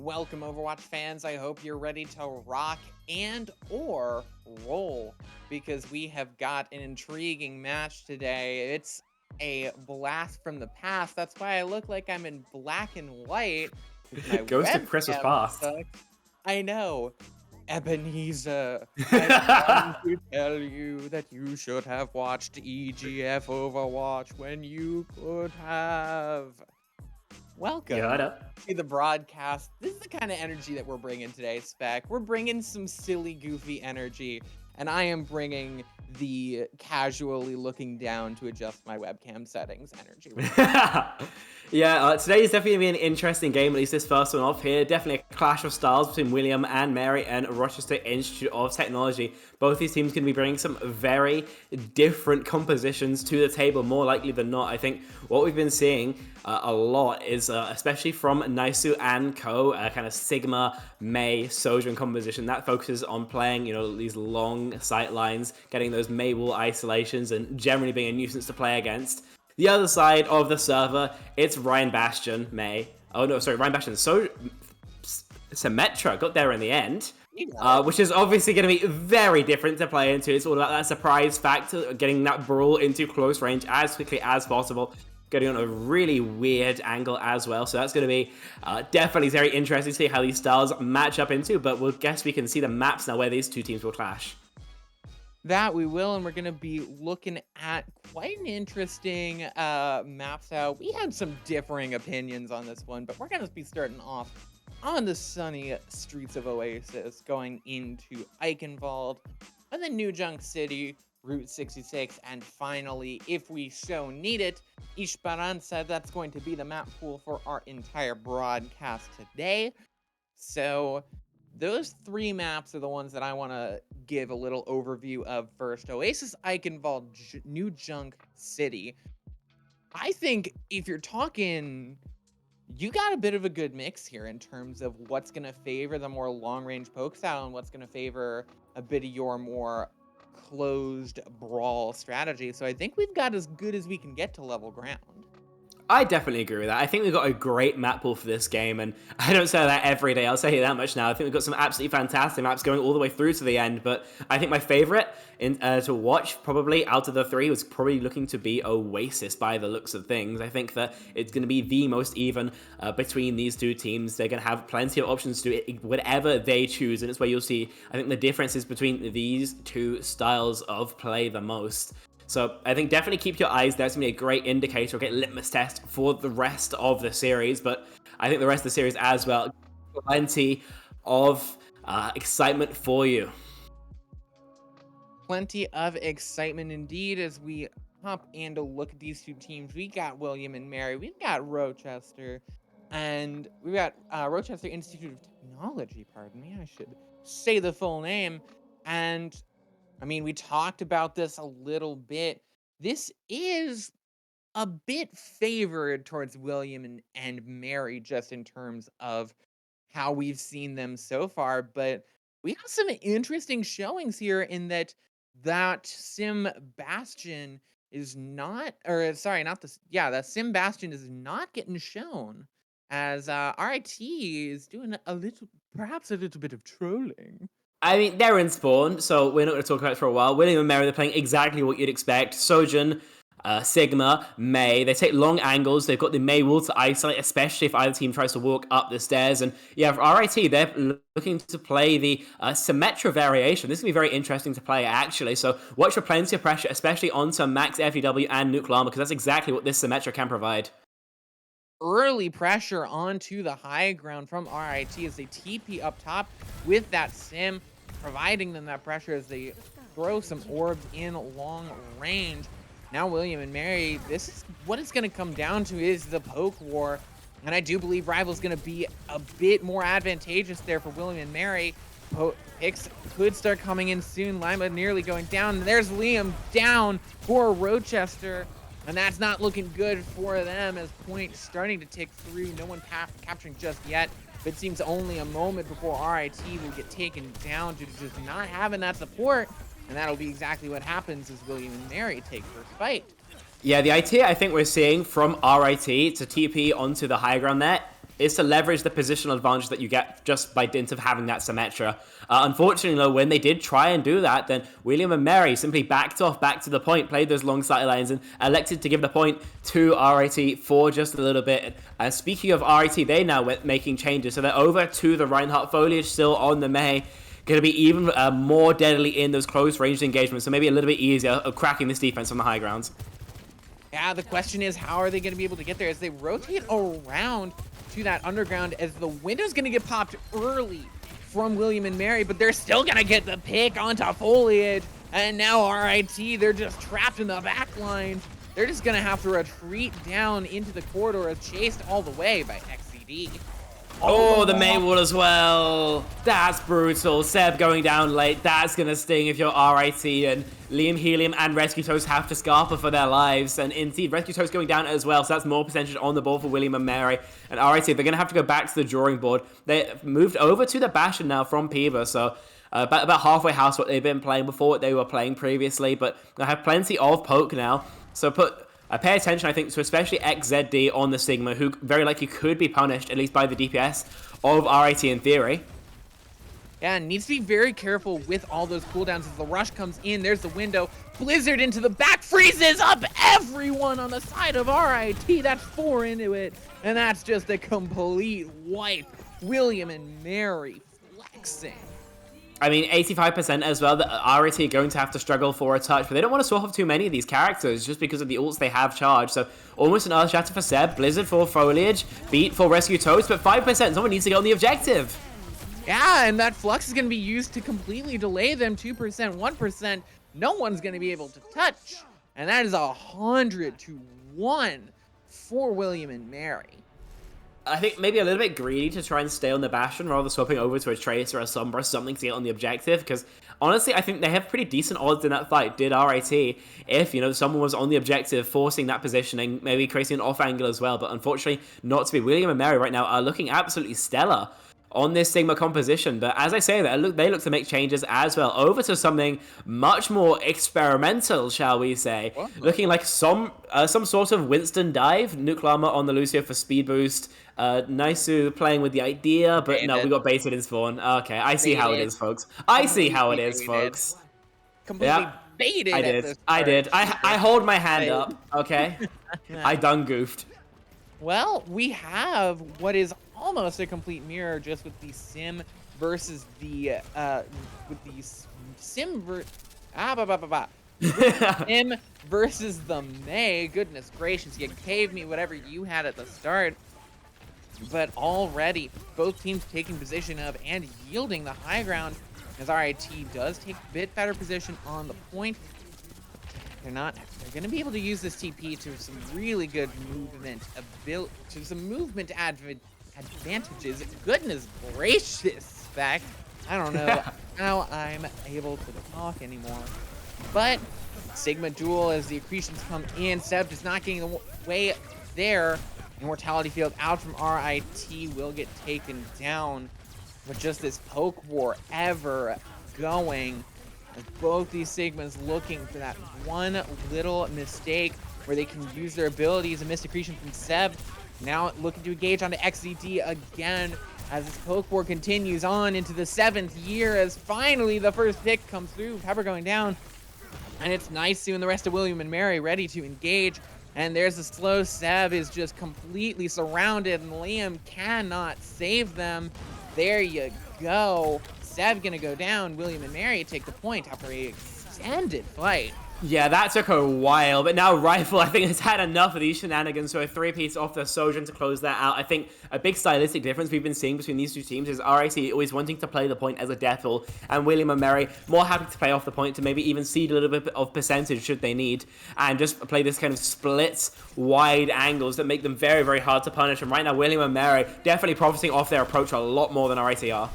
Welcome, Overwatch fans. I hope you're ready to rock and or roll because we have got an intriguing match today. It's a blast from the past. That's why I look like I'm in black and white. My Goes to Christmas past. sucks. I know. Ebenezer, I've come to tell you that you should have watched EGF Overwatch when you could have. Welcome to the broadcast. This is the kind of energy that we're bringing today, Spec. We're bringing some silly, goofy energy, and I am bringing the casually looking down to adjust my webcam settings energy. Yeah, today is definitely going to be an interesting game, at least this first one off here. Definitely a clash of styles between William and Mary and Rochester Institute of Technology. Both these teams can be bringing some very different compositions to the table, more likely than not. I think what we've been seeing a lot is, especially from Naisu and Co, kind of Sigma, Mei, Sojourn composition that focuses on playing, these long sight lines, getting those Mei wall isolations, and generally being a nuisance to play against. The other side of the server, it's Ryan Bastion, Mei. Oh no, sorry, Ryan Bastion. Symmetra got there in the end, which is obviously going to be very different to play into. It's all about that surprise factor, getting that brawl into close range as quickly as possible, getting on a really weird angle as well. So that's going to be definitely very interesting to see how these styles match up into, but we'll guess we can see the maps now where these two teams will clash. That we will, and we're going to be looking at quite an interesting maps out. We had some differing opinions on this one, but we're going to be starting off on the sunny streets of Oasis, going into Eichenwald, and then New Junk City, Route 66, and finally, if we so need it, Esperanza. That's going to be the map pool for our entire broadcast today. So those three maps are the ones that I want to give a little overview of first. Oasis, Eichenwald, New Junk City. I think if you're talking, you got a bit of a good mix here in terms of what's going to favor the more long-range poke style and what's going to favor a bit of your more closed brawl strategy. So I think we've got as good as we can get to level ground. I definitely agree with that. I think we've got a great map pool for this game, and I don't say that every day. I'll say that much now. I think we've got some absolutely fantastic maps going all the way through to the end, but I think my favorite to watch probably out of the three was probably looking to be Oasis by the looks of things. I think that it's going to be the most even between these two teams. They're going to have plenty of options to do whatever they choose, and it's where you'll see, I think, the differences between these two styles of play the most. So I think definitely keep your eyes there. It's going to be a great indicator, a great litmus test for the rest of the series. But I think the rest of the series as well, plenty of excitement for you. Plenty of excitement indeed as we hop and look at these two teams. We got William and Mary. We've got Rochester. And we've got Rochester Institute of Technology, pardon me. I should say the full name. And I mean, we talked about this a little bit. This is a bit favored towards William and Mary just in terms of how we've seen them so far. But we have some interesting showings here in that Sim Bastion is not, or sorry, not this. Yeah, that Sim Bastion is not getting shown as RIT is doing perhaps a little bit of trolling. I mean, they're in spawn, so we're not going to talk about it for a while. William and Mary, they're playing exactly what you'd expect. Sojourn, Sigma, Mei, they take long angles. They've got the Mei wall to isolate, especially if either team tries to walk up the stairs. And yeah, for RIT, they're looking to play the Symmetra variation. This is going to be very interesting to play, actually. So watch for plenty of pressure, especially onto Max FEW and Nuclear Armor, because that's exactly what this Symmetra can provide. Early pressure onto the high ground from RIT as they TP up top with that Sim, providing them that pressure as they throw some orbs in long range. Now William and Mary, this is what it's going to come down to, is the poke war. And I do believe Rival's going to be a bit more advantageous there for William and Mary. Picks could start coming in soon. Lima nearly going down. There's Liam down for Rochester. And that's not looking good for them as points starting to tick through. No one capturing just yet. But it seems only a moment before RIT will get taken down due to just not having that support. And that'll be exactly what happens as William and Mary take first fight. Yeah, the idea I think we're seeing from RIT to TP onto the high ground there is to leverage the positional advantage that you get just by dint of having that Symmetra. Unfortunately, though, when they did try and do that, then William and Mary simply backed off back to the point, played those long sight lines, and elected to give the point to RIT for just a little bit. And speaking of RIT, they now went making changes, so they're over to the Reinhardt Foliage still on the Mei. Going to be even more deadly in those close ranged engagements, so maybe a little bit easier of cracking this defense on the high grounds. Yeah, the question is, how are they going to be able to get there as they rotate around to that underground, as the window's going to get popped early from William and Mary, but they're still going to get the pick onto Foliage. And now RIT, they're just trapped in the back line. They're just going to have to retreat down into the corridor, as chased all the way by XCD. Oh, the Mei wall as well. That's brutal. Seb going down late. That's going to sting if you're RIT. And Liam, Helium, and Rescue Toast have to scarper for their lives. And indeed, Rescue Toast going down as well. So that's more percentage on the board for William and Mary. And RIT, they're going to have to go back to the drawing board. They moved over to the Bastion now from Piva. So about halfway house what they've been playing before, what they were playing previously. But they have plenty of poke now. So pay attention, I think, to especially XZD on the Sigma, who very likely could be punished, at least by the DPS of RIT in theory. Yeah, and needs to be very careful with all those cooldowns as the rush comes in. There's the window. Blizzard into the back, freezes up everyone on the side of RIT. That's 4 into it, and that's just a complete wipe. William and Mary flexing. I mean, 85% as well, that RIT are going to have to struggle for a touch, but they don't want to swap off too many of these characters just because of the ults they have charged. So almost another shatter for Seb, Blizzard for Foliage, Beat for Rescue Toast, but 5%, someone needs to get on the objective. Yeah, and that Flux is going to be used to completely delay them. 2%, 1%, no one's going to be able to touch. And that is 100 to 1 for William and Mary. I think maybe a little bit greedy to try and stay on the Bastion rather than swapping over to a Trace or a Sombra, something to get on the objective, because honestly, I think they have pretty decent odds in that fight, did RIT, if, someone was on the objective, forcing that positioning, maybe creating an off angle as well, but unfortunately not to be. William and Mary right now are looking absolutely stellar on this Sigma composition, but as I say that, they look to make changes as well, over to something much more experimental, shall we say, looking like some sort of Winston dive, nuclear armor on the Lucio for speed boost, Naisu playing with the idea, but no, we got baited in spawn. Okay, I see how it is, folks. I see how it is, folks. Completely baited. I did. I hold my hand up, okay? I done goofed. Well, we have what is almost a complete mirror, just with the Sim versus the Sim versus the Mei. Goodness gracious, you gave me whatever you had at the start. But already, both teams taking position of and yielding the high ground, as RIT does take a bit better position on the point. They're going to be able to use this TP to some really good movement, movement advantages. Goodness gracious, Spec. I don't know how I'm able to talk anymore. But Sigma duel as the accretions come in. Seb just not getting away there. Immortality Field out from RIT will get taken down. But just this poke war ever going. As both these Sigmas looking for that one little mistake where they can use their abilities. A missed accretion from Seb. Now looking to engage onto XZD again as this poke war continues on into the 7th year, as finally the first pick comes through. Pepper going down. And it's Naisu and the rest of William and Mary ready to engage. And there's the slow. Seb is just completely surrounded, and Liam cannot save them. There you go. Seb gonna go down. William and Mary take the point after a extended fight. Yeah, that took a while, but now Rifle, I think, has had enough of these shenanigans, so a 3-piece off the Sojourn to close that out. I think a big stylistic difference we've been seeing between these two teams is RIT always wanting to play the point as a deathful, and William and Mary more happy to play off the point to maybe even cede a little bit of percentage should they need, and just play this kind of splits wide angles that make them very, very hard to punish. And right now, William and Mary definitely profiting off their approach a lot more than RIT are.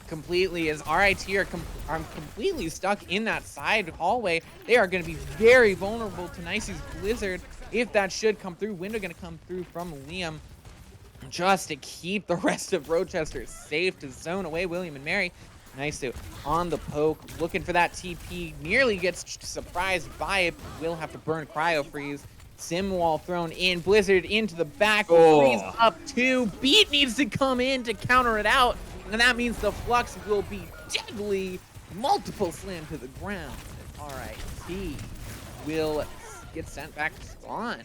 Completely, as RIT are completely stuck in that side hallway. They are going to be very vulnerable to Naisu's Blizzard if that should come through. Window going to come through from Liam just to keep the rest of Rochester safe, to zone away William and Mary. Naisu on the poke, looking for that TP, nearly gets surprised by it, will have to burn Cryo Freeze Sim wall thrown in. Blizzard into the back. Oh. Freeze up 2. Beat needs to come in to counter it out. And that means the Flux will be deadly. Multiple slam to the ground. RIT will get sent back to spawn.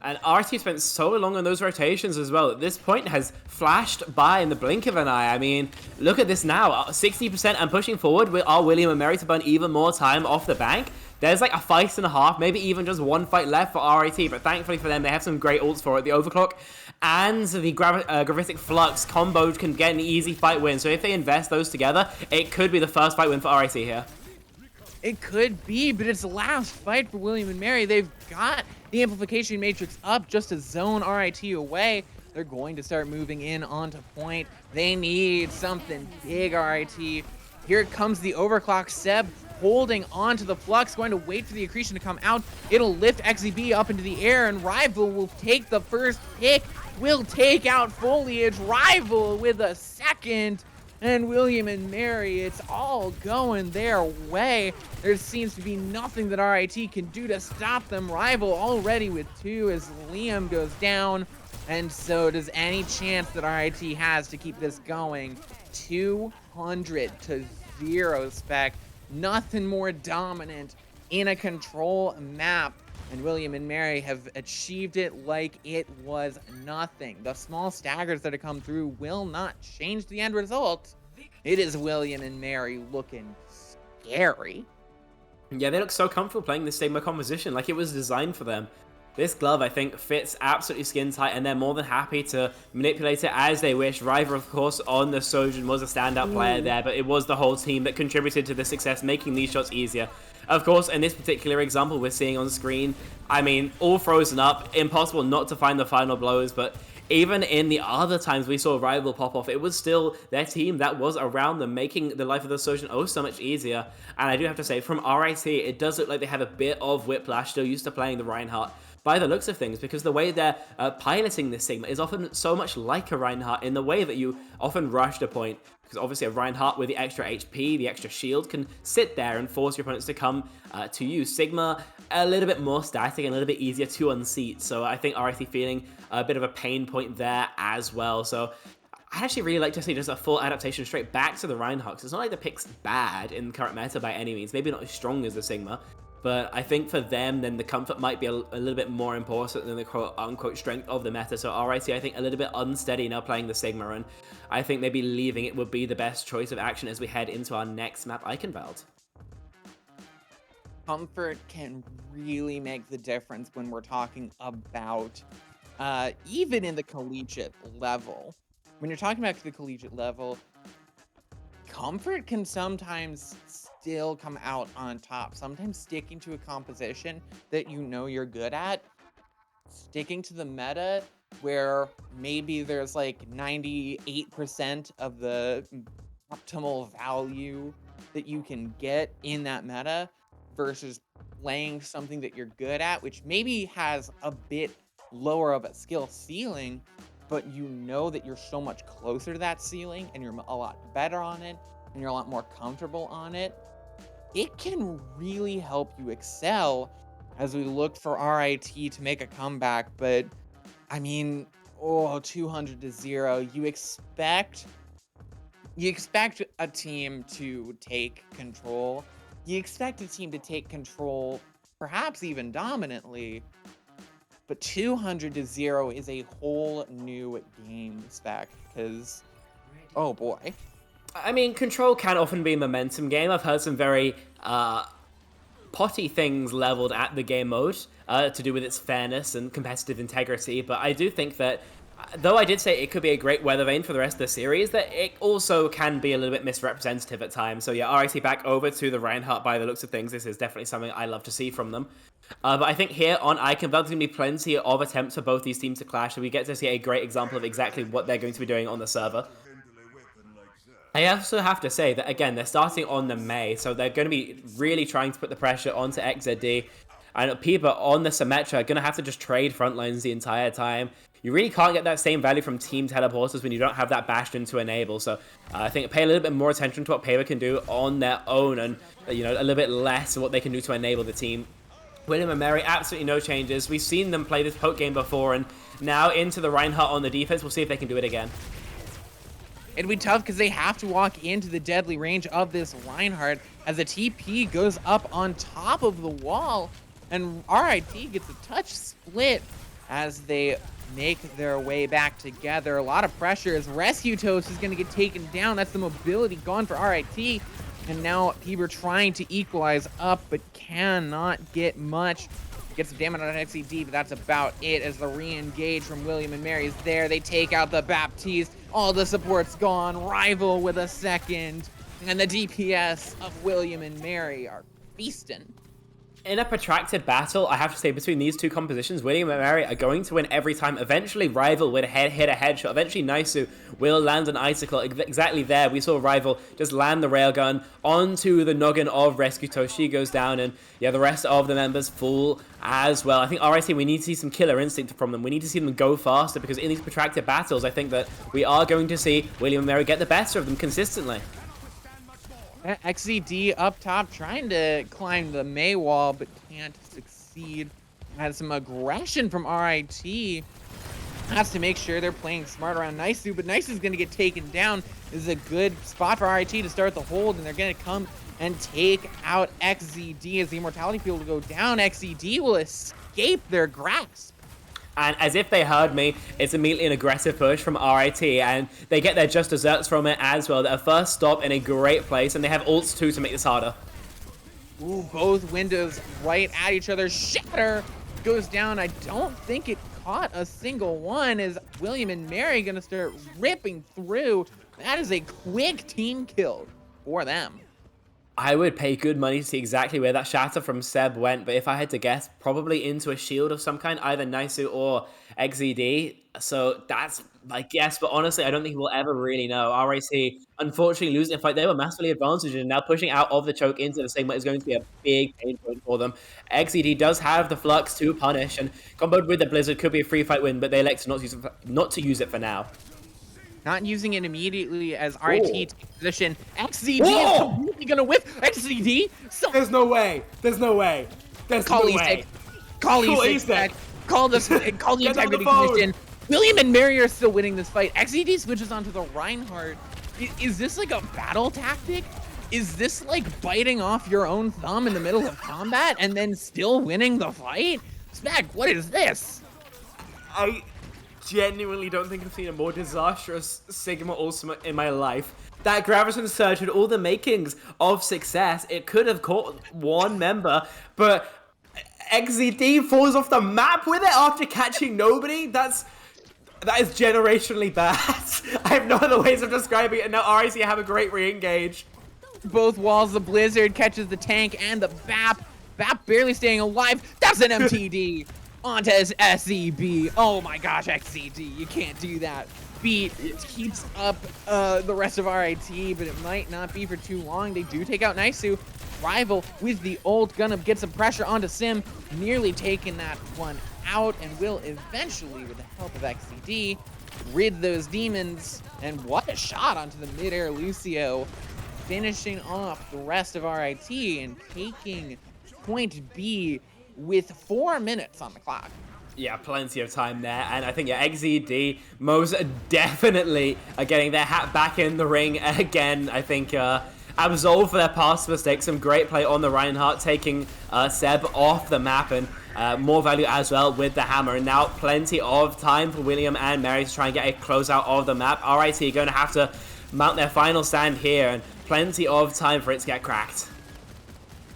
And RT spent so long on those rotations as well. At this point has flashed by in the blink of an eye. I mean, look at this now. 60% and pushing forward with our William and Mary to burn even more time off the bank. There's like a fight and a half, maybe even just one fight left for RIT, but thankfully for them, they have some great ults for it. The Overclock and the Gravitic Flux combo can get an easy fight win. So if they invest those together, it could be the first fight win for RIT here. It could be, but it's the last fight for William and Mary. They've got the amplification matrix up just to zone RIT away. They're going to start moving in onto point. They need something big, RIT. Here comes the overclock. Seb holding on to the Flux, going to wait for the accretion to come out. It'll lift XZB up into the air, and Rival will take the first pick. Will take out Foliage. Rival with a second. And William and Mary, it's all going their way. There seems to be nothing that RIT can do to stop them. Rival already with 2 as Liam goes down. And so does any chance that RIT has to keep this going. 200-0 spec. Nothing more dominant in a control map. And William and Mary have achieved it like it was nothing. The small staggers that have come through will not change the end result. It is William and Mary looking scary. Yeah, they look so comfortable playing this Sigma composition, like it was designed for them. This glove, I think, fits absolutely skin tight, and they're more than happy to manipulate it as they wish. River, of course, on the Sojourn was a standout player there, but it was the whole team that contributed to the success, making these shots easier. Of course, in this particular example we're seeing on screen, I mean, all frozen up, impossible not to find the final blows, but even in the other times we saw Rival pop off, it was still their team that was around them, making the life of the Sojourn oh so much easier. And I do have to say, from RIT, it does look like they have a bit of whiplash, still used to playing the Reinhardt, by the looks of things, because the way they're piloting this Sigma is often so much like a Reinhardt in the way that you often rush the point. Because obviously a Reinhardt with the extra HP, the extra shield, can sit there and force your opponents to come to you. Sigma, a little bit more static and a little bit easier to unseat. So I think RIT feeling a bit of a pain point there as well. So I'd actually really like to see just a full adaptation straight back to the Reinhardt. It's not like the pick's bad in the current meta by any means. Maybe not as strong as the Sigma. But I think for them, then the comfort might be a little bit more important than the quote-unquote strength of the meta. So RIT, I think, a little bit unsteady now playing the Sigma, and I think maybe leaving it would be the best choice of action as we head into our next map, Eichenwald. Comfort can really make the difference when we're talking about, even in the collegiate level. When you're talking about the collegiate level, comfort can sometimes still come out on top. Sometimes sticking to a composition that you know you're good at, sticking to the meta where maybe there's like 98% of the optimal value that you can get in that meta versus playing something that you're good at, which maybe has a bit lower of a skill ceiling, but you know that you're so much closer to that ceiling and you're a lot better on it and you're a lot more comfortable on it. It can really help you excel as we look for RIT to make a comeback. But I mean, 200-0. You expect a team to take control. You expect a team to take control, perhaps even dominantly. But 200-0 is a whole new game spec because, oh boy. I mean, Control can often be a momentum game. I've heard some very potty things leveled at the game mode to do with its fairness and competitive integrity, but I do think that, though I did say it could be a great weather vane for the rest of the series, that it also can be a little bit misrepresentative at times. So yeah, RIT back over to the Reinhardt by the looks of things. This is definitely something I love to see from them. But I think here on Eichenwald, there's going to be plenty of attempts for both these teams to clash, and we get to see a great example of exactly what they're going to be doing on the server. I also have to say that, again, they're starting on the Mei, so they're going to be really trying to put the pressure onto XZD. And people on the Symmetra are going to have to just trade front lines the entire time. You really can't get that same value from team teleporters when you don't have that Bastion to enable. So I think pay a little bit more attention to what Paver can do on their own, and a little bit less what they can do to enable the team. William and Mary, absolutely no changes. We've seen them play this poke game before, and now into the Reinhardt on the defense. We'll see if they can do it again. It'd be tough because they have to walk into the deadly range of this Reinhardt as the TP goes up on top of the wall, and RIT gets a touch split as they make their way back together. A lot of pressure as Rescue Toast is going to get taken down. That's the mobility gone for RIT. And now Bieber trying to equalize up, but cannot get much. Gets some damage on XCD, but that's about it as the re-engage from William and Mary is there. They take out the Baptiste. All the support's gone. Rival with a second. And the DPS of William and Mary are feasting. In a protracted battle, I have to say, between these two compositions, William and Mary are going to win every time. Eventually, Rival will hit a headshot. Eventually, Naisu will land an Icicle. Exactly there, we saw Rival just land the railgun onto the noggin of Rescue Toast. She goes down, and yeah, the rest of the members fall as well. I think RIT, we need to see some killer instinct from them. We need to see them go faster, because in these protracted battles, I think that we are going to see William and Mary get the better of them consistently. XCD up top trying to climb the May wall, but can't succeed. Had some aggression from RIT. Has to make sure they're playing smart around Naisu, but Naisu is going to get taken down. This is a good spot for RIT to start the hold, and they're going to come and take out XZD as the Immortality Field will go down. XZD will escape their grasp. And as if they heard me, it's immediately an aggressive push from RIT, and they get their just desserts from it as well. Their first stop in a great place, and they have ults too to make this harder. Ooh, both windows right at each other. Shatter goes down. I don't think it caught a single one. Is William and Mary gonna start ripping through? That is a quick team kill for them. I would pay good money to see exactly where that shatter from Seb went, but if I had to guess, probably into a shield of some kind, either Naisu or XZD. So that's my guess, but honestly, I don't think we'll ever really know. RIT, unfortunately, losing a fight. They were massively advantaged, and now pushing out of the choke into the same way is going to be a big pain point for them. XZD does have the Flux to punish, and comboed with the Blizzard could be a free fight win, but they elect to not to use it for now. Not using it immediately as RIT takes position. XZD is completely gonna whip XZD. So There's no way. There's no way. There's no way. Call E6. Call the integrity position. William and Mary are still winning this fight. XZD switches onto the Reinhardt. Is this like a battle tactic? Is this like biting off your own thumb in the middle of combat and then still winning the fight? Spec, what is this? I genuinely don't think I've seen a more disastrous Sigma ultimate in my life. That Graviton Surge had all the makings of success. It could have caught one member, but XZD falls off the map with it after catching nobody. That is generationally bad. I have no other ways of describing it, and now RIC have a great re-engage. Both walls, the Blizzard catches the tank and the BAP. BAP barely staying alive. That's an MTD. Onto his SEB. Oh my gosh, XCD, you can't do that. Beat keeps up the rest of RIT, but it might not be for too long. They do take out Naisu. Rival with the ult, gonna get some pressure onto Sim, nearly taking that one out, and will eventually, with the help of XCD, rid those demons. And what a shot onto the mid-air Lucio, finishing off the rest of RIT and taking point B with 4 minutes on the clock. Yeah, plenty of time there, and I think XZD most definitely are getting their hat back in the ring again. I think absolved for their past mistakes. Some great play on the Reinhardt, taking Seb off the map, and more value as well with the hammer. And now plenty of time for William and Mary to try and get a closeout of the map. RIT going to have to mount their final stand here, and plenty of time for it to get cracked.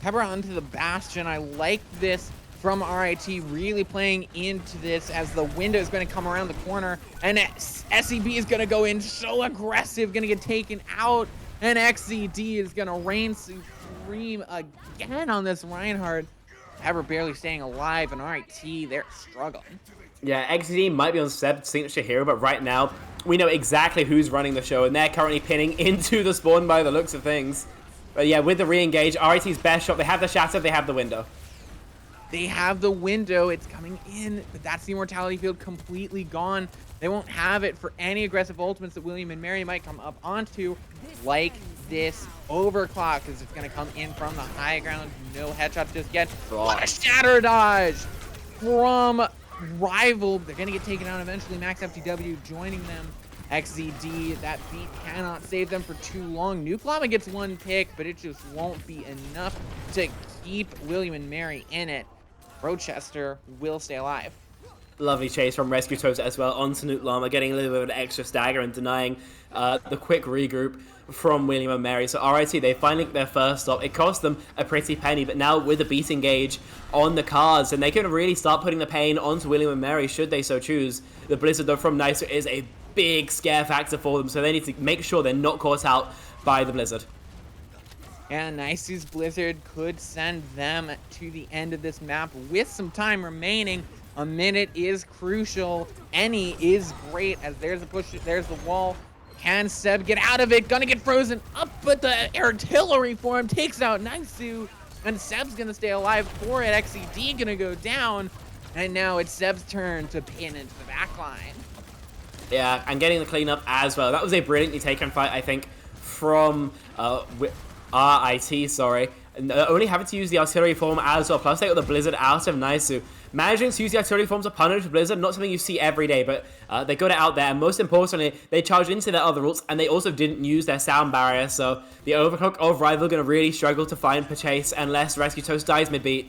Pepper onto the Bastion. I like this from RIT, really playing into this as the window is going to come around the corner, and SEB is going to go in so aggressive, going to get taken out, and XZD is going to reign supreme again on this Reinhardt. Pepper barely staying alive, and RIT, they're struggling. Yeah, XZD might be on Seb's signature hero, but right now, we know exactly who's running the show, and they're currently pinning into the spawn by the looks of things. But yeah, with the re-engage, RIT's best shot. They have the shatter, they have the window. They have the window, it's coming in, but that's the Immortality Field completely gone. They won't have it for any aggressive ultimates that William and Mary might come up onto, like this overclock, because it's going to come in from the high ground. No headshots just yet. What a shatter dodge from Rival. They're going to get taken out eventually. Max FTW joining them. XZD, that beat cannot save them for too long. Nuke Llama gets one pick, but it just won't be enough to keep William and Mary in it. Rochester will stay alive. Lovely chase from Rescue Toast as well onto Nuke Llama, getting a little bit of an extra stagger and denying the quick regroup from William and Mary. So RIT, they finally get their first stop. It cost them a pretty penny, but now with the beating gauge on the cards, and they can really start putting the pain onto William and Mary should they so choose. The Blizzard though from Nicer is a big scare factor for them, so they need to make sure they're not caught out by the Blizzard. And Nice's Blizzard could send them to the end of this map with some time remaining. A minute is crucial. Any is great, as there's a push, there's the wall. Can Seb get out of it? Gonna get frozen up, but the artillery for him takes out Nisu, and Seb's gonna stay alive for it. XCD gonna go down, and now it's Seb's turn to pin into the backline. Yeah, and getting the cleanup as well. That was a brilliantly taken fight, I think, from RIT, sorry. Only having to use the artillery form as well, plus they got the Blizzard out of Nisu. Managing to use the artillery form to punish Blizzard, not something you see every day, but they got it out there, and most importantly, they charged into their other ults, and they also didn't use their sound barrier, so the overclock of Rival going to really struggle to find Purchase unless Rescue Toast dies mid-beat.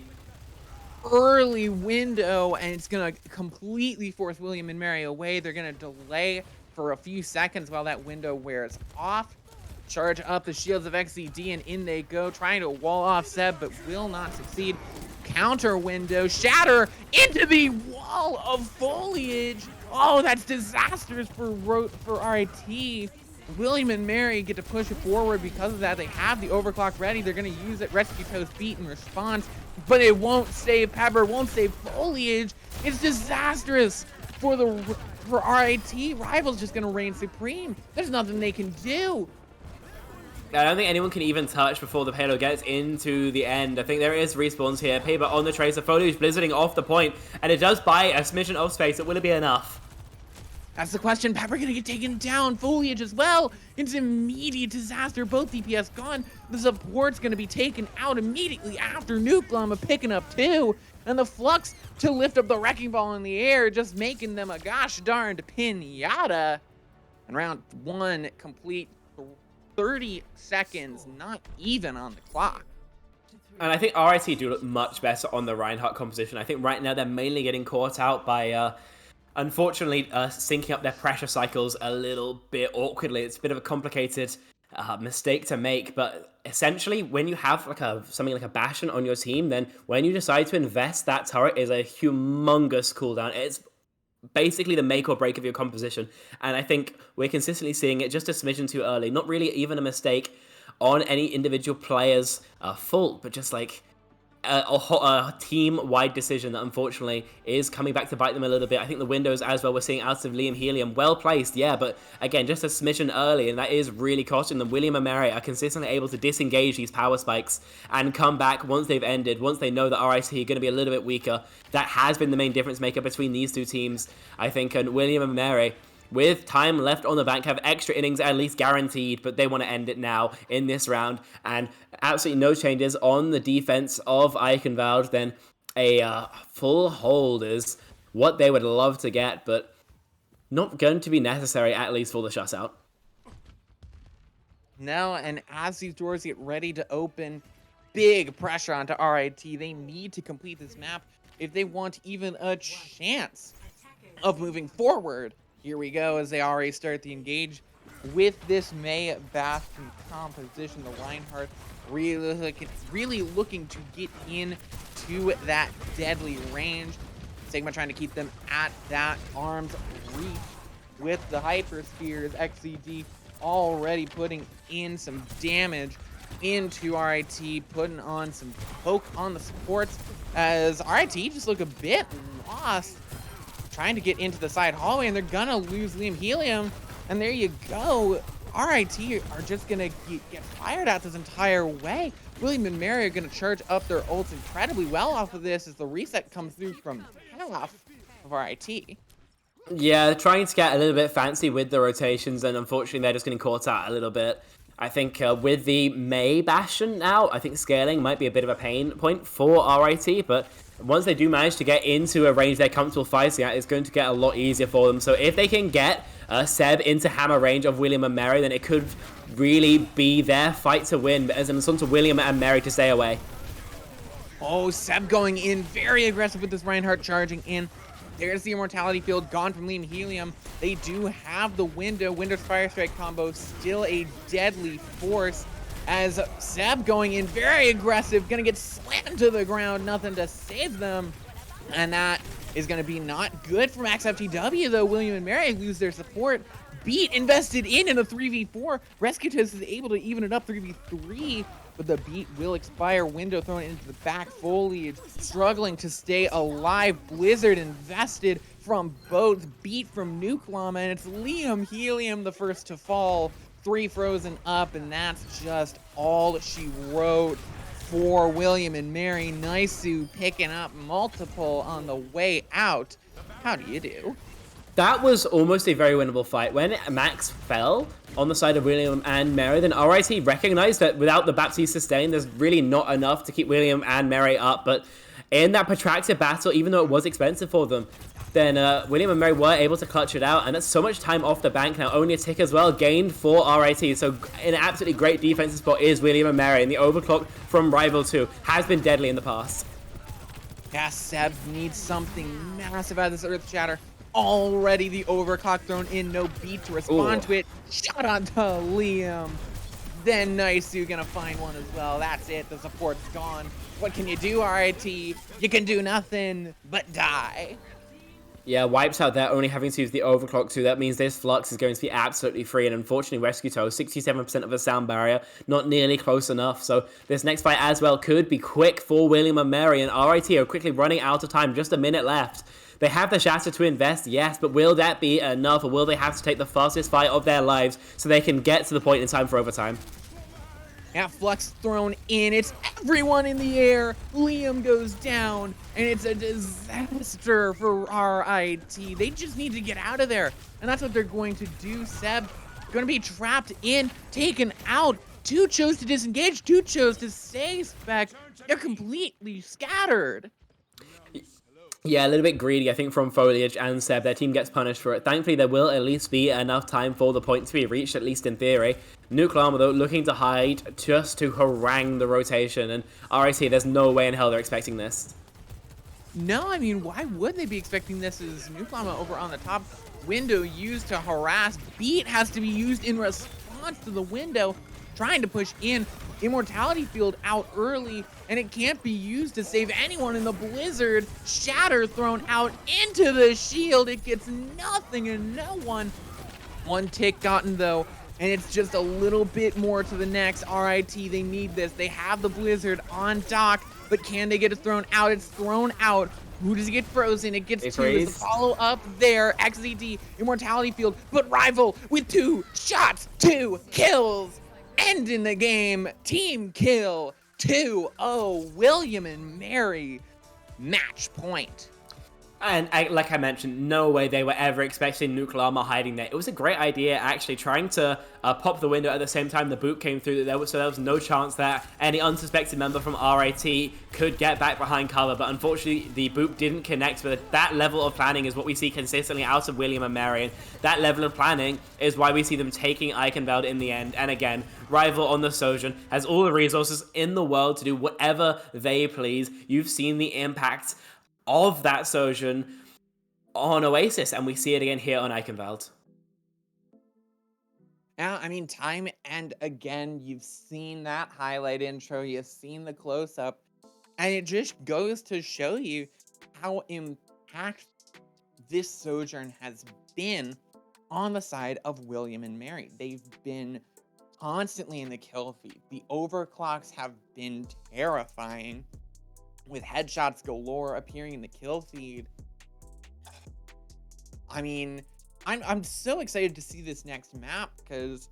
Early window, and it's gonna completely force William and Mary away. They're gonna delay for a few seconds while that window wears off. Charge up the shields of XCD, and in they go, trying to wall off Seb, but will not succeed. Counter window, shatter into the wall of foliage. Oh, that's disastrous for RIT. William and Mary get to push it forward because of that. They have the overclock ready. They're going to use it. Rescue Toast beat in response, but it won't save Pepper, won't save foliage. It's disastrous for RIT. Rival's just going to reign supreme. There's nothing they can do. I don't think anyone can even touch before the payload gets into the end. I think there is respawns here. Paper on the tracer, foliage blizzarding off the point, and it does buy a smidgen of space. Will it be enough? That's the question. Pepper gonna get taken down. Foliage as well. It's immediate disaster. Both DPS gone. The support's gonna be taken out immediately after Nuke Llama picking up two. And the Flux to lift up the Wrecking Ball in the air, just making them a gosh darned pinata. And round one complete. 30 seconds, not even on the clock. And I think RIT do look much better on the Reinhardt composition. I think right now they're mainly getting caught out by, unfortunately, syncing up their pressure cycles a little bit awkwardly. It's a bit of a complicated mistake to make, but essentially when you have like something like a Bastion on your team, then when you decide to invest, that turret is a humongous cooldown. It's basically the make or break of your composition, and I think we're consistently seeing it just a smidgen too early. Not really even a mistake on any individual player's fault, but just like a team-wide decision that unfortunately is coming back to bite them a little bit. I think the windows as well we're seeing out of Liam Helium, well placed, yeah, but again, just a smidgen early, and that is really costing them. William and Mary are consistently able to disengage these power spikes and come back once they've ended, once they know that RIT are going to be a little bit weaker. That has been the main difference maker between these two teams, I think, and William and Mary, with time left on the bank, have extra innings at least guaranteed, but they want to end it now in this round. And absolutely no changes on the defense of Eichenwald. Then a full hold is what they would love to get, but not going to be necessary, at least for the shutout. No, and as these doors get ready to open, big pressure onto RIT. They need to complete this map if they want even a chance of moving forward. Here we go as they already start the engage with this May Bastion composition. The Reinhardt really looking to get into that deadly range. Sigma trying to keep them at that arm's reach with the Hyper Spears. XCD already putting in some damage into RIT, putting on some poke on the supports as RIT just look a bit lost, trying to get into the side hallway, and they're gonna lose Liam Helium. And there you go. RIT are just gonna get fired at this entire way. William and Mary are gonna charge up their ults incredibly well off of this as the reset comes through from half of RIT. Yeah, trying to get a little bit fancy with the rotations, and unfortunately, they're just getting caught out a little bit. I think with the May Bastion now, I think scaling might be a bit of a pain point for RIT, but once they do manage to get into a range they're comfortable fighting at, it's going to get a lot easier for them. So if they can get Seb into hammer range of William and Mary, then it could really be their fight to win, as it's on to William and Mary to stay away. Oh, Seb going in very aggressive with this Reinhardt charging in. There's the Immortality Field gone from Liam Helium. They do have the Windows Fire Strike combo, still a deadly force. As Seb going in very aggressive, gonna get slammed to the ground, nothing to save them. And that is gonna be not good for Max FTW though. William and Mary lose their support. Beat invested in a 3v4. Rescutus is able to even it up 3v3. But the beat will expire. Window thrown into the back foliage, struggling to stay alive. Blizzard invested from both. Beat from Nuklama, and it's Liam Helium the first to fall. 3 frozen up, and that's just all she wrote for William and Mary. Naisu picking up multiple on the way out. How do you do? That was almost a very winnable fight. When Max fell on the side of William and Mary, then RIT recognized that without the Baptiste sustain, there's really not enough to keep William and Mary up. But in that protracted battle, even though it was expensive for them, then William and Mary were able to clutch it out. And that's so much time off the bank now. Only a tick as well gained for RIT. So an absolutely great defensive spot is William and Mary. And the overclock from Rival 2 has been deadly in the past. Yeah, Seb needs something massive out of this Earth Shatter. Already the overclock thrown in, no beat to respond to it. Shot onto Liam. Then Naisu gonna find one as well. That's it, the support's gone. What can you do, RIT? You can do nothing but die. Yeah, wipes out there, only having to use the overclock too. That means this Flux is going to be absolutely free. And unfortunately, Rescue Toe, 67% of a sound barrier, not nearly close enough. So this next fight as well could be quick for William and Mary. And RIT are quickly running out of time, just a minute left. They have the Shatter to invest, yes, but will that be enough, or will they have to take the fastest fight of their lives so they can get to the point in time for overtime? Yeah, Flux thrown in. It's everyone in the air. Liam goes down, and it's a disaster for RIT. They just need to get out of there, and that's what they're going to do. Seb going to be trapped in, taken out. 2 chose to disengage, 2 chose to stay spec. They're completely scattered. Yeah, a little bit greedy, I think, from Foliage and Seb. Their team gets punished for it. Thankfully, there will at least be enough time for the point to be reached, at least in theory. Nuklama, though, looking to hide just to harangue the rotation. And RIT, there's no way in hell they're expecting this. No, I mean, why would they be expecting this? As Nuklama over on the top, Window used to harass. Beat has to be used in response to the Window, trying to push in. Immortality Field out early, and it can't be used to save anyone in the Blizzard. Shatter thrown out into the shield. It gets nothing and no one. 1 tick gotten though, and it's just a little bit more to the next. RIT, they need this. They have the Blizzard on dock, but can they get it thrown out? It's thrown out. Who does it get frozen? It gets 2. There's a follow up there. XZD, Immortality Field, but Rival with 2 shots, 2 kills. Ending the game, team kill, 2-0, William and Mary, match point. And like I mentioned, no way they were ever expecting Nuklama hiding there. It was a great idea, actually, trying to pop the window at the same time the boot came through. So there was no chance that any unsuspected member from RIT could get back behind cover. But unfortunately, the boot didn't connect. But that level of planning is what we see consistently out of William and Mary. And that level of planning is why we see them taking Eichenfeld in the end. And again, Rival on the Sojourn has all the resources in the world to do whatever they please. You've seen the impact of that Sojourn on Oasis, and we see it again here on Eichenfeld. Yeah, I mean, time and again, you've seen that highlight intro, you've seen the close-up, and it just goes to show you how impactful this Sojourn has been on the side of William and Mary. They've been constantly in the kill feed. The overclocks have been terrifying, with headshots galore appearing in the kill feed. I mean, I'm so excited to see this next map, because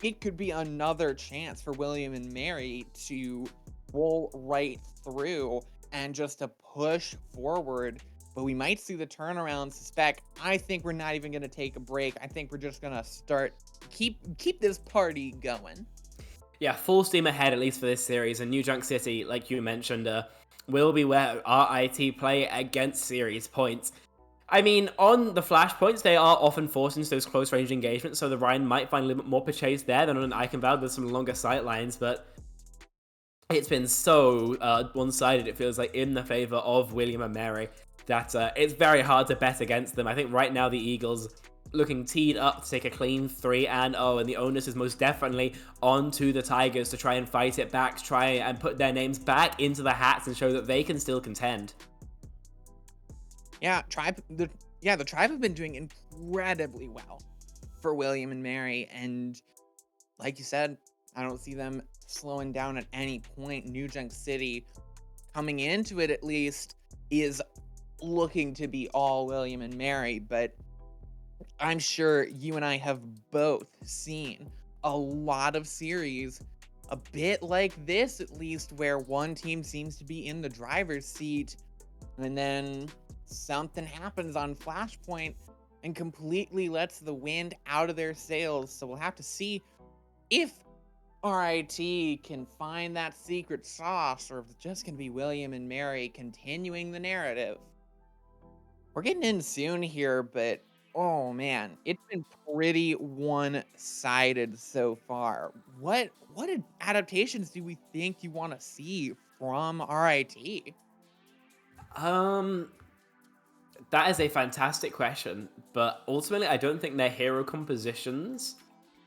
it could be another chance for William and Mary to roll right through and just to push forward but we might see the turnaround. Suspect. I think we're not even going to take a break. I think we're just going to keep this party going. Yeah, full steam ahead, at least for this series. And New Junk City, like you mentioned, will be where RIT play against series points. I mean, on the flashpoints, they are often forced into those close-range engagements, so the Rhine might find a little bit more purchase there than on an Eichenwald with some longer sight lines, but it's been so one-sided, it feels like, in the favor of William and Mary, that it's very hard to bet against them. I think right now the Eagles looking teed up to take a clean 3-0, and the onus is most definitely onto the Tigers to try and fight it back, try and put their names back into the hats and show that they can still contend. Yeah, the Tribe have been doing incredibly well for William and Mary, and like you said, I don't see them slowing down at any point. New Junk City, coming into it at least, is looking to be all William and Mary, but I'm sure you and I have both seen a lot of series a bit like this, at least, where one team seems to be in the driver's seat and then something happens on Flashpoint and completely lets the wind out of their sails. So we'll have to see if RIT can find that secret sauce, or if it's just going to be William and Mary continuing the narrative. We're getting in soon here, but oh man, it's been pretty one-sided so far. What adaptations do we think you want to see from RIT? That is a fantastic question, but ultimately I don't think their hero compositions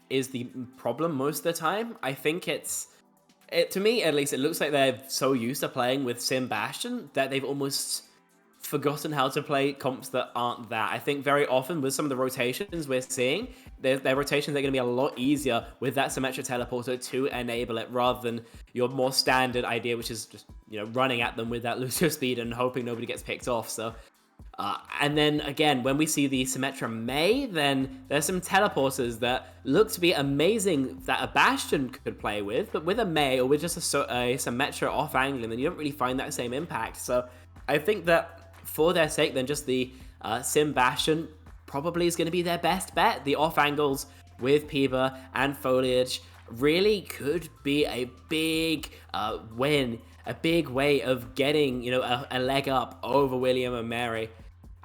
is the problem most of the time. I think to me at least, it looks like they're so used to playing with Sim Bastion that they've almost forgotten how to play comps that aren't that. I think very often with some of the rotations we're seeing, their rotations are going to be a lot easier with that Symmetra teleporter to enable it, rather than your more standard idea, which is just, running at them with that Lucio speed and hoping nobody gets picked off. So and then again, when we see the Symmetra Mei, then there's some teleporters that look to be amazing that a Bastion could play with, but with a Mei or with just a Symmetra off angling, then you don't really find that same impact. So I think that for their sake, then just the Sim Bastion probably is going to be their best bet. The off angles with Piba and Foliage really could be a big win, a big way of getting, a leg up over William and Mary.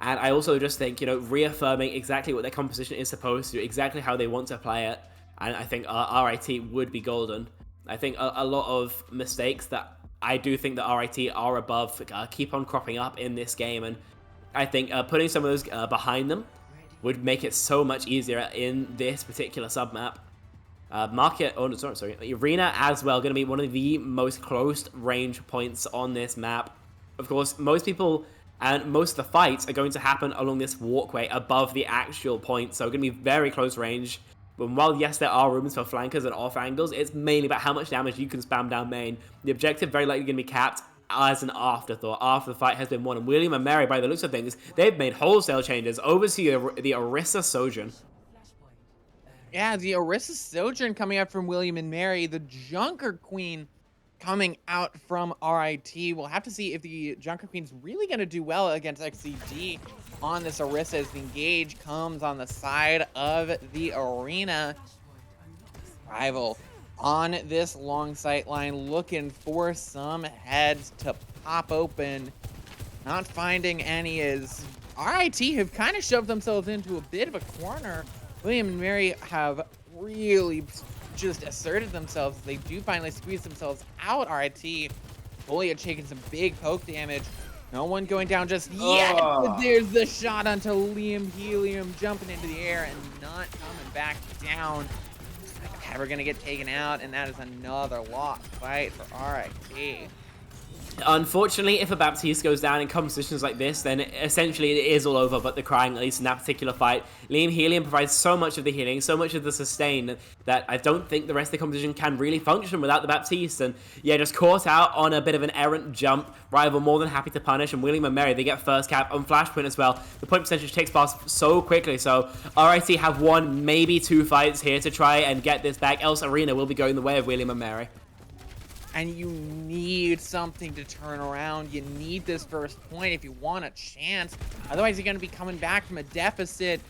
And I also just think, reaffirming exactly what their composition is supposed to, exactly how they want to play it. And I think RIT would be golden. I think a lot of mistakes that I do think that RIT are above keep on cropping up in this game. And I think putting some of those behind them would make it so much easier in this particular submap. Arena as well, going to be one of the most close range points on this map. Of course, most people and most of the fights are going to happen along this walkway above the actual point, so going to be very close range. But while, yes, there are rooms for flankers and off angles, it's mainly about how much damage you can spam down main. The objective very likely going to be capped as an afterthought after the fight has been won. And William and Mary, by the looks of things, they've made wholesale changes over to the Orisa Sojourn. Yeah, the Orisa Sojourn coming up from William and Mary. The Junker Queen coming out from RIT. We'll have to see if the Junker Queen's really going to do well against XCD on this Orisa, as the engage comes on the side of the arena. Rival on this long sight line, looking for some heads to pop open. Not finding any, as RIT have kind of shoved themselves into a bit of a corner. William and Mary have really just asserted themselves. They do finally squeeze themselves out. RIT Foliage taking some big poke damage. No one going down just yet, but there's the shot onto Liam Helium, jumping into the air and not coming back down. We're gonna get taken out, and that is another lost fight for RIT. Unfortunately, if a Baptiste goes down in compositions like this, then essentially it is all over but the crying, at least in that particular fight. Liam Helium provides so much of the healing, so much of the sustain, that I don't think the rest of the composition can really function without the Baptiste. And yeah, just caught out on a bit of an errant jump. Rival more than happy to punish, and William and Mary, they get first cap on Flashpoint as well. The point percentage takes past so quickly, so RIT have won maybe 2 fights here to try and get this back, else Arena will be going the way of William and Mary. and you need something to turn around. You need this first point if you want a chance. Otherwise, you're going to be coming back from a deficit.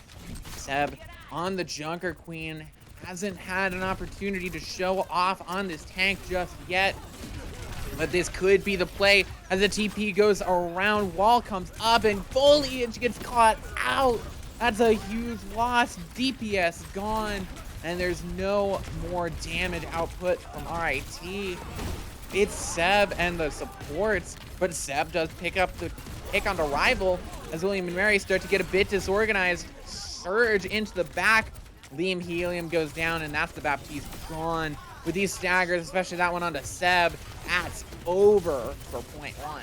Seb on the Junker Queen hasn't had an opportunity to show off on this tank just yet. But this could be the play as the TP goes around, wall comes up, and Foliage gets caught out. That's a huge loss. DPS gone, and there's no more damage output from RIT. It's Seb and the supports, but Seb does pick up the pick on the rival as William and Mary start to get a bit disorganized. Surge into the back. Liam Helium goes down, and that's the Baptiste gone. With these staggers, especially that one onto Seb, that's over for point one.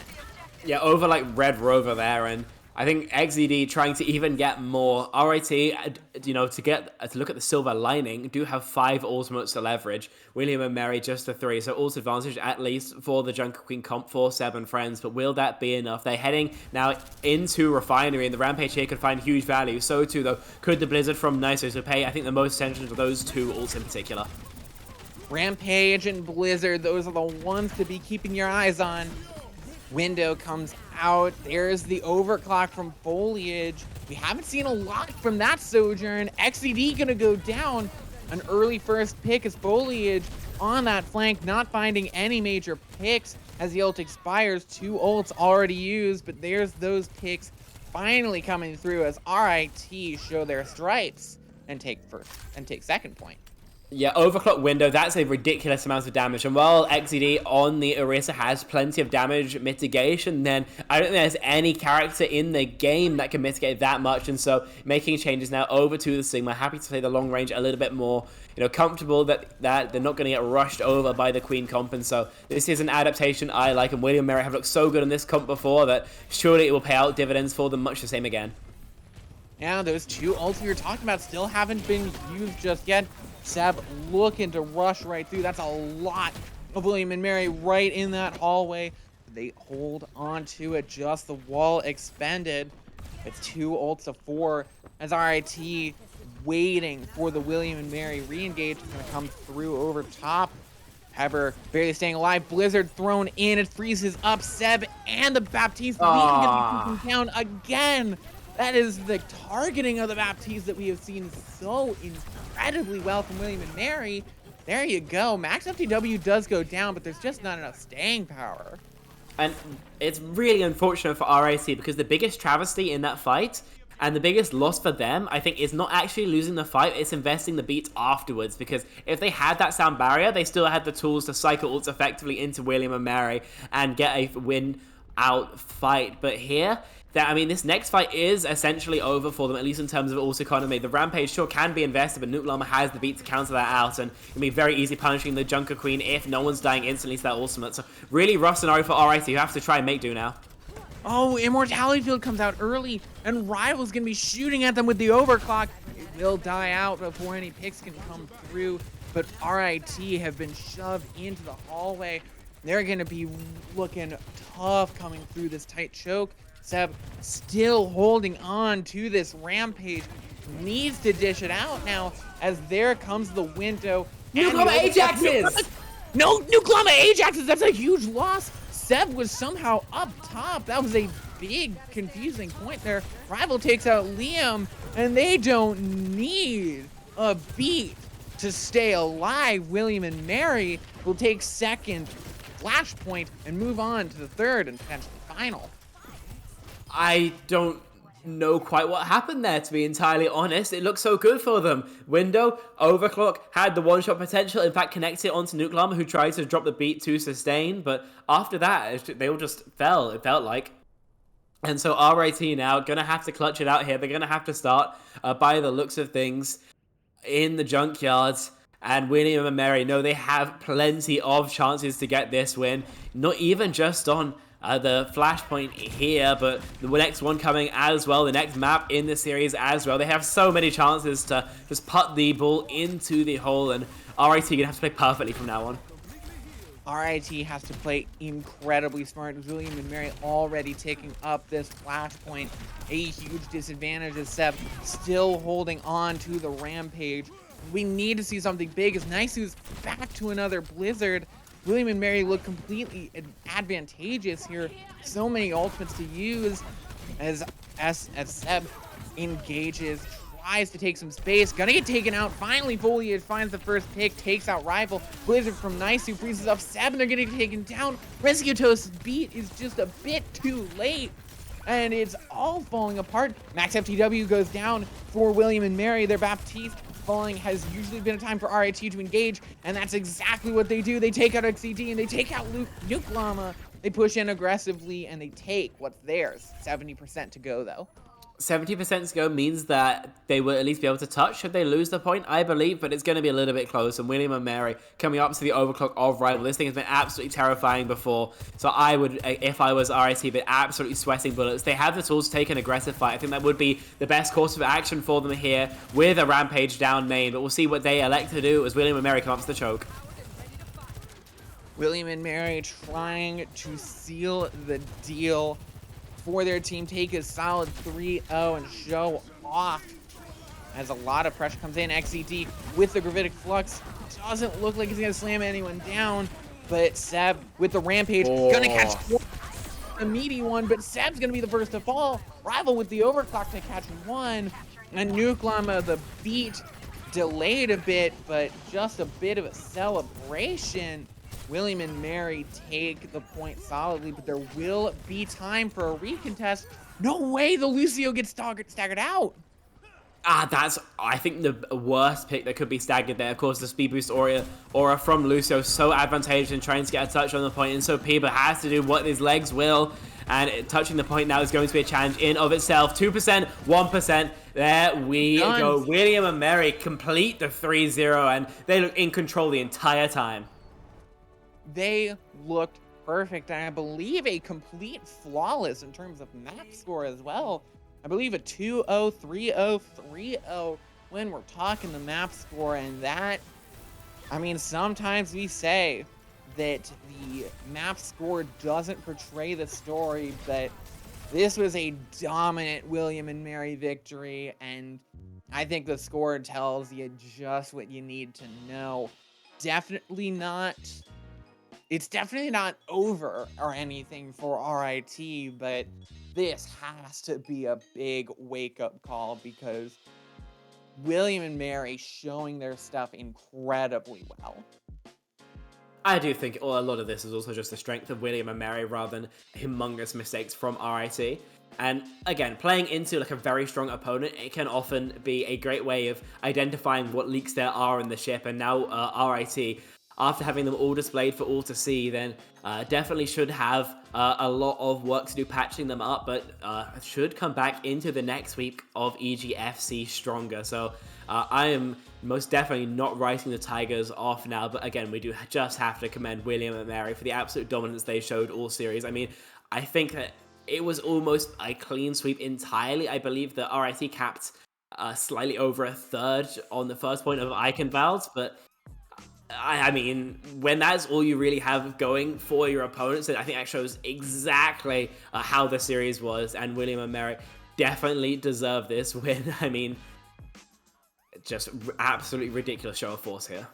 Yeah, over like Red Rover there, and I think XED trying to even get more. RIT, you know, to look at the silver lining, do have 5 ultimates to leverage. William and Mary just the 3, so ult advantage at least for the Junker Queen comp for Seb and friends, but will that be enough? They're heading now into Refinery, and the Rampage here could find huge value. So too, though, could the Blizzard from Niso to pay, I think, the most attention to those 2 ults in particular. Rampage and Blizzard, those are the ones to be keeping your eyes on. Window comes out. There's the overclock from Foliage. We haven't seen a lot from that Sojourn. XED gonna go down. An early first pick as Foliage on that flank, not finding any major picks as the ult expires. 2 ults already used, but there's those picks finally coming through as RIT show their stripes and take second point. Yeah, overclock window, that's a ridiculous amount of damage. And while XED on the Orisa has plenty of damage mitigation, then I don't think there's any character in the game that can mitigate that much. And so making changes now over to the Sigma, happy to play the long range a little bit more, you know, comfortable that they're not going to get rushed over by the Queen comp. And so this is an adaptation I like, and William and Mary have looked so good on this comp before that surely it will pay out dividends for them much the same again. Yeah, those 2 ults we were talking about still haven't been used just yet. Seb looking to rush right through. That's a lot of William and Mary right in that hallway. They hold on to it. Just the wall expended. It's 2 ults to 4 as RIT waiting for the William and Mary re-engage. It's going to come through over top. Pepper barely staying alive. Blizzard thrown in. It freezes up Seb and the Baptiste. Beacon down again. That is the targeting of the Baptiste that we have seen so incredibly well from William and Mary. There you go. Max FTW does go down, but there's just not enough staying power. And it's really unfortunate for RIC because the biggest travesty in that fight and the biggest loss for them, I think, is not actually losing the fight, it's investing the beats afterwards. Because if they had that sound barrier, they still had the tools to cycle ults effectively into William and Mary and get a win out fight. But here, I mean, this next fight is essentially over for them, at least in terms of ult economy. The Rampage sure can be invested, but Nuke Llama has the beat to counter that out, and it'll be very easy punishing the Junker Queen if no one's dying instantly to that ultimate. So really rough scenario for RIT, who have to try and make do now. Oh, Immortality Field comes out early, and Rival's going to be shooting at them with the overclock. It will die out before any picks can come through, but RIT have been shoved into the hallway. They're going to be looking tough coming through this tight choke. Seb still holding on to this Rampage. Needs to dish it out now as there comes the window. Nuke Llama Ajaxes! No, Nuke Llama Ajaxes! That's a huge loss. Seb was somehow up top. That was a big confusing point there. Rival takes out Liam, and they don't need a beat to stay alive. William and Mary will take second flashpoint and move on to the third and potentially final. I don't know quite what happened there, to be entirely honest. It looked so good for them. Window, overclock, had the one-shot potential. In fact, connected onto Nuke Llama, who tried to drop the beat to sustain. But after that, they all just fell, it felt like. And so RIT now going to have to clutch it out here. They're going to have to start, by the looks of things, in the junkyards. And William and Mary know they have plenty of chances to get this win. Not even just on the flashpoint here, but the next one coming as well, the next map in the series as well. They have so many chances to just put the ball into the hole, and RIT gonna have to play perfectly from now on. RIT has to play incredibly smart. William and Mary already taking up this flashpoint. A huge disadvantage as Seb still holding on to the Rampage. We need to see something big as Nisu's back to another Blizzard. William and Mary look completely advantageous here. So many ultimates to use as Seb engages, tries to take some space, gonna get taken out. Finally, Foliage finds the first pick, takes out Rival. Blizzard from Nice, who freezes up Seb, and they're getting taken down. Rescue Toast's beat is just a bit too late, and it's all falling apart. Max FTW goes down for William and Mary. Their Baptiste falling has usually been a time for RIT to engage, and that's exactly what they do. They take out XCD, and they take out Nuke Llama. They push in aggressively, and they take what's theirs. 70% to go, though. 70% to go means that they will at least be able to touch should they lose the point, I believe, but it's going to be a little bit close. And William and Mary coming up to the overclock of Rival. This thing has been absolutely terrifying before, so I would, if I was RIT, be absolutely sweating bullets. They have the tools to take an aggressive fight. I think that would be the best course of action for them here with a Rampage down main, but we'll see what they elect to do as William and Mary come up to the choke. William and Mary trying to seal the deal for their team, take a solid 3-0 and show off as a lot of pressure comes in. XCD with the Gravitic Flux doesn't look like he's gonna slam anyone down, but Seb with the Rampage gonna catch a meaty one, but Seb's gonna be the first to fall. Rival with the overclock to catch one, and Nuke Llama, the beat delayed a bit, but just a bit of a celebration. William and Mary take the point solidly, but there will be time for a recontest. No way the Lucio gets staggered out. That's, I think, the worst pick that could be staggered there. Of course, the speed boost aura from Lucio, so advantageous in trying to get a touch on the point, and so Peeba has to do what his legs will, and touching the point now is going to be a challenge in of itself. 2%, 1%, there we go. William and Mary complete the 3-0, and they look in control the entire time. They looked perfect, and I believe a complete flawless in terms of map score as well. I believe a 2-0, 3-0, 3-0 when we're talking the map score, and that, I mean, sometimes we say that the map score doesn't portray the story, but this was a dominant William and Mary victory, and I think the score tells you just what you need to know. It's definitely not over or anything for RIT, but this has to be a big wake-up call because William and Mary showing their stuff incredibly well. I do think a lot of this is also just the strength of William and Mary rather than humongous mistakes from RIT. And again, playing into like a very strong opponent, it can often be a great way of identifying what leaks there are in the ship. And now RIT, after having them all displayed for all to see, then definitely should have a lot of work to do patching them up, but should come back into the next week of EGFC stronger. So I am most definitely not writing the Tigers off now, but again, we do just have to commend William and Mary for the absolute dominance they showed all series. I mean, I think that it was almost a clean sweep entirely. I believe that RIT capped slightly over a third on the first point of Eichenwald, but I mean, when that's all you really have going for your opponents, I think that shows exactly how the series was, and William and Mary definitely deserve this win. I mean, just absolutely ridiculous show of force here.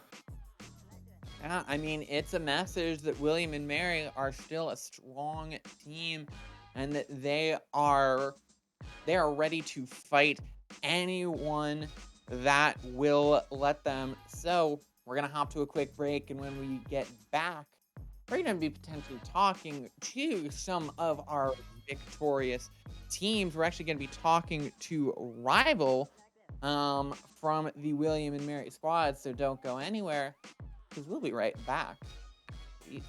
Yeah, I mean, it's a message that William and Mary are still a strong team, and that they are ready to fight anyone that will let them. So we're going to hop to a quick break, and when we get back, we're going to be potentially talking to some of our victorious teams. We're actually going to be talking to Rival from the William and Mary squad, so don't go anywhere, because we'll be right back. Peace.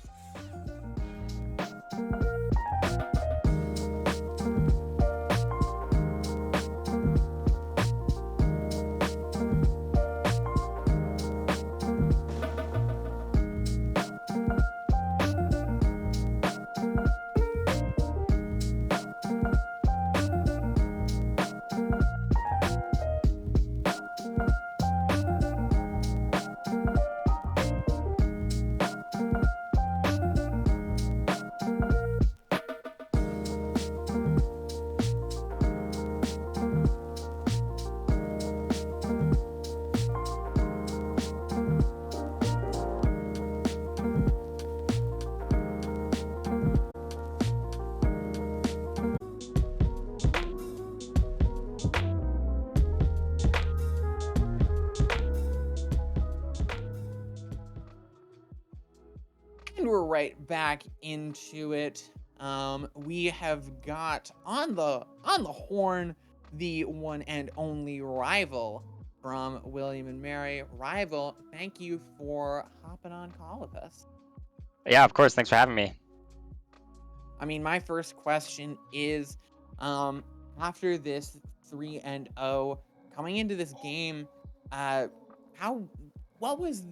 right back into it. We have got on the horn the one and only Rival from William and Mary. Rival, thank you for hopping on call with us. Yeah, of course. Thanks for having me. I mean, my first question is, after this 3-0, coming into this game, what was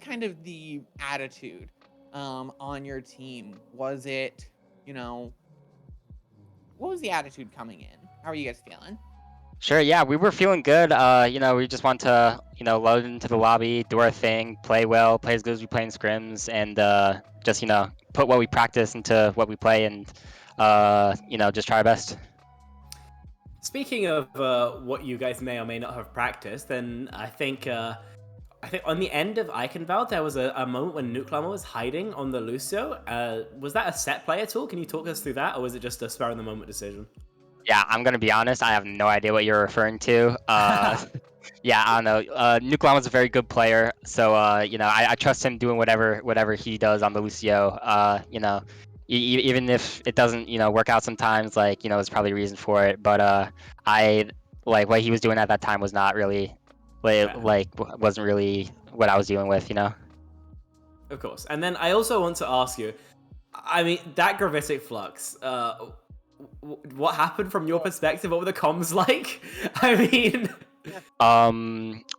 kind of the attitude, on your team? Was it, what was the attitude coming in? How are you guys feeling? Sure. Yeah, we were feeling good. We just want to, load into the lobby, do our thing, play well, play as good as we play in scrims, and just, put what we practice into what we play, and just try our best. Speaking of what you guys may or may not have practiced, then I think on the end of Eichenwald, there was a moment when Nuclama was hiding on the Lucio. Was that a set play at all? Can you talk us through that, or was it just a spur of the moment decision? Yeah, I'm gonna be honest. I have no idea what you're referring to. Yeah, I don't know. Nucleon was a very good player, so I trust him doing whatever he does on the Lucio. Even if it doesn't work out sometimes, there's probably a reason for it. But I like what he was doing at that time was not really wasn't really what I was dealing with. Of course. And then I also want to ask you, I mean, that gravitic flux, what happened from your perspective? What were the comms like? I mean...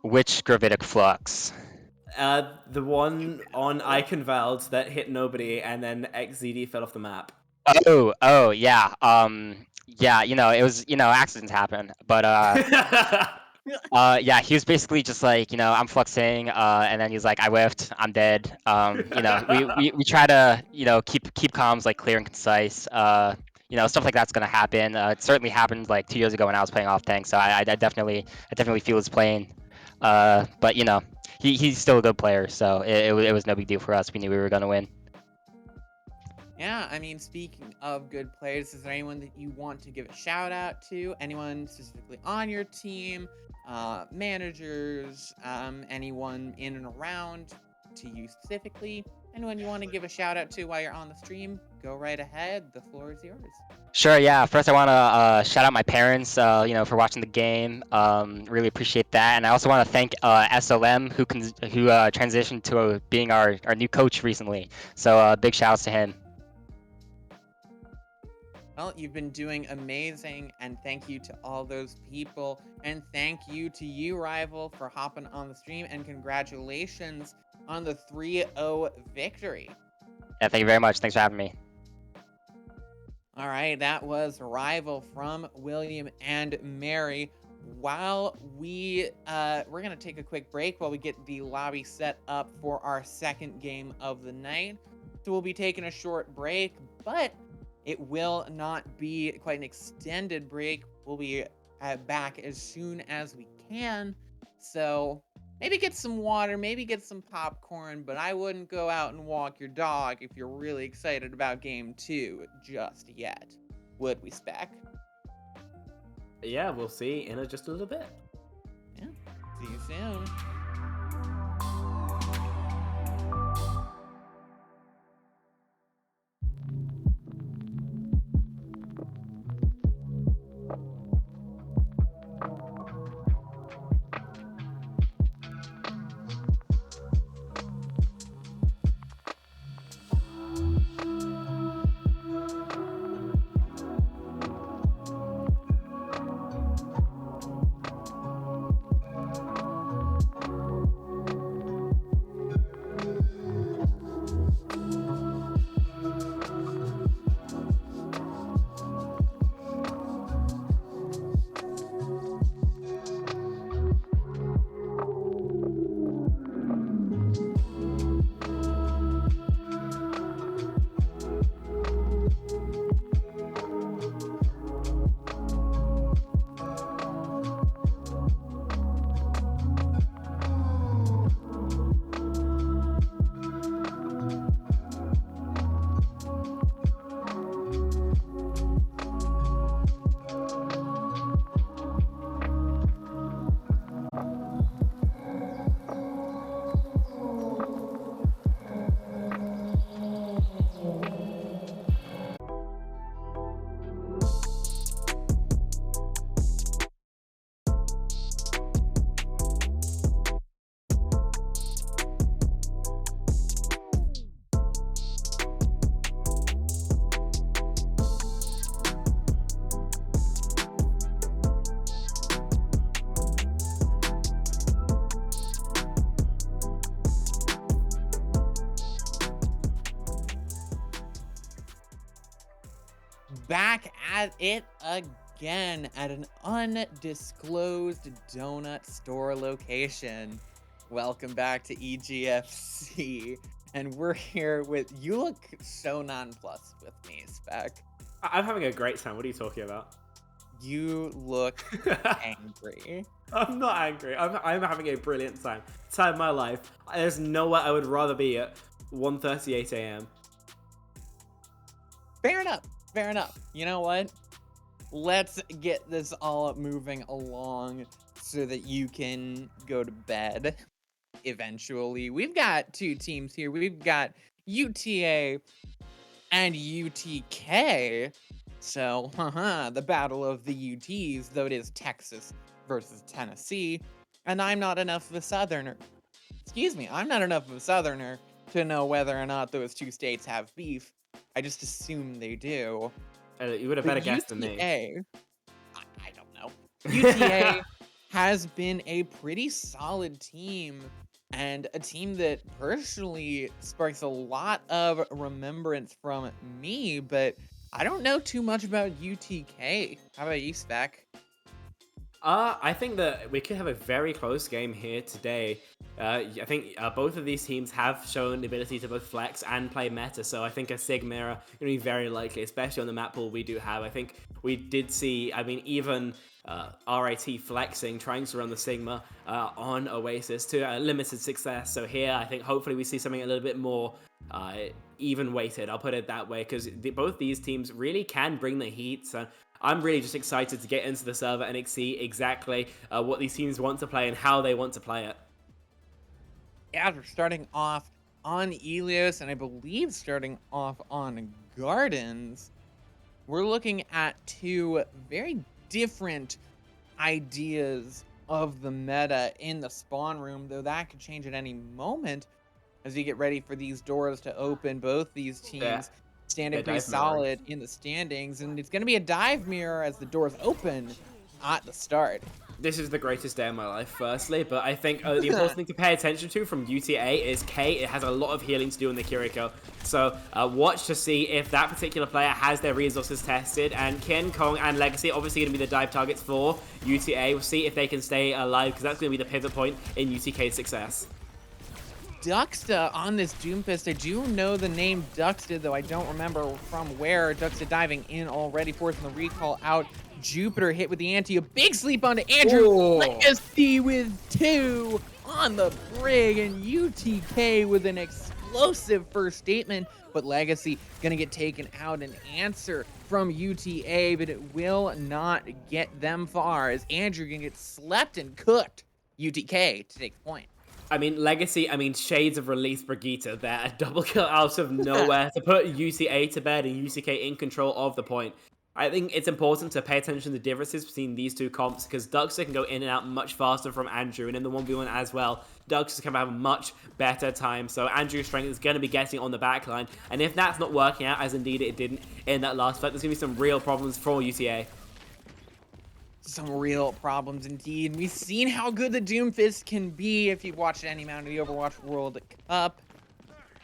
Which gravitic flux? The one on Eichenwald that hit nobody, and then XZD fell off the map. Oh, yeah. Yeah, it was, accidents happen, but yeah, he was basically just like, I'm fluxing, and then he's like, I whiffed, I'm dead. We try to, keep comms like clear and concise. Stuff like that's gonna happen. It certainly happened like 2 years ago when I was playing off tank, so I definitely feel his pain. But he's still a good player, so it was no big deal for us. We knew we were gonna win. Yeah, I mean, speaking of good players, is there anyone that you want to give a shout out to? Anyone specifically on your team? Managers? Anyone in and around to you specifically? Anyone you want to give a shout out to while you're on the stream? Go right ahead. The floor is yours. Sure, yeah. First, I want to shout out my parents, for watching the game. Really appreciate that, and I also want to thank SLM who transitioned to being our new coach recently. So big shout outs to him. Well, you've been doing amazing, and thank you to all those people, and thank you to you, Rival, for hopping on the stream, and congratulations on the 3-0 victory. Yeah, thank you very much. Thanks for having me. All right, that was Rival from William and Mary. While we're gonna take a quick break while we get the lobby set up for our second game of the night. So we'll be taking a short break, but it will not be quite an extended break. We'll be back as soon as we can. So maybe get some water, maybe get some popcorn, but I wouldn't go out and walk your dog if you're really excited about game 2 just yet. Would we, Spec? Yeah, we'll see in just a little bit. Yeah, see you soon. back at it again at an undisclosed donut store location. Welcome back to EGFC. And we're here with, you look so nonplussed with me, Spec. I'm having a great time. What are you talking about? You look angry. I'm not angry. I'm having a brilliant time. Time of my life. There's nowhere I would rather be at 1:38 a.m. Fair enough. Fair enough. You know what? Let's get this all moving along so that you can go to bed eventually. We've got two teams here. We've got UTA and UTK. So, the battle of the UTs, though it is Texas versus Tennessee. And I'm not enough of a Southerner. Excuse me, I'm not enough of a Southerner to know whether or not those two states have beef. I just assume they do. You would have better guessed than me. I don't know. UTA has been a pretty solid team, and a team that personally sparks a lot of remembrance from me, but I don't know too much about UTK. How about you, Spec? I think that we could have a very close game here today. I think both of these teams have shown the ability to both flex and play meta, so I think a Sigma are going to be very likely, especially on the map pool we do have. I think we did see, even RIT flexing, trying to run the Sigma on Oasis to limited success. So here, I think hopefully we see something a little bit more even weighted, I'll put it that way, because both these teams really can bring the heat. So I'm really just excited to get into the server and see exactly what these teams want to play and how they want to play it. Yeah, we're starting off on Elios, and I believe starting off on Gardens. We're looking at two very different ideas of the meta in the spawn room, though that could change at any moment as we get ready for these doors to open. Both these teams standing pretty solid in the standings, and it's going to be a dive mirror as the doors open at the start. This is the greatest day of my life, firstly, but I think the important thing to pay attention to from UTA is K. It has a lot of healing to do in the Kiriko, so watch to see if that particular player has their resources tested, and Kin, Kong, and Legacy obviously going to be the dive targets for UTA. We'll see if they can stay alive, because that's going to be the pivot point in UTK's success. Duxta on this Doomfist. I do know the name Duxta, though I don't remember from where. Duxta diving in already, forcing the recall out. Jupiter hit with the anti. A big sleep onto Andrew. Legacy with 2 on the brig, and UTK with an explosive first statement. But Legacy gonna get taken out. An answer from UTA, but it will not get them far as Andrew gonna get slept and cooked. UTK to take the point. Legacy, shades of Release Brigitte there. A double kill out of nowhere to put UTA to bed and UTK in control of the point. I think it's important to pay attention to the differences between these two comps, because Duxter can go in and out much faster from Andrew, and in the 1v1 as well, Duxter can have a much better time. So Andrew's strength is going to be getting on the backline, and if that's not working out, as indeed it didn't in that last fight, there's going to be some real problems for UTA. Some real problems indeed. We've seen how good the Doomfist can be if you've watched any amount of the Overwatch World Cup.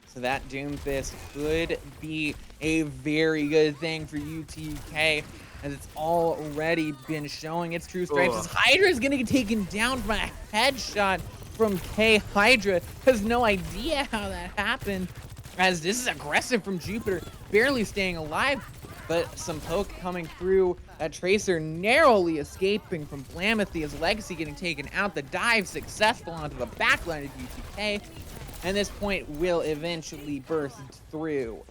So that Doomfist could be a very good thing for UTK, as it's already been showing its true strengths. As Hydra is going to get taken down from a headshot from K. Hydra has no idea how that happened, as this is aggressive from Jupiter, barely staying alive. But some poke coming through. That Tracer narrowly escaping from Blamothy as Legacy getting taken out. The dive successful onto the backline of UTK. And this point will eventually burst through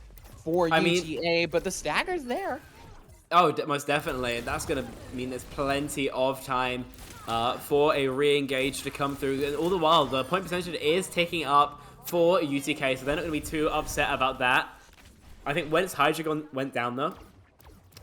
for UTA, but the stagger's there. Oh, most definitely. And that's going to mean there's plenty of time for a re-engage to come through. And all the while, the point percentage is ticking up for UTK, so they're not going to be too upset about that. I think once Hydra went down, though,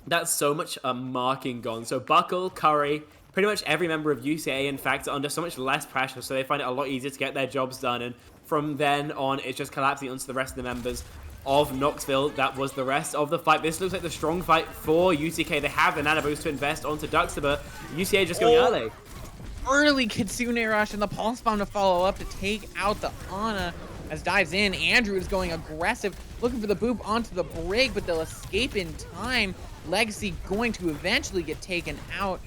that's so much marking gone. So Buckle, Curry, pretty much every member of UCA, in fact, are under so much less pressure, so they find it a lot easier to get their jobs done. And from then on, it's just collapsing onto the rest of the members of Knoxville. That was the rest of the fight. This looks like the strong fight for UTK. They have the nano boost to invest onto Duxter, but UCA just going early. Early Kitsune rush and the pulse bomb to follow up to take out the Ana. As dives in, Andrew is going aggressive, looking for the boop onto the brig, but they'll escape in time. Legacy going to eventually get taken out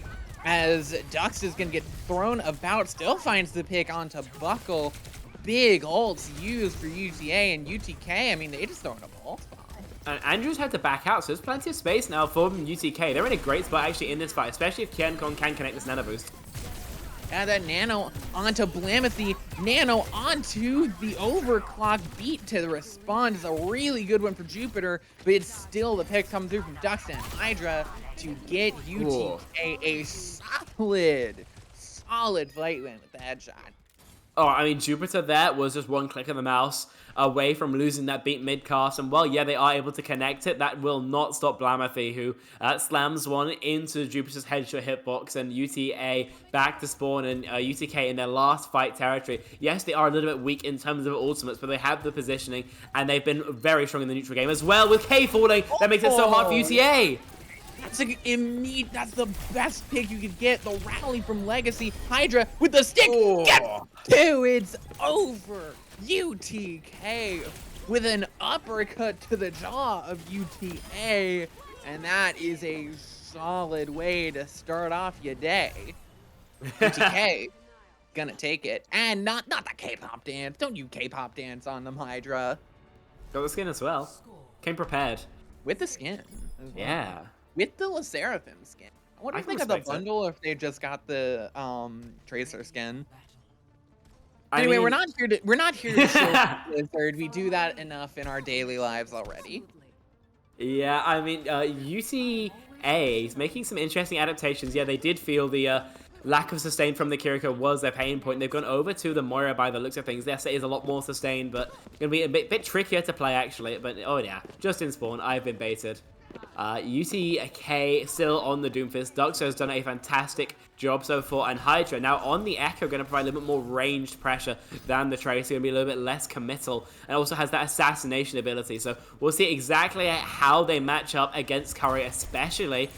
as Dux is going to get thrown about, still finds the pick onto Buckle. Big ults used for UTA and UTK. I mean, they just throwing a ult bomb. And Andrews had to back out, so there's plenty of space now for UTK. They're in a great spot actually in this fight, especially if Kienkon can connect this nano boost. And that Nano onto Blamethy. Nano onto the overclock beat to respond is a really good one for Jupiter, but it's still the pick coming through from Dux and Hydra to get UTK a solid fight win with the headshot. Oh, I mean, Jupiter there was just one click of the mouse away from losing that beat mid-cast. And, well, yeah, they are able to connect it. That will not stop Blamethy, who slams one into Jupiter's headshot hitbox. And UTA back to spawn, and UTK in their last fight territory. Yes, they are a little bit weak in terms of ultimates, but they have the positioning. And they've been very strong in the neutral game as well. With K falling, that makes it so hard for UTA. That's that's the best pick you could get. The rally from Legacy. Hydra with the stick. Get two. It's over. UTK with an uppercut to the jaw of UTA. And that is a solid way to start off your day. UTK gonna take it. And not the K-pop dance. Don't you K-pop dance on them, Hydra. Got the skin as well. Came prepared. With the skin as well. Yeah. With the La Seraphim skin. I wonder if they got the bundle or if they just got the Tracer skin. Anyway, we're not here to show Blizzard. We do that enough in our daily lives already. Yeah, I mean, UTA is making some interesting adaptations. Yeah, they did feel the lack of sustain from the Kiriko was their pain point. They've gone over to the Moira by the looks of things. Their set is a lot more sustained, but going to be a bit trickier to play, actually. But, oh yeah, just in spawn, I've been baited. UTK still on the Doomfist. Dux has done a fantastic job so far, and Hydra now on the Echo going to provide a little bit more ranged pressure than the Tracer, going to be a little bit less committal, and also has that assassination ability. So we'll see exactly how they match up against Curry, especially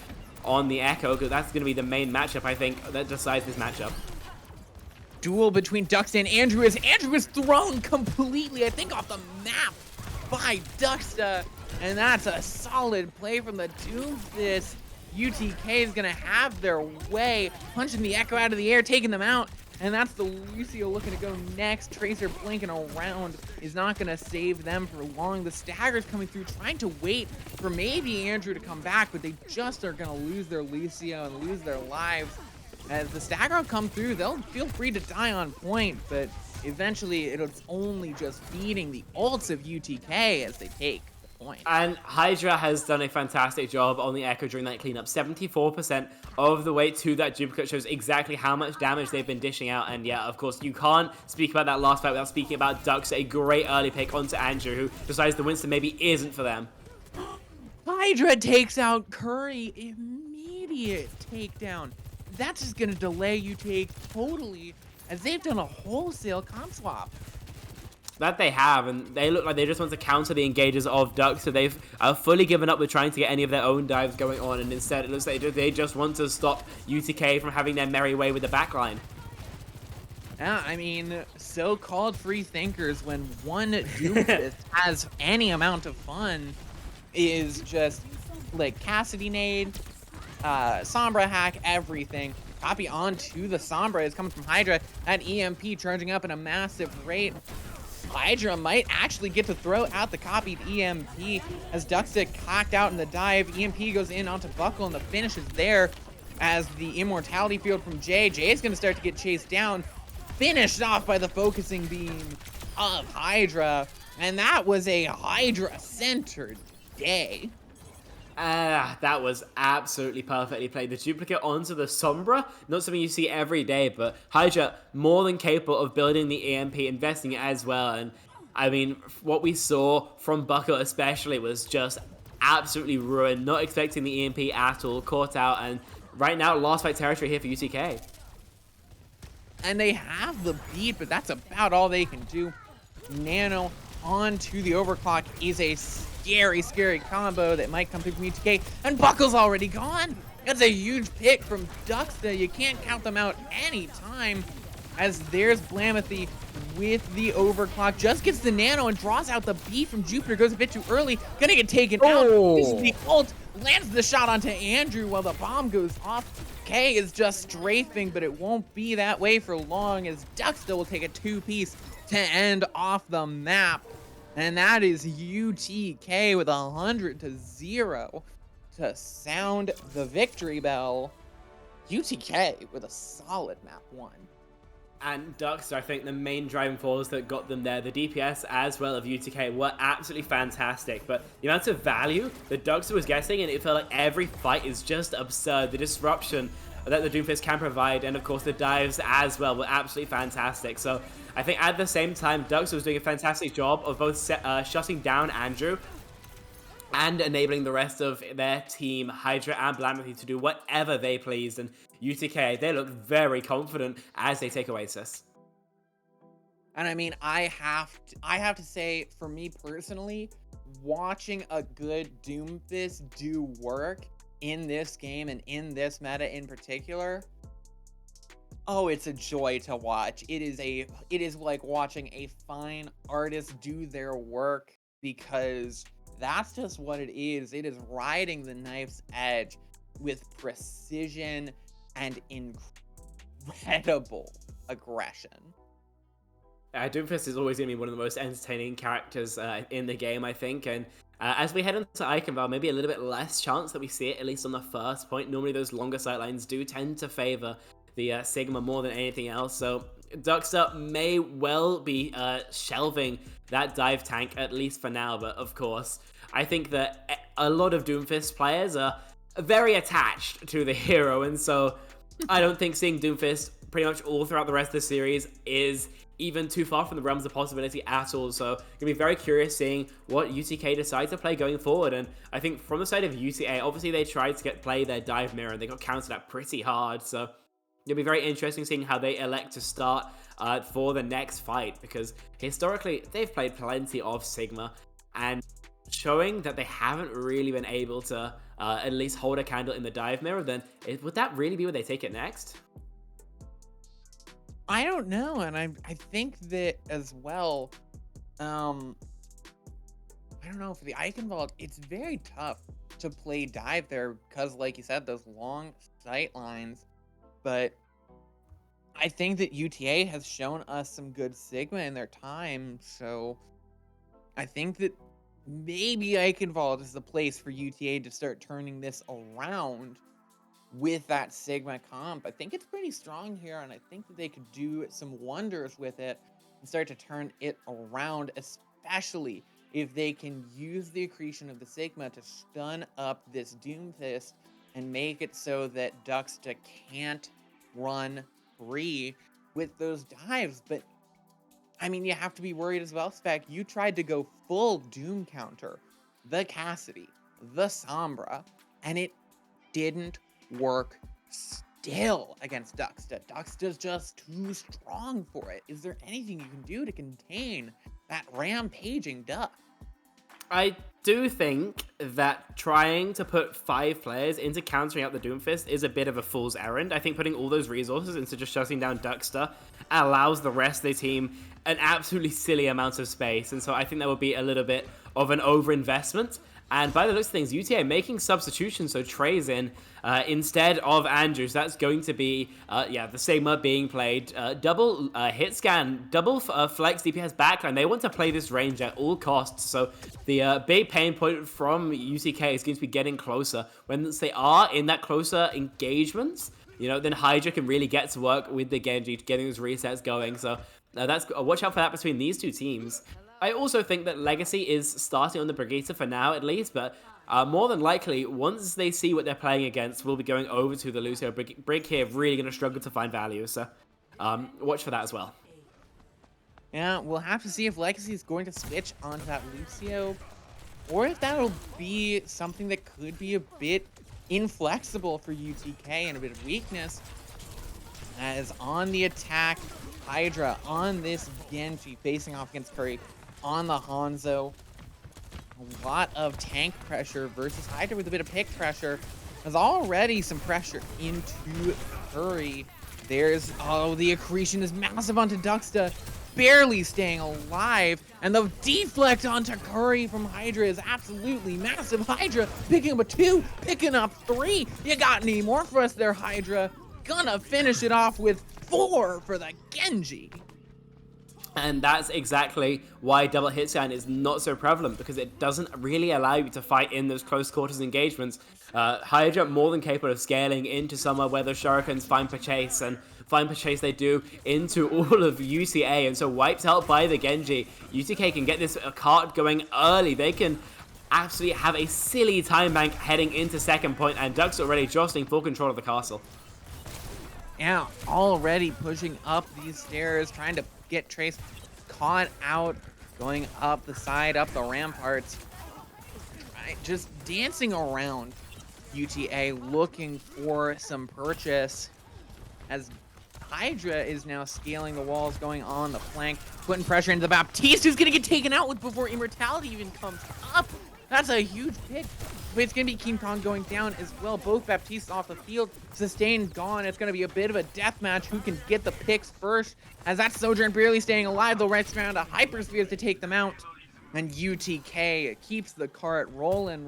on the Echo, because that's going to be the main matchup, I think, that decides this matchup. Duel between Dux and Andrew is thrown completely, I think, off the map by Duxta. And that's a solid play from the Doomfist. UTK is going to have their way, punching the Echo out of the air, taking them out. And that's the Lucio looking to go next. Tracer blinking around is not going to save them for long. The Stagger's coming through, trying to wait for maybe Andrew to come back, but they just are going to lose their Lucio and lose their lives. As the Stagger will come through, they'll feel free to die on point, but eventually it's only just feeding the ults of UTK as they take. And Hydra has done a fantastic job on the Echo during that cleanup. 74% of the way to that duplicate shows exactly how much damage they've been dishing out. And yeah, of course, you can't speak about that last fight without speaking about Dux, a great early pick onto Andrew, who decides the Winston maybe isn't for them. Hydra takes out Curry. Immediate takedown. That's just going to delay UTA totally, as they've done a wholesale comp swap. That they have, and they look like they just want to counter the engagers of Dux, so they've fully given up with trying to get any of their own dives going on, and instead it looks like they just want to stop UTK from having their merry way with the backline. Yeah, I mean, so-called free thinkers, when one Doomfist has any amount of fun, is just like Cassidy nade, Sombra hack, everything. Copy onto the Sombra is coming from Hydra at EMP, charging up at a massive rate. Hydra might actually get to throw out the copied EMP as Duxta cocked out in the dive. EMP goes in onto Buckle, and the finish is there as the immortality field from Jay. Jay is going to start to get chased down, finished off by the focusing beam of Hydra. And that was a Hydra-centered day. That was absolutely perfectly played. The duplicate onto the Sombra, not something you see every day, but Hydra more than capable of building the EMP, investing it as well. And I mean, what we saw from Buckle especially was just absolutely ruined, not expecting the EMP at all, caught out, and right now, last fight territory here for UTK. And they have the beat, but that's about all they can do. Nano onto the overclock is a scary combo that might come through from UTK, and Buckle's already gone. That's a huge pick from Duxta. You can't count them out anytime, as there's Blamethy with the overclock, just gets the nano and draws out the beat from Jupiter, goes a bit too early, gonna get taken out. This is the ult lands the shot onto Andrew while the bomb goes off. K is just strafing, but it won't be that way for long as Duxta will take a 2-piece to end off the map. And that is UTK with 100-0 to sound the victory bell. UTK with a solid map 1. And Duxta, I think the main driving force that got them there, the DPS as well of UTK were absolutely fantastic. But the amount of value that Duxta was getting, and it felt like every fight is just absurd. The disruption that the Doomfist can provide, and of course the dives as well, were absolutely fantastic. So I think at the same time, Duxta was doing a fantastic job of both shutting down Andrew and enabling the rest of their team, Hydra and Blamity, to do whatever they pleased. And UTK, they look very confident as they take Oasis. And I mean, I have to say, for me personally, watching a good Doomfist do work in this game and in this meta in particular, oh, it's a joy to watch. It is like watching a fine artist do their work, because that's just what it is. It is riding the knife's edge with precision and incredible aggression. Doomfist is always going to be one of the most entertaining characters in the game, I think. And as we head into Eichenwald, maybe a little bit less chance that we see it, at least on the first point. Normally those longer sightlines do tend to favor the Sigma more than anything else. So Duxta may well be shelving that dive tank, at least for now. But of course, I think that a lot of Doomfist players are very attached to the hero. And so I don't think seeing Doomfist pretty much all throughout the rest of the series is even too far from the realms of possibility at all. So gonna be very curious seeing what UTK decide to play going forward. And I think from the side of UTA, obviously they tried to play their dive mirror and they got countered at pretty hard. So it'll be very interesting seeing how they elect to start for the next fight, because historically they've played plenty of Sigma, and showing that they haven't really been able to at least hold a candle in the dive mirror, then would that really be where they take it next? I don't know, and I think that as well, I don't know, for the Eichenwald, it's very tough to play dive there because, like you said, those long sight lines. But I think that UTA has shown us some good Sigma in their time, so I think that maybe Eichenwald is the place for UTA to start turning this around with that Sigma comp. I think it's pretty strong here, and I think that they could do some wonders with it and start to turn it around, especially if they can use the accretion of the Sigma to stun up this Doomfist and make it so that Duxta can't run free with those dives. But I mean, you have to be worried as well, Spec. You tried to go full Doom counter, the Cassidy, the Sombra, and it didn't work still against Duxta. Duxta's just too strong for it. Is there anything you can do to contain that rampaging Duck? I do think that trying to put 5 players into countering out the Doomfist is a bit of a fool's errand. I think putting all those resources into just shutting down Duxta allows the rest of the team an absolutely silly amount of space, and so I think that would be a little bit of an overinvestment. And by the looks of things, UTA making substitutions, so Trey's in instead of Andrews. That's going to be, the Sigma being played. Double hit scan, double flex DPS backline. They want to play this range at all costs. So the big pain point from UTK is going to be getting closer. Once they are in that closer engagements, then Hydra can really get to work with the Genji, getting those resets going. So that's watch out for that between these two teams. I also think that Legacy is starting on the Brigitte for now, at least, but more than likely, once they see what they're playing against, we'll be going over to the Lucio. Brig here really going to struggle to find value, so watch for that as well. Yeah, we'll have to see if Legacy is going to switch onto that Lucio, or if that'll be something that could be a bit inflexible for UTK and a bit of weakness. As on the attack, Hydra on this Genji facing off against Curry. On the Hanzo, a lot of tank pressure versus Hydra with a bit of pick pressure. There's already some pressure into Curry. There's, the accretion is massive onto Duxta. barely staying alive, and the deflect onto Curry from Hydra is absolutely massive. Hydra picking up a 2, picking up 3. You got any more for us there, Hydra? Gonna finish it off with 4 for the Genji. And that's exactly why double hit scan is not so prevalent, because it doesn't really allow you to fight in those close quarters engagements. Hydra more than capable of scaling into somewhere where the Shurikens find Purchase, and find Purchase they do into all of UCA, and so wiped out by the Genji. UTK can get this cart going early. They can absolutely have a silly time bank heading into second point, and Duck's already jostling full control of the castle. Yeah, already pushing up these stairs, trying to get Trace caught out, going up the side, up the ramparts. Right, just dancing around UTA, looking for some purchase, as Hydra is now scaling the walls, going on the flank, putting pressure into the Baptiste, who's gonna get taken out with before Immortality even comes up. That's a huge pick. But it's going to be King Kong going down as well. Both Baptistes off the field. Sustain gone. It's going to be a bit of a death match. Who can get the picks first? As that Sojourn barely staying alive, though, right around a Hypersphere to take them out. And UTK keeps the cart rolling.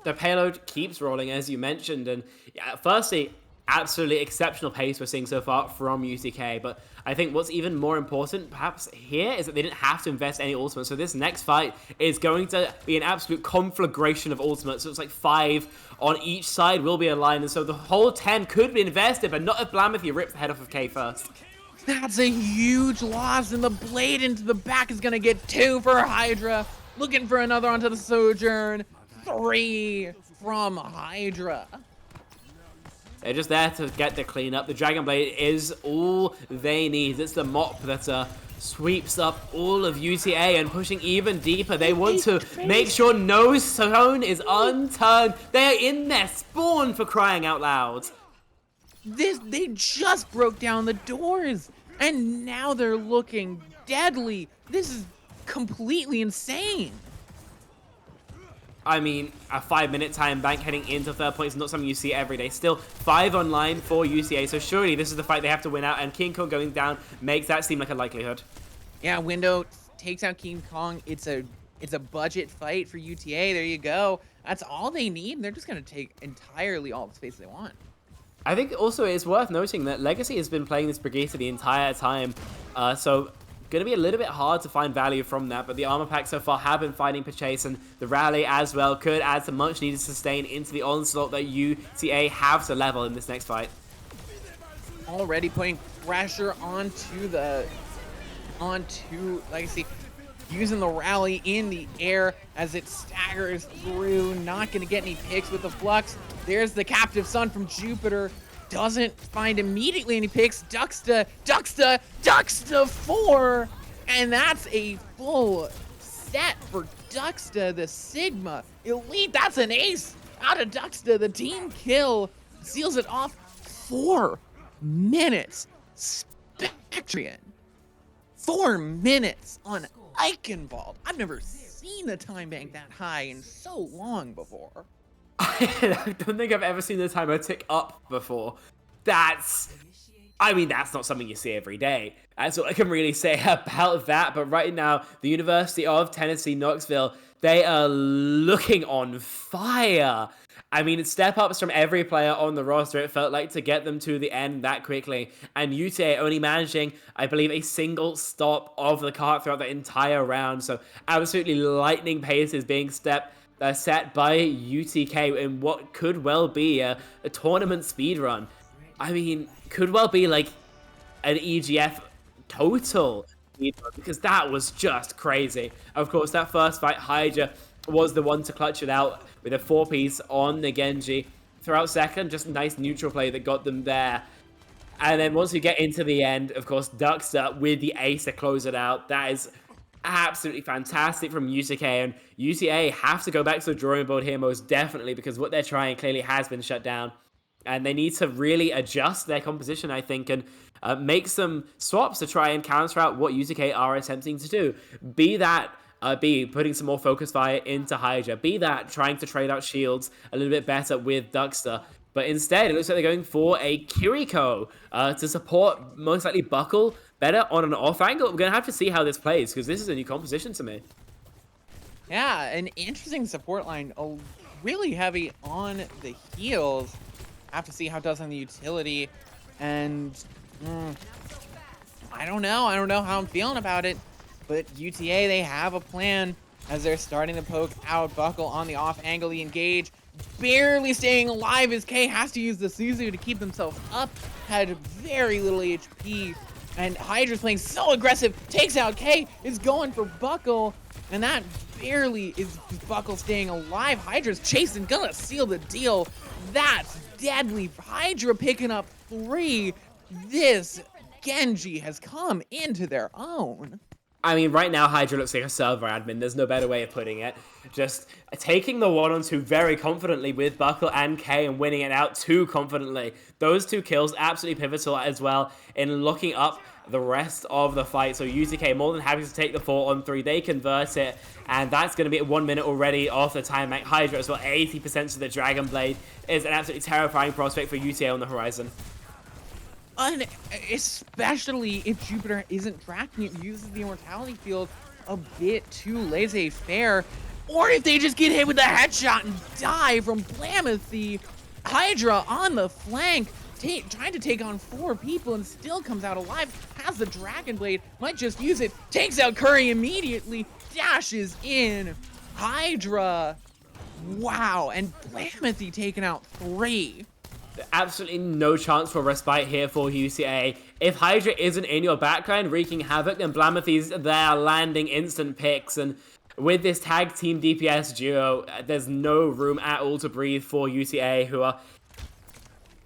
The payload keeps rolling, as you mentioned. And yeah, firstly, absolutely exceptional pace we're seeing so far from UTK. But I think what's even more important, perhaps here, is that they didn't have to invest any ultimates. So this next fight is going to be an absolute conflagration of ultimates. So it's like 5 on each side will be aligned. And so the whole 10 could be invested, but not if Blam if you rip the head off of K first. That's a huge loss, and the blade into the back is going to get 2 for Hydra. Looking for another onto the Sojourn. 3 from Hydra. They're just there to get the cleanup. The Dragon Blade is all they need. It's the mop that sweeps up all of UTA and pushing even deeper. They want to make sure no stone is unturned. They are in their spawn, for crying out loud. They just broke down the doors, and now they're looking deadly. This is completely insane. I mean, a 5-minute time bank heading into third point is not something you see every day. Still 5 online for UCA, so surely this is the fight they have to win out, and King Kong going down makes that seem like a likelihood. Yeah, Window takes out King Kong. It's a budget fight for UTA. There you go. That's all they need. They're just going to take entirely all the space they want. I think also it's worth noting that Legacy has been playing this Brigitte the entire time, so going to be a little bit hard to find value from that, but the armor pack so far have been fighting Purchase, and the rally as well could add some much needed sustain into the onslaught that UTA have to level in this next fight. Already putting pressure onto Legacy, using the rally in the air as it staggers through, not going to get any picks with the Flux. There's the Captive Sun from Jupiter. Doesn't find immediately any picks. Ducksta 4, and that's a full set for Ducksta, the Sigma Elite. That's an ace out of Ducksta. The team kill seals it off. 4 minutes. Spectrian. 4 minutes on Eichenwald. I've never seen a time bank that high in so long before. I don't think I've ever seen the timer tick up before. That's not something you see every day. That's all I can really say about that. But right now, the University of Tennessee, Knoxville, they are looking on fire. I mean, it's step-ups from every player on the roster, it felt like, to get them to the end that quickly. And UTA only managing, I believe, a single stop of the cart throughout the entire round. So absolutely lightning pace is being set by UTK in what could well be a tournament speedrun. I mean, could well be like an EGF total speedrun, because that was just crazy. Of course, that first fight, Hydra was the one to clutch it out with a 4-piece on the Genji. Throughout second, just a nice neutral play that got them there. And then once we get into the end, of course, Ducksta with the ace to close it out. That is absolutely fantastic from UTK, and UTA have to go back to the drawing board here most definitely, because what they're trying clearly has been shut down, and they need to really adjust their composition, I think, and make some swaps to try and counter out what UTK are attempting to do. Be that putting some more focus fire into Hydra, be that trying to trade out shields a little bit better with Ducksta. But instead, it looks like they're going for a Kiriko to support most likely Buckle, better on an off angle. We're going to have to see how this plays, because this is a new composition to me. Yeah, an interesting support line. Really heavy on the heals. Have to see how it does on the utility. And I don't know. I don't know how I'm feeling about it. But UTA, they have a plan as they're starting to poke out Buckle on the off angle. The engage barely staying alive as K has to use the Suzu to keep themselves up. Had very little HP. And Hydra's playing so aggressive. Takes out K. Is going for Buckle. And that barely is Buckle staying alive. Hydra's chasing. Gonna seal the deal. That's deadly. Hydra picking up 3. This Genji has come into their own. I mean, right now, Hydra looks like a server admin. There's no better way of putting it. Just taking the 1-on-2 very confidently with Buckle and K and winning it out too confidently. Those 2 kills absolutely pivotal as well in locking up the rest of the fight. So UTK more than happy to take the 4-on-3. They convert it, and that's going to be at 1 minute already off the time. Hydra as well, 80% to the Dragon Blade is an absolutely terrifying prospect for UTA on the horizon. Especially if Jupiter isn't tracking it, uses the immortality field a bit too laissez-faire, or if they just get hit with a headshot and die from Blamethy. Hydra on the flank, trying to take on 4 people and still comes out alive, has the Dragon Blade, might just use it, takes out Curry immediately, dashes in. Hydra, wow, and Blamethy taking out 3. Absolutely no chance for respite here for UCA. If Hydra isn't in your backline wreaking havoc, then Blamethy's there landing instant picks. And with this tag team DPS duo, there's no room at all to breathe for UCA, who are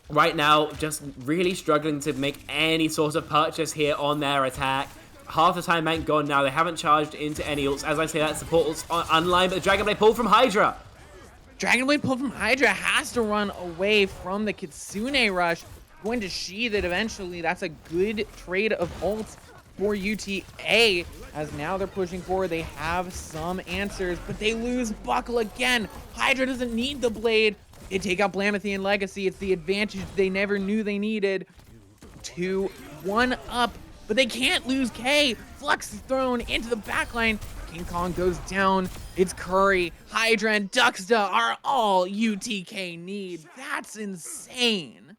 right now just really struggling to make any sort of purchase here on their attack. Half the time bank gone now. They haven't charged into any ults. As I say, that support ult's online, but the Dragon Blade pulled from Hydra. Dragon Blade pulled from Hydra, has to run away from the Kitsune rush. Going to sheath it eventually. That's a good trade of ults for UTA, as now they're pushing forward. They have some answers, but they lose Buckle again. Hydra doesn't need the blade. They take out Blamethy and Legacy. It's the advantage they never knew they needed. 2-1 up, but they can't lose K. Flux is thrown into the backline. King Kong goes down. It's Curry, Hydra, and Duxta are all UTK need. That's insane.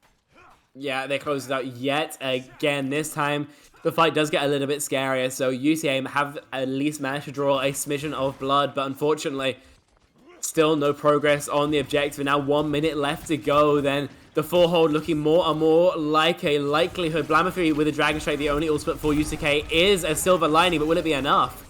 Yeah, they closed it out yet again. This time, the fight does get a little bit scarier. So UCA have at least managed to draw a smidgen of blood, but unfortunately, still no progress on the objective. Now 1 minute left to go. Then the full hold looking more and more like a likelihood. Blamethy with a Dragon Strike, the only ultimate for UTK, is a silver lining, but will it be enough?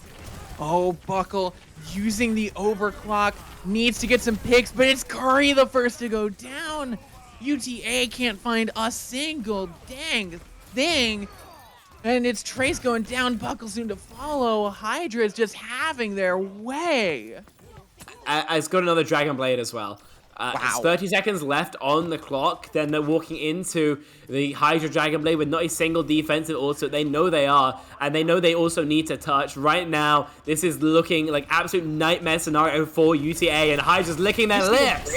Oh, Buckle using the overclock, needs to get some picks, but it's Curry the first to go down. UTA can't find a single dang thing. And it's Trace going down, Buckle soon to follow. Hydra is just having their way. It's got another Dragon Blade as well. Wow. 30 seconds left on the clock. Then they're walking into the Hydra Dragon Blade with not a single defensive ultimate. They know they are, and they know they also need to touch. Right now, this is looking like absolute nightmare scenario for UTA, and Hydra's licking their lips.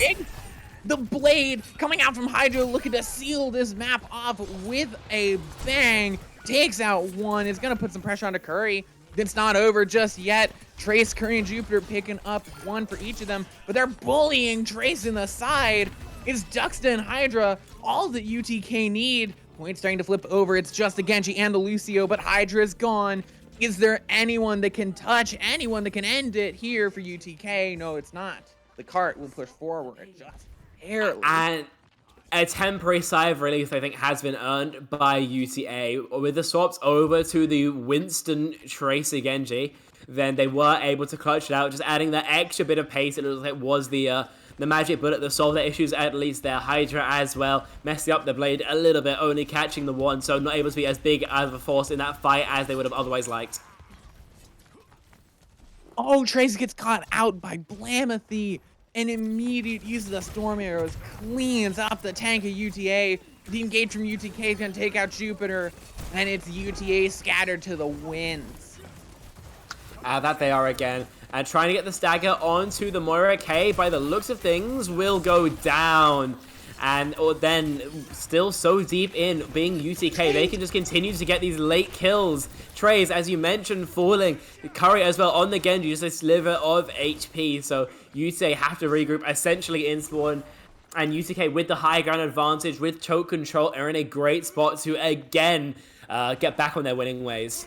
The blade coming out from Hydra, looking to seal this map off with a bang. Takes out 1. It's going to put some pressure onto Curry. It's not over just yet. Trace, Curry, and Jupiter picking up 1 for each of them, but they're bullying Trace in the side. It's Duxta and Hydra, all that UTK need. Point starting to flip over. It's just the Genji and the Lucio, but Hydra is gone. Is there anyone that can touch, anyone that can end it here for UTK? No, it's not. The cart will push forward just barely. And a temporary sigh of relief, I think, has been earned by UTA. With the swaps over to the Winston Tracer Genji, then they were able to clutch it out, just adding that extra bit of pace. It looks like was the magic bullet that solved their issues, at least their Hydra as well, messing up the blade a little bit, only catching the 1, so not able to be as big of a force in that fight as they would have otherwise liked. Oh, Trace gets caught out by Blamethy. An immediate use of the Storm Arrows cleans up the tank of UTA. The engage from UTK is going to take out Jupiter, and it's UTA scattered to the winds. That they are again. And trying to get the stagger onto the Moira K, by the looks of things, will go down. and or then still so deep in being UTK, they can just continue to get these late kills. Trays, as you mentioned, falling. Curry as well on the Genji, just a sliver of HP. So UTK have to regroup essentially in spawn. And UTK with the high ground advantage, with choke control, are in a great spot to again get back on their winning ways.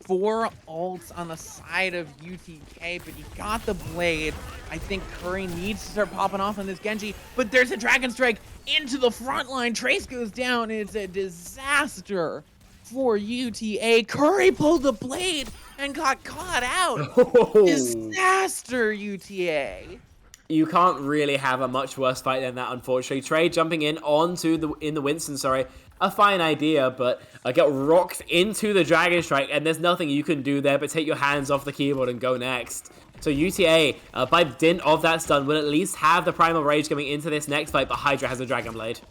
4 ults on the side of UTK, but he got the blade. I think Curry needs to start popping off on this Genji, but there's a Dragon Strike into the front line. Trace goes down. It's a disaster for UTA. Curry pulled the blade and got caught out. Oh. Disaster, UTA. You can't really have a much worse fight than that, unfortunately. Trey jumping in onto the Winston, a fine idea, but get rocked into the Dragon Strike, and there's nothing you can do there but take your hands off the keyboard and go next. So UTA, by dint of that stun, will at least have the Primal Rage going into this next fight, but Hydra has a Dragon Blade.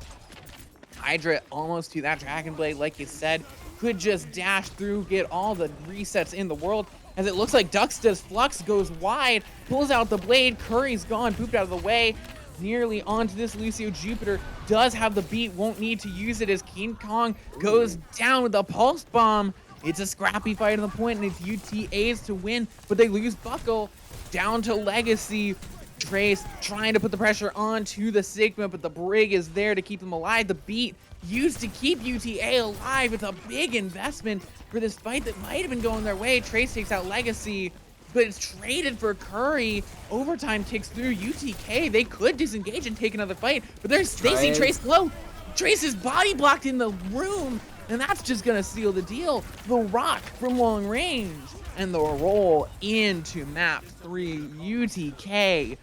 Hydra almost to that Dragon Blade, like you said, could just dash through, get all the resets in the world, as it looks like Ducksta's Flux goes wide, pulls out the blade, Curry's gone, pooped out of the way, nearly onto this Lucio. Jupiter does have the beat, won't need to use it as King Kong goes down with the Pulse Bomb. It's a scrappy fight on the point, and it's UTA's to win, but they lose Buckle down to Legacy. Trace trying to put the pressure onto the Sigma, but the Brig is there to keep them alive. The beat used to keep UTA alive. It's a big investment for this fight that might have been going their way. Trace takes out Legacy, but it's traded for Curry. Overtime ticks through. UTK, they could disengage and take another fight, but they see Trace low. Trace is body blocked in the room, and that's just gonna seal the deal. The rock from long range, and the roll into map 3. UTK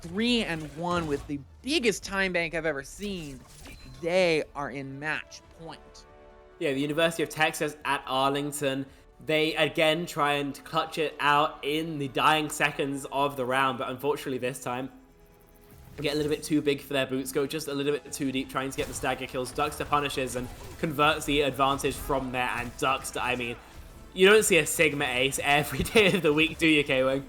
3-1 with the biggest time bank I've ever seen. They are in match point. Yeah, the University of Texas at Arlington. They again try and clutch it out in the dying seconds of the round, but unfortunately this time get a little bit too big for their boots, go just a little bit too deep trying to get the stagger kills. Duckster punishes and converts the advantage from there, and Duckster, I mean, you don't see a Sigma ace every day of the week, do you, K-Wing?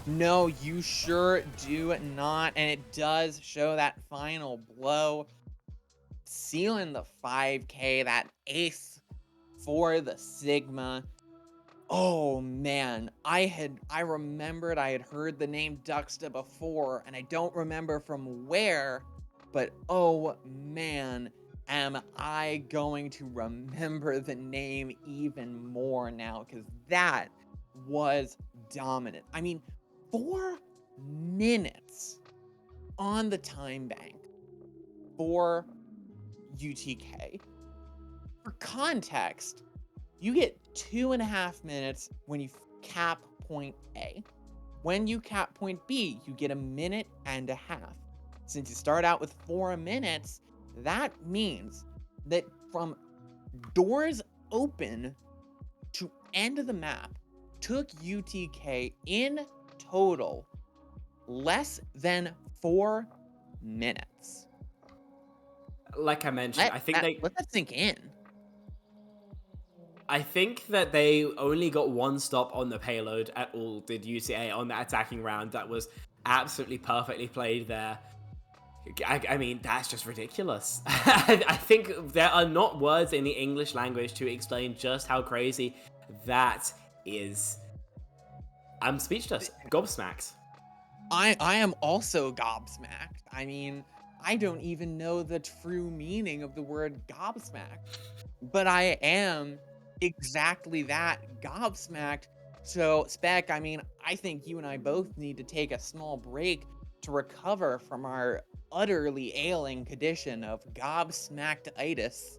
No, you sure do not, and it does show that final blow, sealing the 5K, that ace for the Sigma. Oh man, I remembered I had heard the name Ducksta before, and I don't remember from where, but oh man, am I going to remember the name even more now, because that was dominant. I mean, 4 minutes on the time bank for UTK. For context, you get 2.5 minutes when you cap point A. When you cap point B, you get 1.5 minutes. Since you start out with 4 minutes, that means that from doors open to end of the map took UTK in total less than 4 minutes. Like I mentioned, let that sink in. I think that they only got 1 stop on the payload at all, did UTA, on that attacking round. That was absolutely perfectly played there. I mean, that's just ridiculous. I think there are not words in the English language to explain just how crazy that is. I'm speechless. Gobsmacked. I am also gobsmacked. I mean, I don't even know the true meaning of the word gobsmacked, but I am exactly that, gobsmacked. So, Spec, I mean, I think you and I both need to take a small break to recover from our utterly ailing condition of gobsmacked-itis.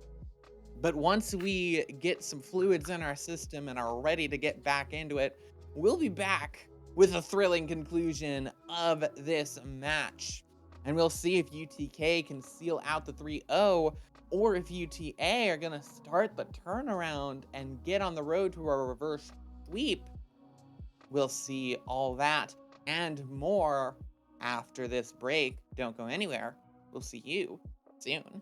But once we get some fluids in our system and are ready to get back into it, we'll be back with a thrilling conclusion of this match. And we'll see if UTK can seal out the 3-0, or if UTA are going to start the turnaround and get on the road to a reverse sweep. We'll see all that and more after this break. Don't go anywhere. We'll see you soon.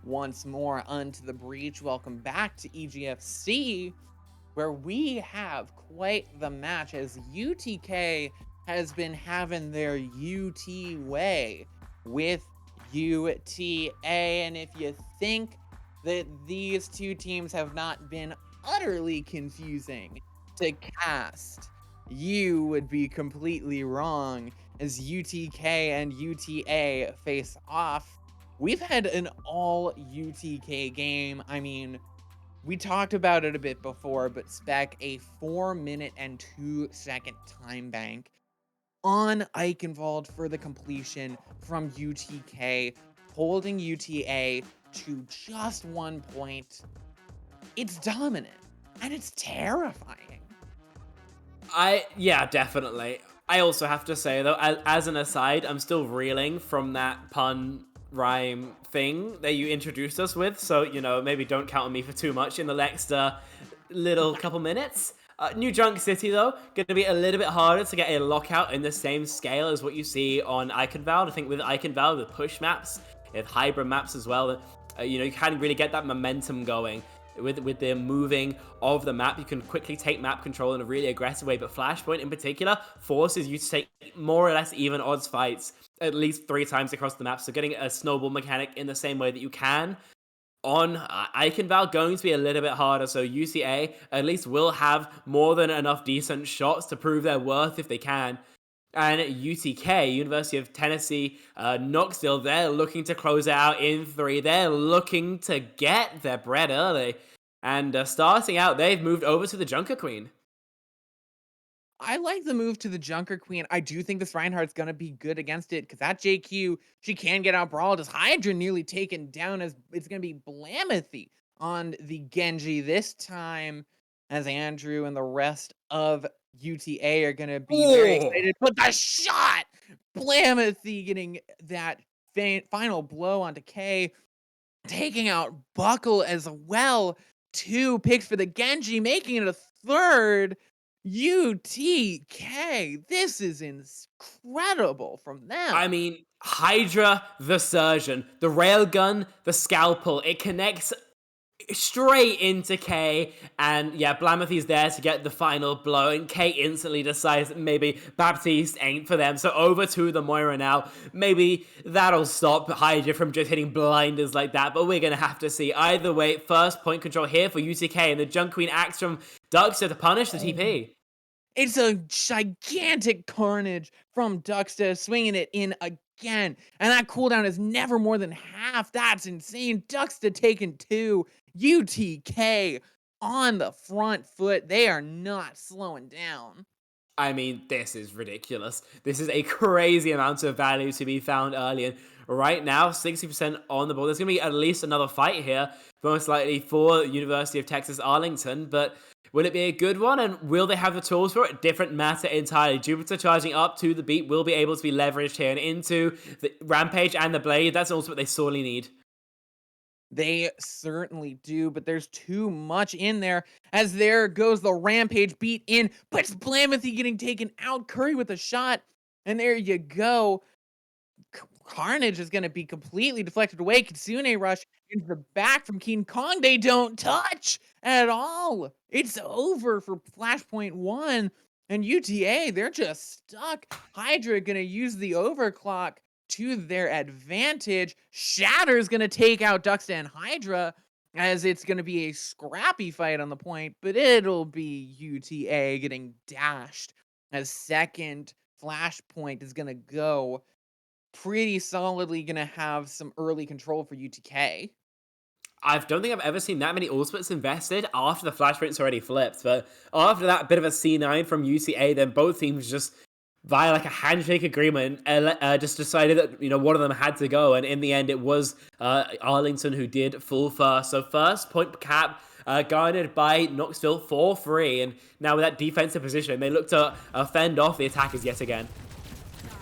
Once more unto the breach. Welcome back to EGFC, where we have quite the match as UTK has been having their UT way with UTA. And if you think that these two teams have not been utterly confusing to cast, you would be completely wrong, as UTK and UTA face off. We've had an all UTK game. I mean, we talked about it a bit before, but Spec, a 4-minute and 2-second time bank on Eichenwald for the completion from UTK, holding UTA to just 1 point. It's dominant, and it's terrifying. Yeah, definitely. I also have to say, though, as an aside, I'm still reeling from that pun rhyme thing that you introduced us with. So, maybe don't count on me for too much in the next little couple minutes. New Junk City, though, going to be a little bit harder to get a lockout in the same scale as what you see on Eichenwald. I think with Eichenwald, with push maps, with hybrid maps as well, you can really get that momentum going. With the moving of the map, you can quickly take map control in a really aggressive way, but Flashpoint in particular forces you to take more or less even odds fights at least 3 times across the map, so getting a snowball mechanic in the same way that you can on Eichenwald going to be a little bit harder, so UCA at least will have more than enough decent shots to prove their worth if they can. And UTK, University of Tennessee, Knoxville, they're looking to close out in 3. They're looking to get their bread early. And starting out, they've moved over to the Junker Queen. I like the move to the Junker Queen. I do think this Reinhardt's going to be good against it, because that JQ, she can get out brawled. As Hydra nearly taken down, as it's going to be Blamethy on the Genji this time, as Andrew and the rest of UTA are going to be very excited. But the shot! Blamethy getting that final blow onto K, taking out Buckle as well. 2 picks for the Genji, making it a 3rd. UTK, this is incredible from them. I mean, Hydra, the Surgeon, the Railgun, the Scalpel, it connects straight into K, and yeah, Blamethy's there to get the final blow, and K instantly decides that maybe Baptiste ain't for them, so over to the Moira now. Maybe that'll stop Hydra from just hitting blinders like that, but we're gonna have to see. Either way, first point control here for UTK, and the Junk Queen acts from Duckster to punish the TP. It's a gigantic carnage from Duckster, swinging it in again, and that cooldown is never more than half. That's insane. Duckster taking 2. UTK on the front foot. They are not slowing down. I mean, this is ridiculous. This is a crazy amount of value to be found early. And right now, 60% on the board. There's going to be at least another fight here, most likely for University of Texas Arlington. But will it be a good one? And will they have the tools for it? Different matter entirely. Jupiter charging up to the beat will be able to be leveraged here and into the Rampage and the Blade. That's also what they sorely need. They certainly do, but there's too much in there, as there goes the Rampage beat in, but it's Blamethy getting taken out. Curry with a shot, and there you go. Carnage is going to be completely deflected away. Kitsune rush into the back from King Kong. They don't touch at all. It's over for Flashpoint 1, and UTA, they're just stuck. Hydra going to use the overclock to their advantage. Shatter's going to take out Duckster and Hydra, as it's going to be a scrappy fight on the point, but it'll be UTA getting dashed as second flashpoint is going to go pretty solidly, going to have some early control for UTK. I don't think I've ever seen that many ultimates invested after the flashpoint's already flipped, but after that bit of a C9 from UTA, then both teams just via like a handshake agreement, just decided that one of them had to go, and in the end, it was Arlington who did full first. So first point cap garnered by Knoxville for free, and now with that defensive position, they look to fend off the attackers yet again.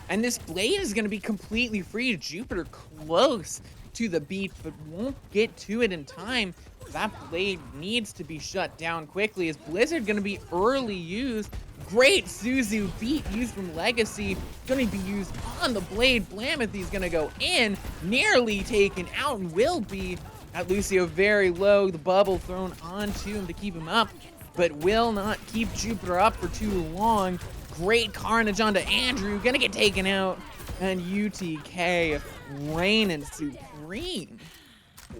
And this blade is going to be completely free. Jupiter close to the beat, but won't get to it in time. That blade needs to be shut down quickly. Is Blizzard going to be early used? Great Suzu beat used from Legacy. Going to be used on the blade. Blamethy's going to go in. Nearly taken out and will be. At Lucio very low. The bubble thrown onto him to keep him up, but will not keep Jupiter up for too long. Great carnage onto Andrew. Going to get taken out. And UTK reigning supreme.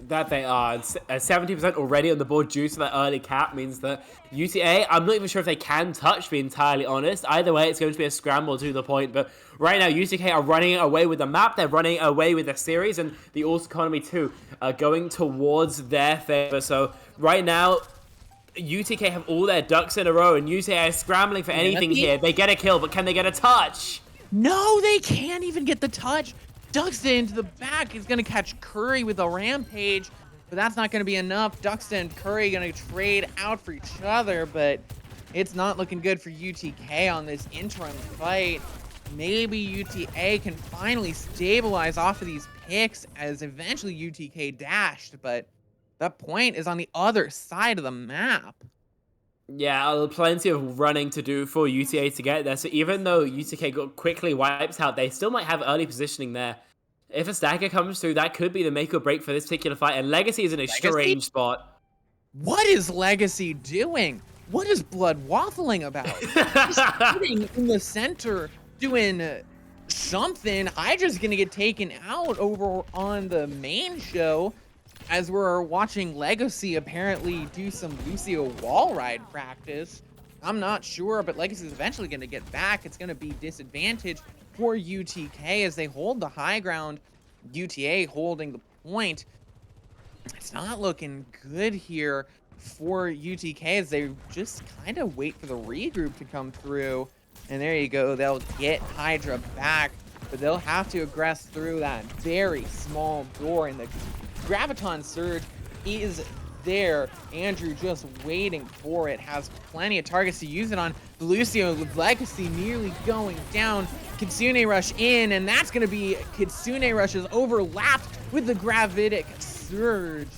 That they are. 70% already on the board due to that early cap means that UTA, I'm not even sure if they can touch, to be entirely honest. Either way, it's going to be a scramble to the point. But right now, UTK are running away with the map. They're running away with the series. And the Alt Economy too are going towards their favor. So right now, UTK have all their ducks in a row. And UTA is scrambling for anything here. They get a kill, but can they get a touch? No, they can't even get the touch. Ducks into the back. He's going to catch Curry with a rampage, but that's not going to be enough. Ducks and Curry going to trade out for each other, but it's not looking good for UTK on this interim fight. Maybe UTA can finally stabilize off of these picks as eventually UTK dashed, but that point is on the other side of the map. Yeah, plenty of running to do for UTA to get there. So even though UTK got quickly wiped out, they still might have early positioning there. If a stagger comes through, that could be the make or break for this particular fight. And Legacy is in a strange spot. What is Legacy doing? What is Blood waffling about? He's sitting in the center doing something. Hydra's gonna get taken out over on the main show, as we're watching Legacy apparently do some Lucio wall ride practice. I'm not sure, but Legacy's eventually going to get back. It's going to be disadvantage for UTK as they hold the high ground. UTA holding the point. It's not looking good here for UTK as they just kind of wait for the regroup to come through. And there you go. They'll get Hydra back, but they'll have to aggress through that very small door in the Graviton Surge is there. Andrew just waiting for it. Has plenty of targets to use it on. Lucio Legacy nearly going down. Kitsune Rush in, and that's going to be Kitsune Rush's overlapped with the Gravitic Surge.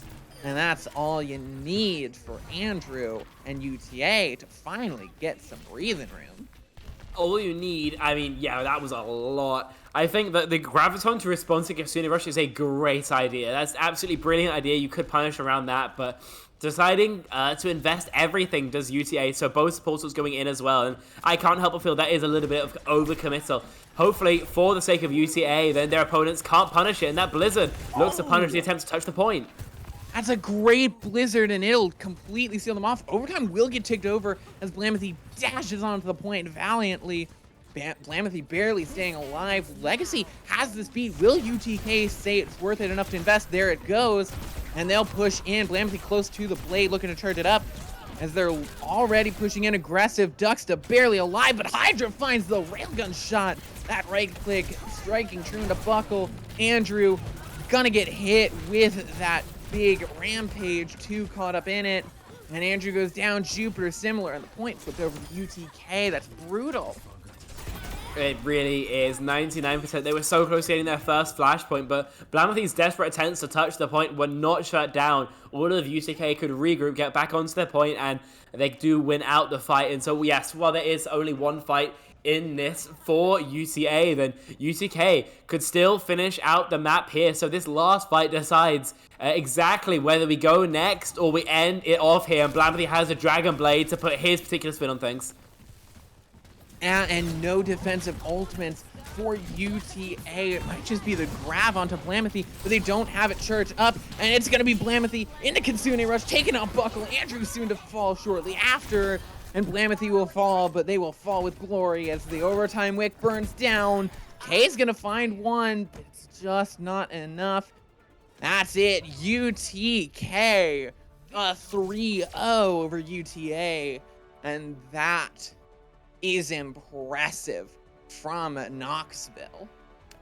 And that's all you need for Andrew and UTA to finally get some breathing room. All you need, I mean, yeah, that was a lot. I think that the Graviton to respond to Kitsune Rush is a great idea. That's an absolutely brilliant idea. You could punish around that, but deciding to invest everything does UTA, so both portals going in as well. And I can't help but feel that is a little bit of overcommittal. Hopefully, for the sake of UTA, then their opponents can't punish it, and that Blizzard looks to punish the attempt to touch the point. That's a great Blizzard, and it'll completely seal them off. Overtime will get ticked over as Blamethy dashes onto the point valiantly. Blamethy barely staying alive. Legacy has this beat. Will UTK say it's worth it enough to invest? There it goes. And they'll push in. Blamethy close to the blade, looking to charge it up as they're already pushing in aggressive. Ducksta barely alive, but Hydra finds the railgun shot. That right click striking true into buckle. Andrew gonna get hit with that big rampage, too caught up in it. And Andrew goes down. Jupiter similar, and the point flipped over to UTK. That's brutal. It really is. 99%. They were so close to getting their first flashpoint, but Blamethy's desperate attempts to touch the point were not shut down. All of UTK could regroup, get back onto their point, and they do win out the fight. And so, yes, while there is only one fight in this for UTA, then UTK could still finish out the map here. So this last fight decides exactly whether we go next or we end it off here. And Blamethy has a Dragon Blade to put his particular spin on things. And no defensive ultimates for UTA. It might just be the grab onto Blamethy, but they don't have it charged up, and it's going to be Blamethy into Kitsune Rush, taking out Buckle. Andrew soon to fall shortly after, and Blamethy will fall, but they will fall with glory as the overtime wick burns down. K's going to find one, but it's just not enough. That's it, UTK, a 3-0 over UTA, and that is impressive from Knoxville.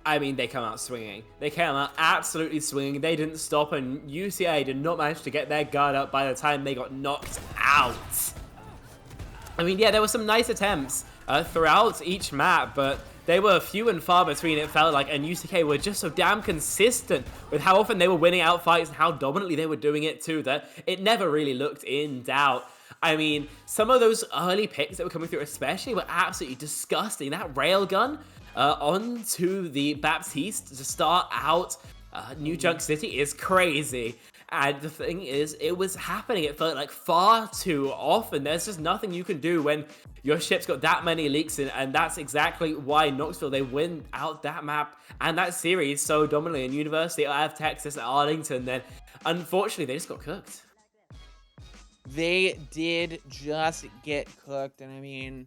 I mean, they come out swinging. They came out absolutely swinging. They didn't stop, and UCA did not manage to get their guard up by the time they got knocked out. I mean, yeah, there were some nice attempts throughout each map, but they were few and far between, it felt like, and UCK were just so damn consistent with how often they were winning out fights and how dominantly they were doing it too, that it never really looked in doubt. I mean, some of those early picks that were coming through especially were absolutely disgusting. That railgun onto the Baptiste to start out New Junk City is crazy. And the thing is, it was happening, it felt like far too often. There's just nothing you can do when your ship's got that many leaks in, and that's exactly why Knoxville, they win out that map and that series so dominantly. In University of Texas at Arlington, then unfortunately they just got cooked. They did just get cooked, and I mean,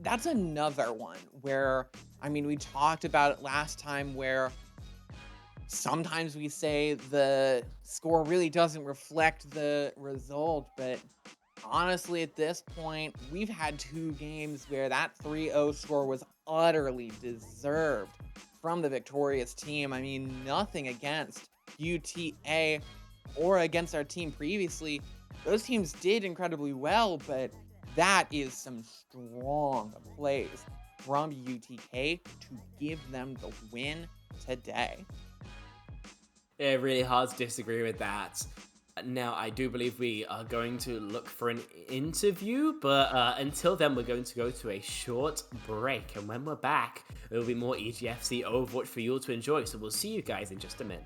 that's another one where, I mean, we talked about it last time where sometimes we say the score really doesn't reflect the result, but honestly, at this point, we've had 2 games where that 3-0 score was utterly deserved from the victorious team. I mean, nothing against UTA or against our team previously. Those teams did incredibly well, but that is some strong plays from UTK to give them the win today. Yeah, really hard to disagree with that. Now, I do believe we are going to look for an interview, but until then, we're going to go to a short break. And when we're back, there will be more EGFC Overwatch for you all to enjoy. So we'll see you guys in just a minute.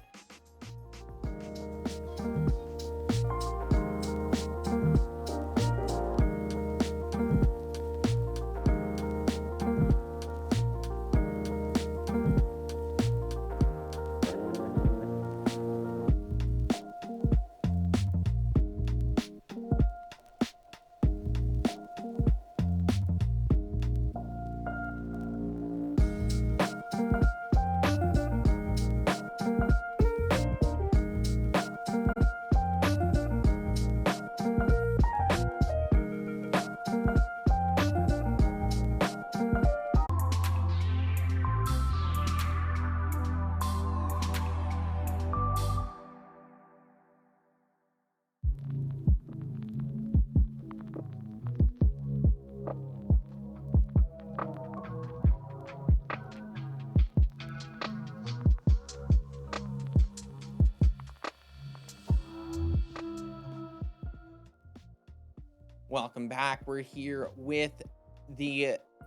Welcome back. We're here with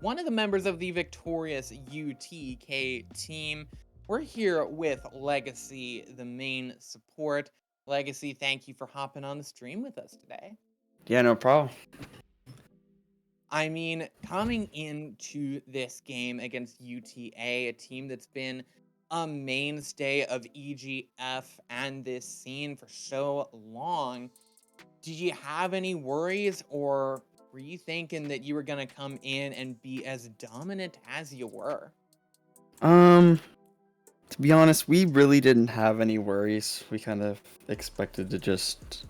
one of the members of the victorious UTK team. We're here with Legacy, the main support. Legacy, thank you for hopping on the stream with us today. Yeah, no problem. I mean, coming into this game against UTA, a team that's been a mainstay of EGF and this scene for so long, did you have any worries, or were you thinking that you were going to come in and be as dominant as you were? To be honest, we really didn't have any worries. We kind of expected to just,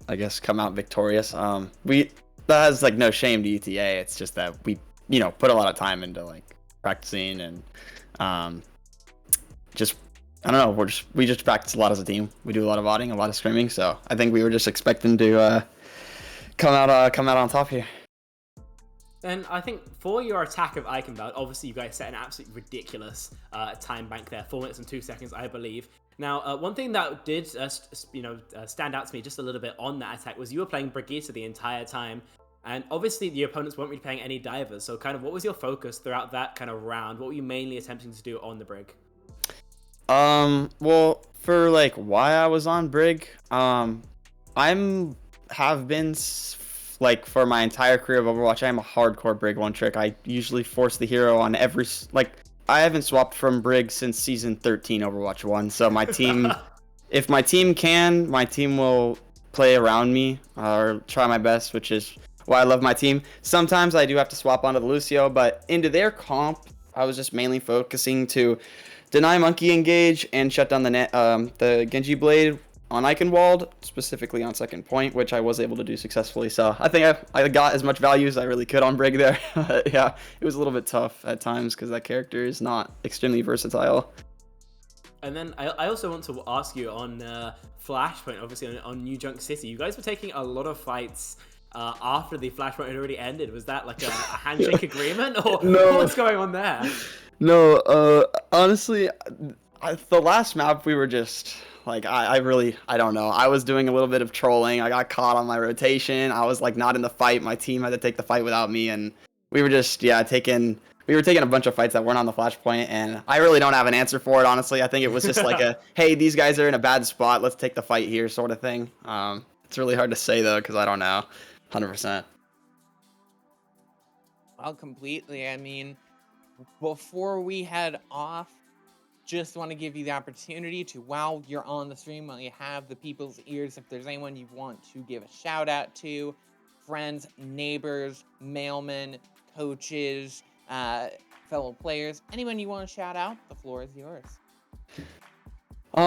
I guess, come out victorious. That has like no shame to UTA. It's just that we, put a lot of time into like practicing and just, I don't know, we just practice a lot as a team. We do a lot of vodding, a lot of scrimming, so I think we were just expecting to come out on top here. And I think for your attack of Eichenwald, obviously you guys set an absolutely ridiculous time bank there, 4 minutes and 2 seconds, I believe. Now, one thing that did stand out to me just a little bit on that attack was you were playing Brigitte the entire time, and obviously the opponents weren't really playing any divers. So, kind of, what was your focus throughout that kind of round? What were you mainly attempting to do on the Brig? Well, for like why I was on Brig, have been like for my entire career of Overwatch, I am a hardcore Brig one trick. I usually force the hero on every like. I haven't swapped from Brig since season 13 Overwatch 1. So my team, if my team can, my team will play around me or try my best, which is why I love my team. Sometimes I do have to swap onto the Lucio, but into their comp, I was just mainly focusing to deny Monkey Engage and shut down the Genji Blade on Eichenwald, specifically on second point, which I was able to do successfully. So I think I got as much value as I really could on Brig there. Yeah, it was a little bit tough at times because that character is not extremely versatile. And then I also want to ask you on Flashpoint, obviously on New Junk City, you guys were taking a lot of fights after the Flashpoint had already ended. Was that like a handshake agreement, or No. what's going on there? No, honestly, the last map we were just like I don't know. I was doing a little bit of trolling. I got caught on my rotation. I was like not in the fight. My team had to take the fight without me, and we were just taking a bunch of fights that weren't on the Flashpoint, and I really don't have an answer for it, honestly. I think it was just like a hey, these guys are in a bad spot. Let's take the fight here sort of thing. It's really hard to say though because I don't know 100%. Well, completely. I mean, before we head off, just want to give you the opportunity to, while you're on the stream, while you have the people's ears, if there's anyone you want to give a shout out to, friends, neighbors, mailmen, coaches, fellow players, anyone you want to shout out, the floor is yours. Who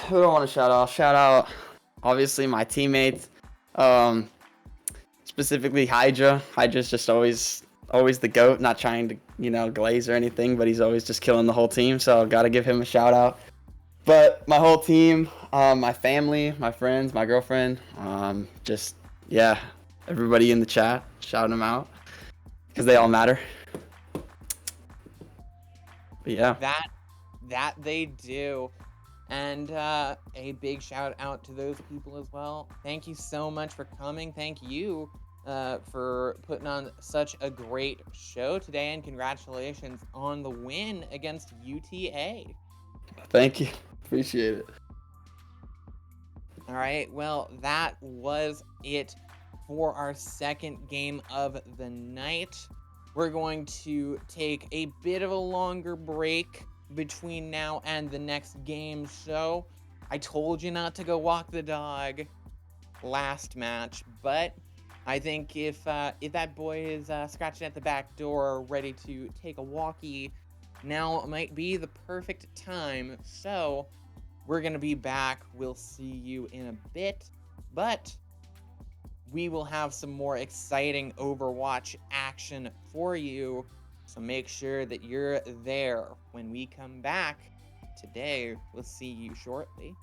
do I want to shout out? Shout out, obviously, my teammates, specifically Hydra. Hydra's just always the GOAT, not trying to, glaze or anything, but he's always just killing the whole team, so gotta give him a shout out. But my whole team, my family, my friends, my girlfriend, everybody in the chat, shouting them out, because they all matter. But yeah. That they do. And a big shout out to those people as well. Thank you so much for coming. Thank you for putting on such a great show today, and congratulations on the win against UTA. Thank you. Appreciate it. All right, well, that was it for our second game of the night. We're going to take a bit of a longer break between now and the next game, so I told you not to go walk the dog last match, but I think if that boy is scratching at the back door ready to take a walkie, now might be the perfect time. So we're gonna be back. We'll see you in a bit, but we will have some more exciting Overwatch action for you. So make sure that you're there when we come back. Today, we'll see you shortly.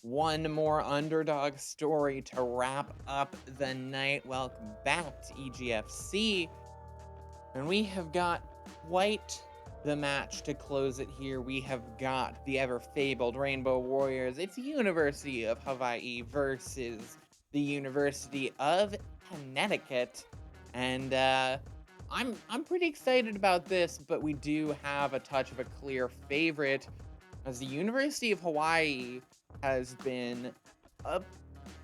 One more underdog story to wrap up the night. Welcome back to EGFC. And we have got quite the match to close it here. We have got the ever-fabled Rainbow Warriors. It's University of Hawaii versus the University of Connecticut. And I'm pretty excited about this, but we do have a touch of a clear favorite, as the University of Hawaii has been a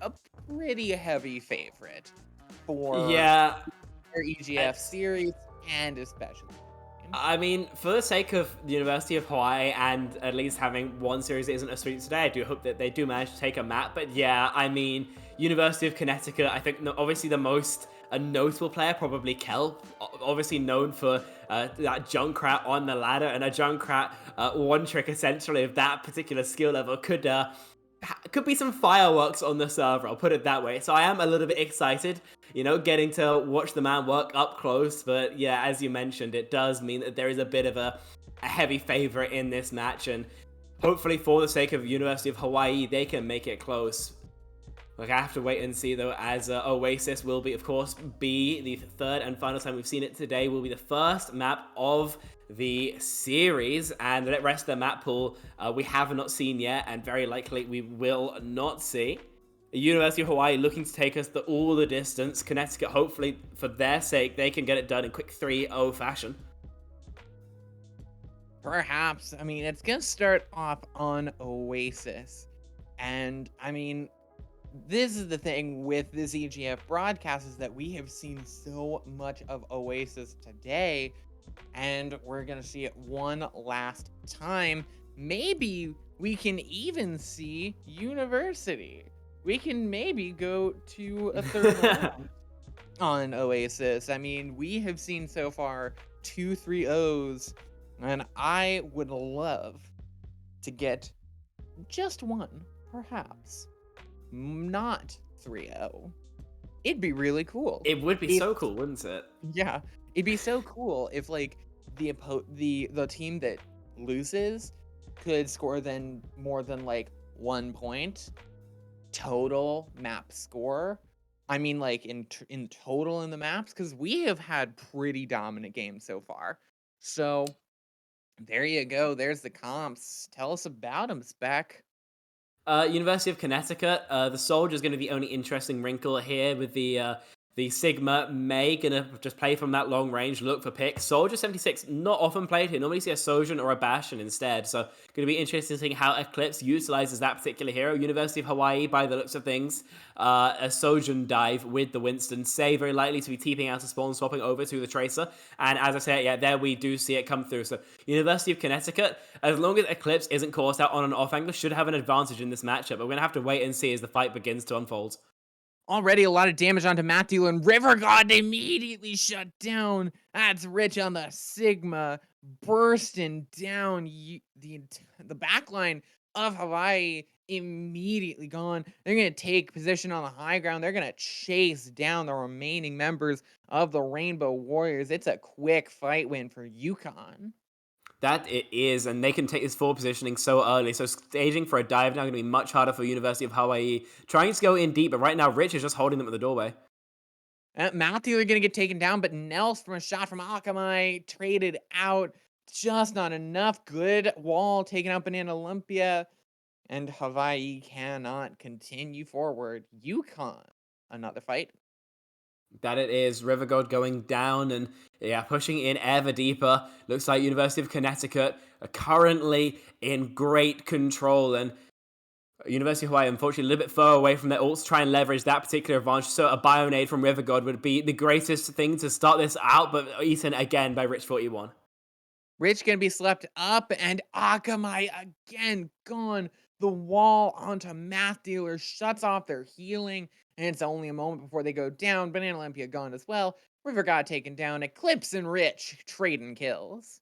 a pretty heavy favorite for Yeah, their EGF it's, series and especially. I mean, for the sake of the University of Hawaii and at least having one series that isn't a sweep today, I do hope that they do manage to take a map. But yeah, I mean, University of Connecticut, I think obviously the most a notable player, probably Kel, obviously known for that Junkrat on the ladder, and a Junkrat one trick essentially of that particular skill level could be some fireworks on the server, I'll put it that way. So I am a little bit excited, getting to watch the man work up close. But yeah, as you mentioned, it does mean that there is a bit of a heavy favorite in this match. And hopefully for the sake of University of Hawaii, they can make it close. Like, I have to wait and see, though, as Oasis will be, of course, be the third and final time we've seen it today, will be the first map of the series, and the rest of the map pool we have not seen yet, and very likely we will not see. The University of Hawaii looking to take us all the distance. Connecticut, hopefully, for their sake, they can get it done in quick 3-0 fashion. Perhaps. I mean, it's going to start off on Oasis. And, I mean, this is the thing with this EGF broadcast, is that we have seen so much of Oasis today, and we're going to see it one last time. Maybe we can even see University. We can maybe go to a third round on Oasis. I mean, we have seen so far 2 3-0s, and I would love to get just one, perhaps. Not 3-0. It'd be really cool. It would be so cool, wouldn't it? Yeah, it'd be so cool if like the team that loses could score then more than like 1 point total map score. I mean, like in total in the maps, because we have had pretty dominant games so far. So there you go. There's the comps. Tell us about them, Spec. University of Connecticut, the Soldier is going to be the only interesting wrinkle here with the Sigma May going to just play from that long range, look for picks. Soldier 76, not often played here. Normally see a Sojourn or a Bastion instead. So going to be interesting to see how Eclipse utilizes that particular hero. University of Hawaii, by the looks of things, a Sojourn dive with the Winston. Say very likely to be TPing out of spawn, swapping over to the Tracer. And as I said, yeah, there we do see it come through. So University of Connecticut, as long as Eclipse isn't caught out on an off angle, should have an advantage in this matchup. But we're going to have to wait and see as the fight begins to unfold. Already a lot of damage onto Matt Dealer, and River God immediately shut down. That's Rich on the Sigma, bursting down the backline of Hawaii, immediately gone. They're going to take position on the high ground. They're going to chase down the remaining members of the Rainbow Warriors. It's a quick fight win for UConn. That it is, and they can take this forward positioning so early. So staging for a dive now going to be much harder for University of Hawaii. Trying to go in deep, but right now Rich is just holding them at the doorway. Matthew are going to get taken down, but Nels from a shot from Akamai traded out. Just not enough. Good wall taken out Banana Olympia, and Hawaii cannot continue forward. UConn, another fight. That it is. River God going down and, yeah, pushing in ever deeper. Looks like University of Connecticut are currently in great control. And University of Hawaii, unfortunately, a little bit further away from their ults, try and leverage that particular advantage. So a Bionade from River God would be the greatest thing to start this out, but eaten again by Rich 41. Rich gonna be slept up, and Akamai again gone. The wall onto Math Dealer shuts off their healing, and it's only a moment before they go down. Banana Olympia gone as well. River got taken down. Eclipse and Rich trading kills.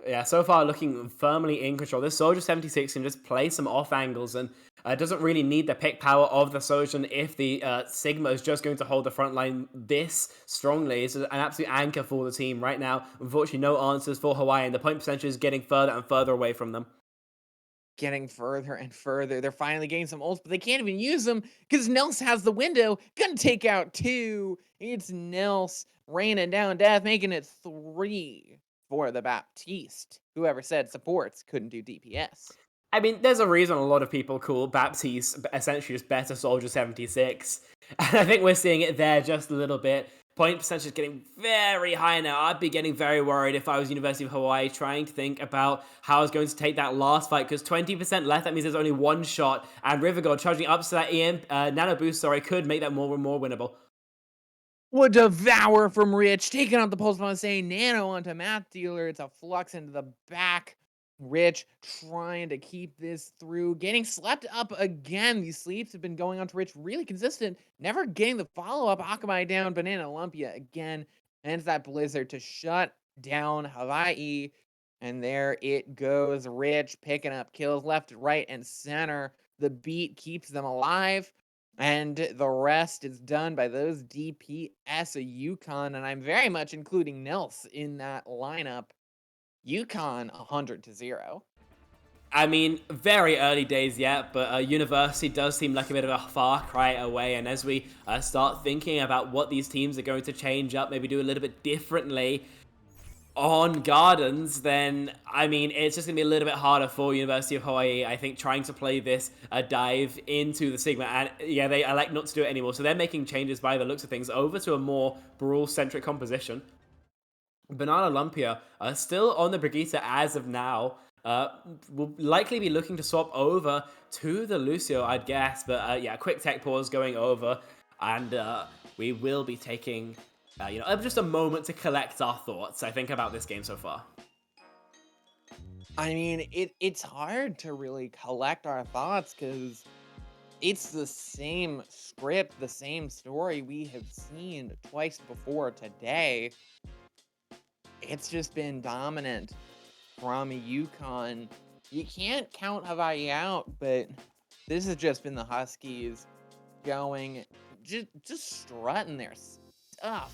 Yeah, so far looking firmly in control. This Soldier 76 can just play some off angles and doesn't really need the pick power of the Sojourn if the Sigma is just going to hold the front line this strongly. It's an absolute anchor for the team right now. Unfortunately, no answers for Hawaii, and the point percentage is getting further and further away from them. Getting further and further. They're finally getting some ults, but they can't even use them because Nels has the window. Gonna take out 2. It's Nels raining down death, making it 3 for the Baptiste. Whoever said supports couldn't do DPS. I mean, there's a reason a lot of people call Baptiste essentially just better Soldier 76. And I think we're seeing it there just a little bit. Point percentage is getting very high now. I'd be getting very worried if I was University of Hawaii, trying to think about how I was going to take that last fight, because 20% left, that means there's only one shot, and River God charging up so that Nano Boost, could make that more and more winnable. Would devour from Rich, taking out the pulse bomb, saying Nano onto Math Dealer. It's a flux into the back. Rich trying to keep this through, getting slept up again. These sleeps have been going on to Rich, really consistent, never getting the follow-up. Akamai down, Banana Lumpia again, and that Blizzard to shut down Hawaii. And there it goes. Rich picking up kills left, right, and center. The beat keeps them alive. And the rest is done by those DPS of UConn, and I'm very much including Nils in that lineup. UConn 100-0. I mean, very early days yet, but University does seem like a bit of a far cry away. And as we start thinking about what these teams are going to change up, maybe do a little bit differently on Gardens, then, I mean, it's just going to be a little bit harder for University of Hawaii, I think, trying to play this dive into the Sigma. And yeah, they elect not to do it anymore. So they're making changes by the looks of things over to a more Brawl-centric composition. Banana Lumpia still on the Brigitte as of now. Will likely be looking to swap over to the Lucio, I'd guess. But yeah, quick tech pause going over. And we will be taking just a moment to collect our thoughts, I think, about this game so far. I mean, it's hard to really collect our thoughts because it's the same script, the same story we have seen twice before today. It's just been dominant from UConn. You can't count Hawaii out, but this has just been the Huskies going, just strutting their stuff.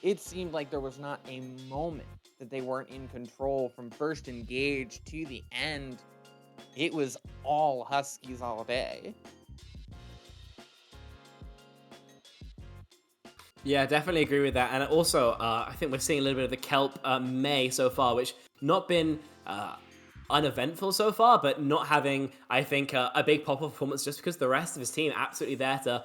It seemed like there was not a moment that they weren't in control from first engage to the end. It was all Huskies all day. Yeah, definitely agree with that. And also, I think we're seeing a little bit of the Kelp May so far, which not been uneventful so far, but not having, I think, a big pop-up performance just because the rest of his team absolutely there to,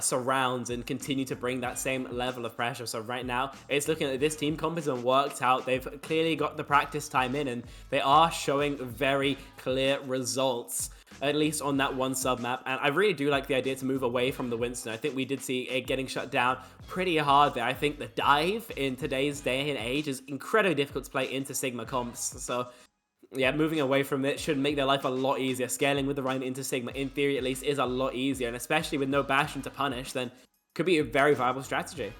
surround and continue to bring that same level of pressure. So right now, it's looking like this team comp has worked out. They've clearly got the practice time in, and they are showing very clear results, at least on that one sub-map. And I really do like the idea to move away from the Winston. I think we did see it getting shut down pretty hard there. I think the dive in today's day and age is incredibly difficult to play into Sigma comps. So yeah, moving away from it should make their life a lot easier. Scaling with the Rhine into Sigma, in theory at least, is a lot easier. And especially with no Bastion to punish, then could be a very viable strategy.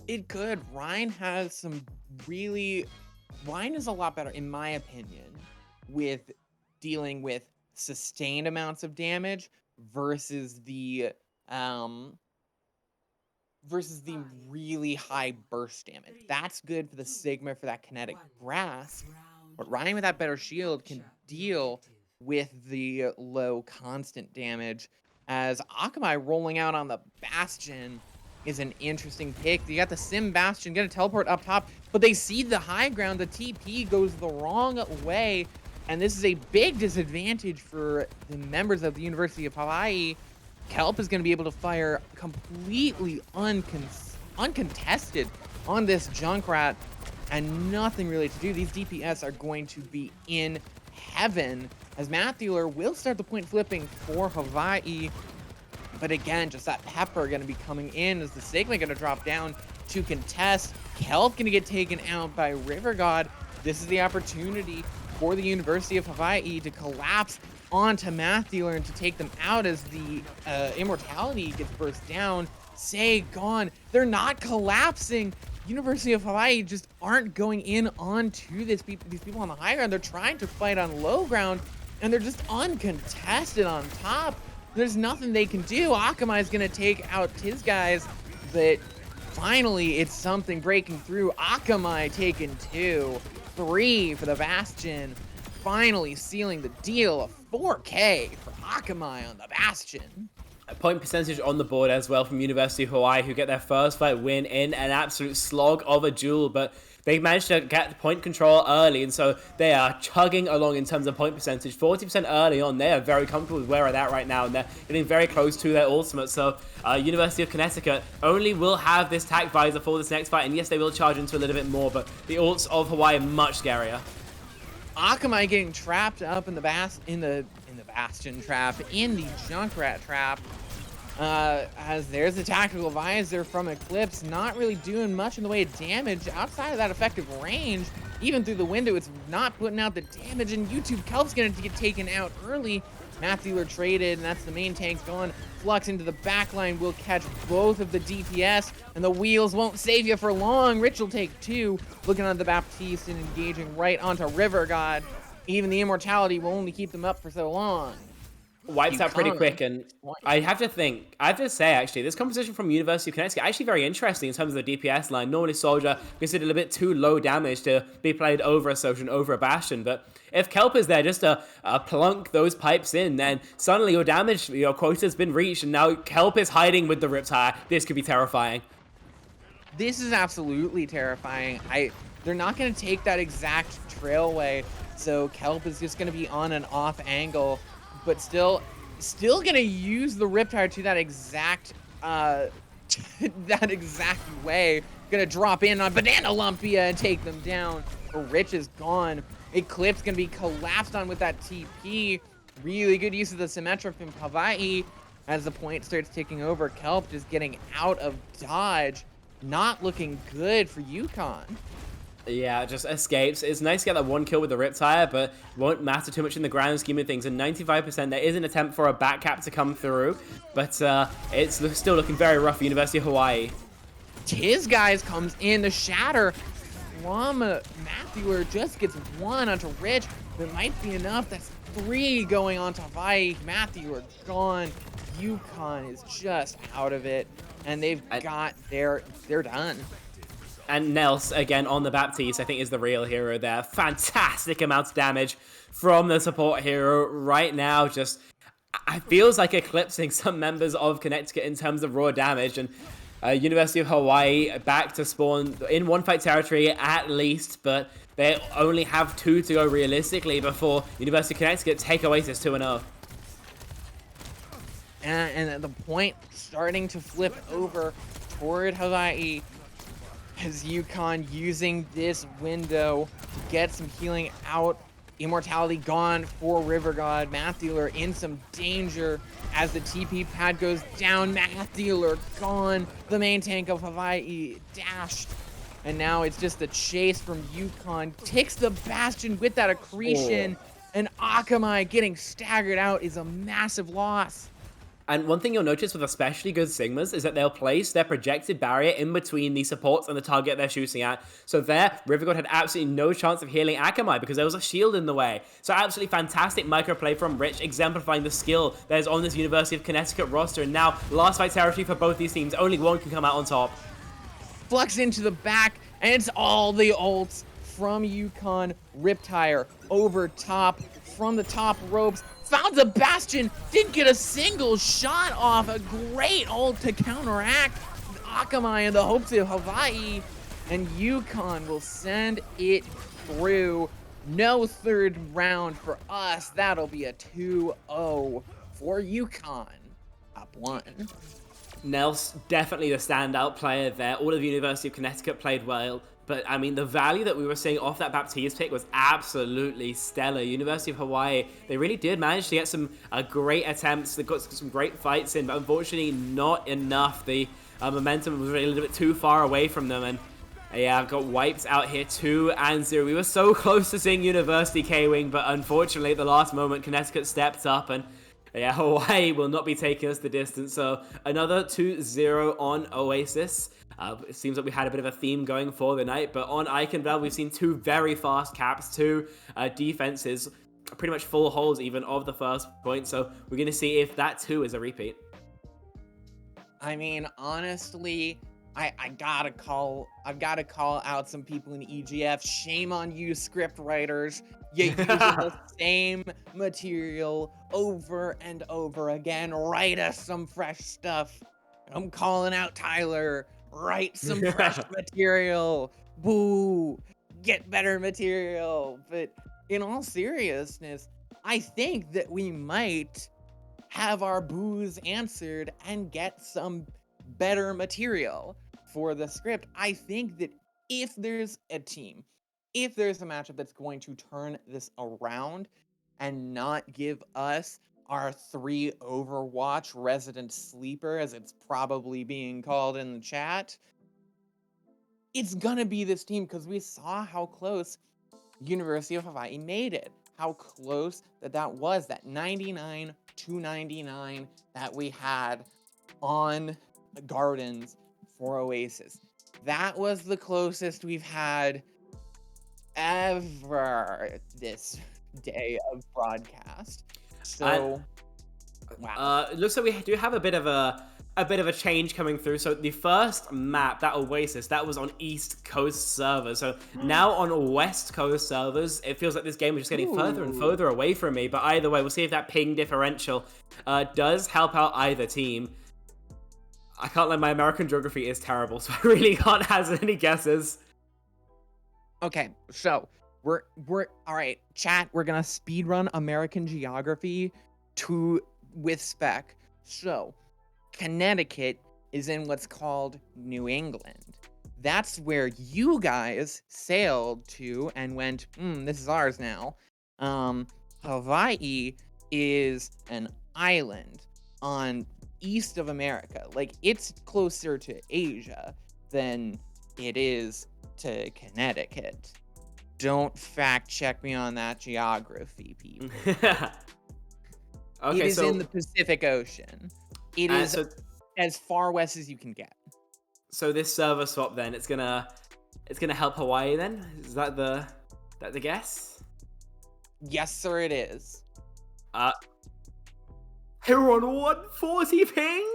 It could. Rhine is a lot better, in my opinion, with dealing with sustained amounts of damage versus the really high burst damage. That's good for the Sigma for that kinetic grasp, but Ryan with that better shield can deal with the low constant damage. As Akamai rolling out on the Bastion is an interesting pick. You got the Sim Bastion, gonna teleport up top, but they see the high ground. The TP goes the wrong way, and this is a big disadvantage for the members of the University of Hawaii. Kelp is going to be able to fire completely uncontested on this Junkrat, and nothing really to do. These DPS are going to be in heaven, as Math Dealer will start the point flipping for Hawaii. But again, just that pepper going to be coming in as the Sigma going to drop down to contest. Kelp going to get taken out by River God. This is the opportunity for the University of Hawaii to collapse onto Math Dealer and to take them out as the immortality gets burst down. Say gone. They're not collapsing. University of Hawaii just aren't going in onto these people on the high ground. They're trying to fight on low ground, and they're just uncontested on top. There's nothing they can do. Akamai is going to take out his guys, but finally it's something breaking through. Akamai taking 2, 3 for the Bastion. Finally sealing the deal of 4K for Akamai on the Bastion. A point percentage on the board as well from University of Hawaii, who get their first fight win in an absolute slog of a duel. But they managed to get the point control early, and so they are chugging along in terms of point percentage. 40% early on, they are very comfortable with where they're at right now, and they're getting very close to their ultimate. So University of Connecticut only will have this tac visor for this next fight, and yes, they will charge into a little bit more, but the ults of Hawaii are much scarier. Akamai getting trapped up in the Bastion trap, in the Junkrat trap. As there's a tactical visor from Eclipse, not really doing much in the way of damage outside of that effective range. Even through the window, it's not putting out the damage, and YouTube Kelp's gonna get taken out early. Math Dealer traded, and that's the main tanks gone. Flux into the backline will catch both of the DPS, and the wheels won't save you for long. Rich will take 2, looking on the Baptiste and engaging right onto River God. Even the immortality will only keep them up for so long. Wipes out pretty quick, and I have to say, actually, this composition from University of Connecticut actually very interesting in terms of the DPS line. Normally, Soldier considered a bit too low damage to be played over a Social and over a Bastion, but if Kelp is there just to plunk those pipes in, then suddenly your damage, your quota's been reached, and now Kelp is hiding with the Riptire. This could be terrifying. This is absolutely terrifying. They're not going to take that exact trailway, so Kelp is just going to be on an off angle, but still gonna use the Riptire to that exact way. Gonna drop in on Banana Lumpia and take them down. Rich is gone. Eclipse gonna be collapsed on with that TP. Really good use of the Symmetra from Hawaii as the point starts ticking over. Kelp just getting out of dodge. Not looking good for UConn. Yeah, just escapes. It's nice to get that 1 kill with the Riptire, but won't matter too much in the grand scheme of things. And 95%, there is an attempt for a back cap to come through, but it's still looking very rough for University of Hawaii. Tiz guys comes in, the shatter from Matthewer just gets 1 onto Rich. That might be enough. That's 3 going on to Hawaii. Matthewer gone. UConn is just out of it, and they're done. And Nels, again, on the Baptiste, I think is the real hero there. Fantastic amounts of damage from the support hero right now. Just, it feels like eclipsing some members of Connecticut in terms of raw damage. And University of Hawaii back to spawn in 1-fight territory at least, but they only have 2 to go realistically before University of Connecticut take Oasis 2-0. And the point starting to flip over toward Hawaii. As UConn using this window to get some healing out. Immortality gone for River God. Math Dealer in some danger as the TP pad goes down. Math Dealer gone. The main tank of Hawaii dashed. And now it's just a chase from UConn. Takes the Bastion with that accretion. And Akamai getting staggered out is a massive loss. And one thing you'll notice with especially good Sigmas is that they'll place their projected barrier in between the supports and the target they're shooting at. So there, Rivergod had absolutely no chance of healing Akamai because there was a shield in the way. So absolutely fantastic microplay from Rich, exemplifying the skill that is on this University of Connecticut roster. And now, last fight territory for both these teams. Only one can come out on top. Flux into the back, and it's all the ults from UConn. Riptire over top, from the top ropes. Found the Bastion, didn't get a single shot off. A great ult to counteract Akamai and the hopes of Hawaii. And UConn will send it through. No third round for us. That'll be a 2-0 for UConn. Up 1. Nels, definitely the standout player there. All of the University of Connecticut played well. But, I mean, the value that we were seeing off that Baptiste pick was absolutely stellar. University of Hawaii, they really did manage to get some great attempts. They got some great fights in, but unfortunately not enough. The momentum was really a little bit too far away from them. And, yeah, got wiped out here 2-0. We were so close to seeing University K-Wing, but unfortunately at the last moment, Connecticut stepped up. And, yeah, Hawaii will not be taking us the distance. So, another 2-0 on Oasis. It seems like we had a bit of a theme going for the night, but on Eichenfeld, we've seen 2 very fast caps, 2 defenses, pretty much full holds even of the first point. So we're going to see if that too is a repeat. I mean, honestly, I've got to call out some people in EGF. Shame on you, script writers. You use the same material over and over again. Write us some fresh stuff. I'm calling out Tyler. Write some fresh material. boo, get better material. But in all seriousness, I think that we might have our boos answered and get some better material for the script. I think that if there's a team, if there's a matchup that's going to turn this around and not give us our 3 Overwatch resident sleeper, as it's probably being called in the chat, it's gonna be this team, because we saw how close University of Hawaii made it. How close that was, that 99-99 that we had on the Gardens for Oasis. That was the closest we've had ever this day of broadcast. So, wow. It looks like we do have a bit of a change coming through. So the first map, that Oasis, that was on East Coast servers. So now on West Coast servers, it feels like this game is just getting further and further away from me. But either way, we'll see if that ping differential does help out either team. I can't lie, my American geography is terrible, so I really can't hazard any guesses. Okay, so we're all right, chat. We're gonna speedrun American geography with spec. So, Connecticut is in what's called New England. That's where you guys sailed to and went, this is ours now. Hawaii is an island on east of America. Like, it's closer to Asia than it is to Connecticut. Don't fact check me on that geography, people. Okay, it is in the Pacific Ocean. It is as far west as you can get. So this server swap, then, it's gonna help Hawaii, then? Is that the guess? Yes, sir, it is. Here on 140 ping?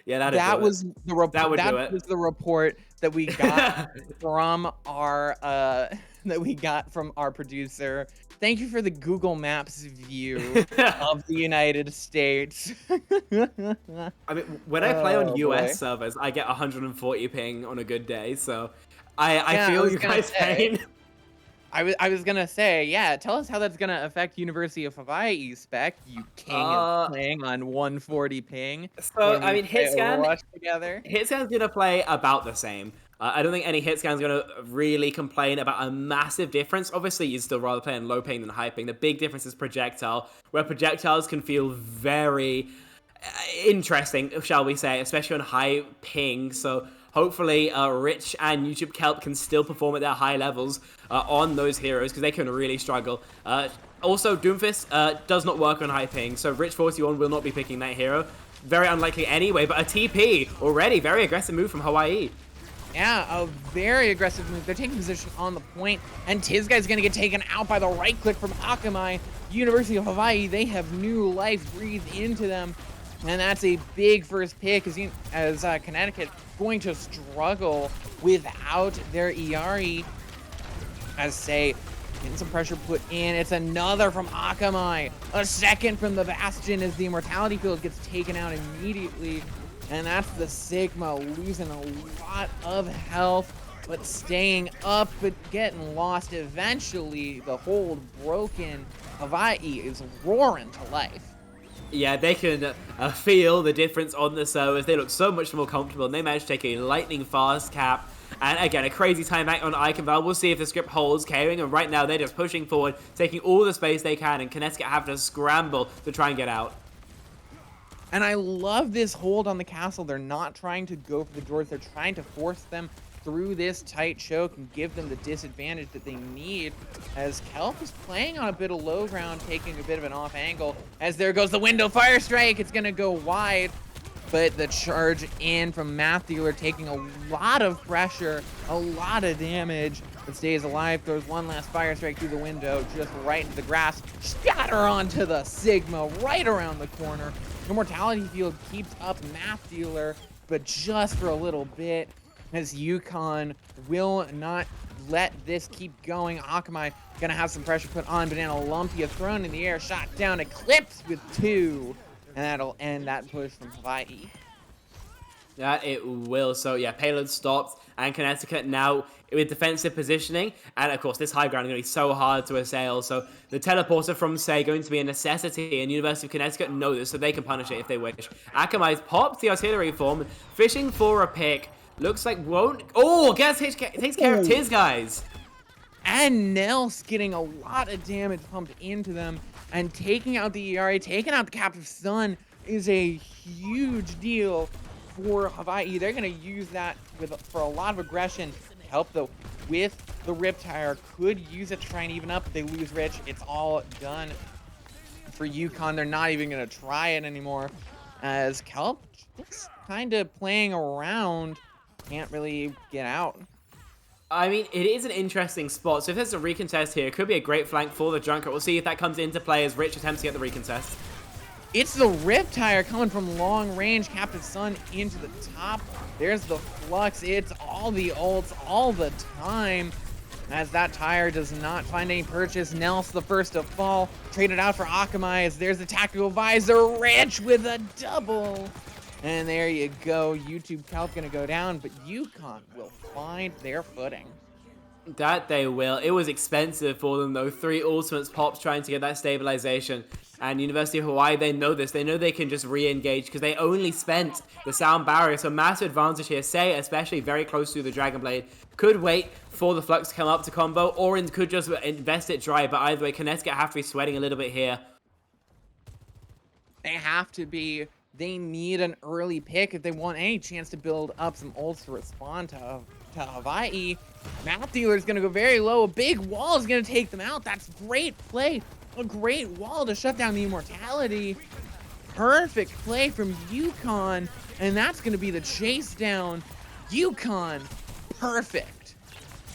Yeah, that was the report. That was the report that we got from our producer. Thank you for the Google Maps view of the United States. I mean, when I play on US servers, I get 140 ping on a good day, so I feel you guys' pain. I was gonna say, yeah, tell us how that's gonna affect University of Hawaii spec, you king of playing on 140 ping. So, I mean, Hitscan's gonna play about the same. I don't think any Hitscan's gonna really complain about a massive difference. Obviously, you'd still rather play in low ping than high ping. The big difference is projectile, where projectiles can feel very interesting, shall we say, especially on high ping. So hopefully Rich and YouTube Kelp can still perform at their high levels on those heroes, because they can really struggle. Also, Doomfist does not work on high ping, so Rich 41 will not be picking that hero. Very unlikely anyway, but a TP already. Very aggressive move from Hawaii. Yeah, a very aggressive move. They're taking position on the point, and Tizguy's gonna get taken out by the right click from Akamai. University of Hawaii, they have new life breathed into them, and that's a big first pick as Connecticut going to struggle without their Iari. As say, getting some pressure put in. It's another from Akamai. A second from the Bastion as the Immortality Field gets taken out immediately. And that's the Sigma losing a lot of health, but staying up, but getting lost eventually. The hold broken. Hawaii is roaring to life. Yeah, they can feel the difference on the servers. They look so much more comfortable, and they managed to take a lightning fast cap. And again, a crazy timeout on Iconval. We'll see if the script holds, carrying, and right now they're just pushing forward, taking all the space they can, and Connecticut have to scramble to try and get out. And I love this hold on the castle. They're not trying to go for the doors. They're trying to force them through this tight choke and give them the disadvantage that they need, as Kelp is playing on a bit of low ground, taking a bit of an off angle. As there goes the window fire strike. It's going to go wide, but the charge in from Math Dealer, taking a lot of pressure, a lot of damage, but stays alive. Throws one last fire strike through the window, just right into the grass. Scatter onto the Sigma right around the corner. Immortality Field keeps up Math Dealer, but just for a little bit, as Yukon will not let this keep going. Akamai gonna have some pressure put on. Banana Lumpia thrown in the air, shot down, Eclipse with 2. And that'll end that push from Hawaii. That it will. So yeah, payload stopped, and Connecticut now with defensive positioning, and of course this high ground is going to be so hard to assail. So the teleporter from Say going to be a necessity, and University of Connecticut know this, so they can punish it if they wish. Akamai's popped the artillery form, fishing for a pick. Looks like won't. Oh, takes care of his guys. And Nels getting a lot of damage pumped into them, and taking out the ERA, taking out the Captive Sun is a huge deal for Hawaii. They're going to use that for a lot of aggression to help with the Riptire. Could use it to try and even up. They lose Rich. It's all done for UConn. They're not even going to try it anymore, as Kelp just kind of playing around. Can't really get out. I mean, it is an interesting spot. So if there's a recontest here, it could be a great flank for the Junkrat. We'll see if that comes into play as Rich attempts to get the recontest. It's the Riptire coming from long range. Captive Sun into the top. There's the Flux. It's all the ults all the time. As that tire does not find any purchase. Nels the first to fall. Traded out for Akamai as there's the tactical visor. Rich with a double. And there you go. YouTube Kelp gonna go down, but UConn will find their footing. That they will. It was expensive for them though. 3 ultimates pops trying to get that stabilization. And University of Hawaii, they know this. They know they can just re-engage because they only spent the sound barrier. So massive advantage here. Say, especially very close to the Dragon Blade, could wait for the Flux to come up to combo, or could just invest it dry. But either way, Connecticut have to be sweating a little bit here. They have to be. They need an early pick if they want any chance to build up some ults to respond to Hawaii. Map Dealer's going to go very low. A big wall is going to take them out. That's great play. A great wall to shut down the immortality. Perfect play from UConn. And that's going to be the chase down. UConn, perfect.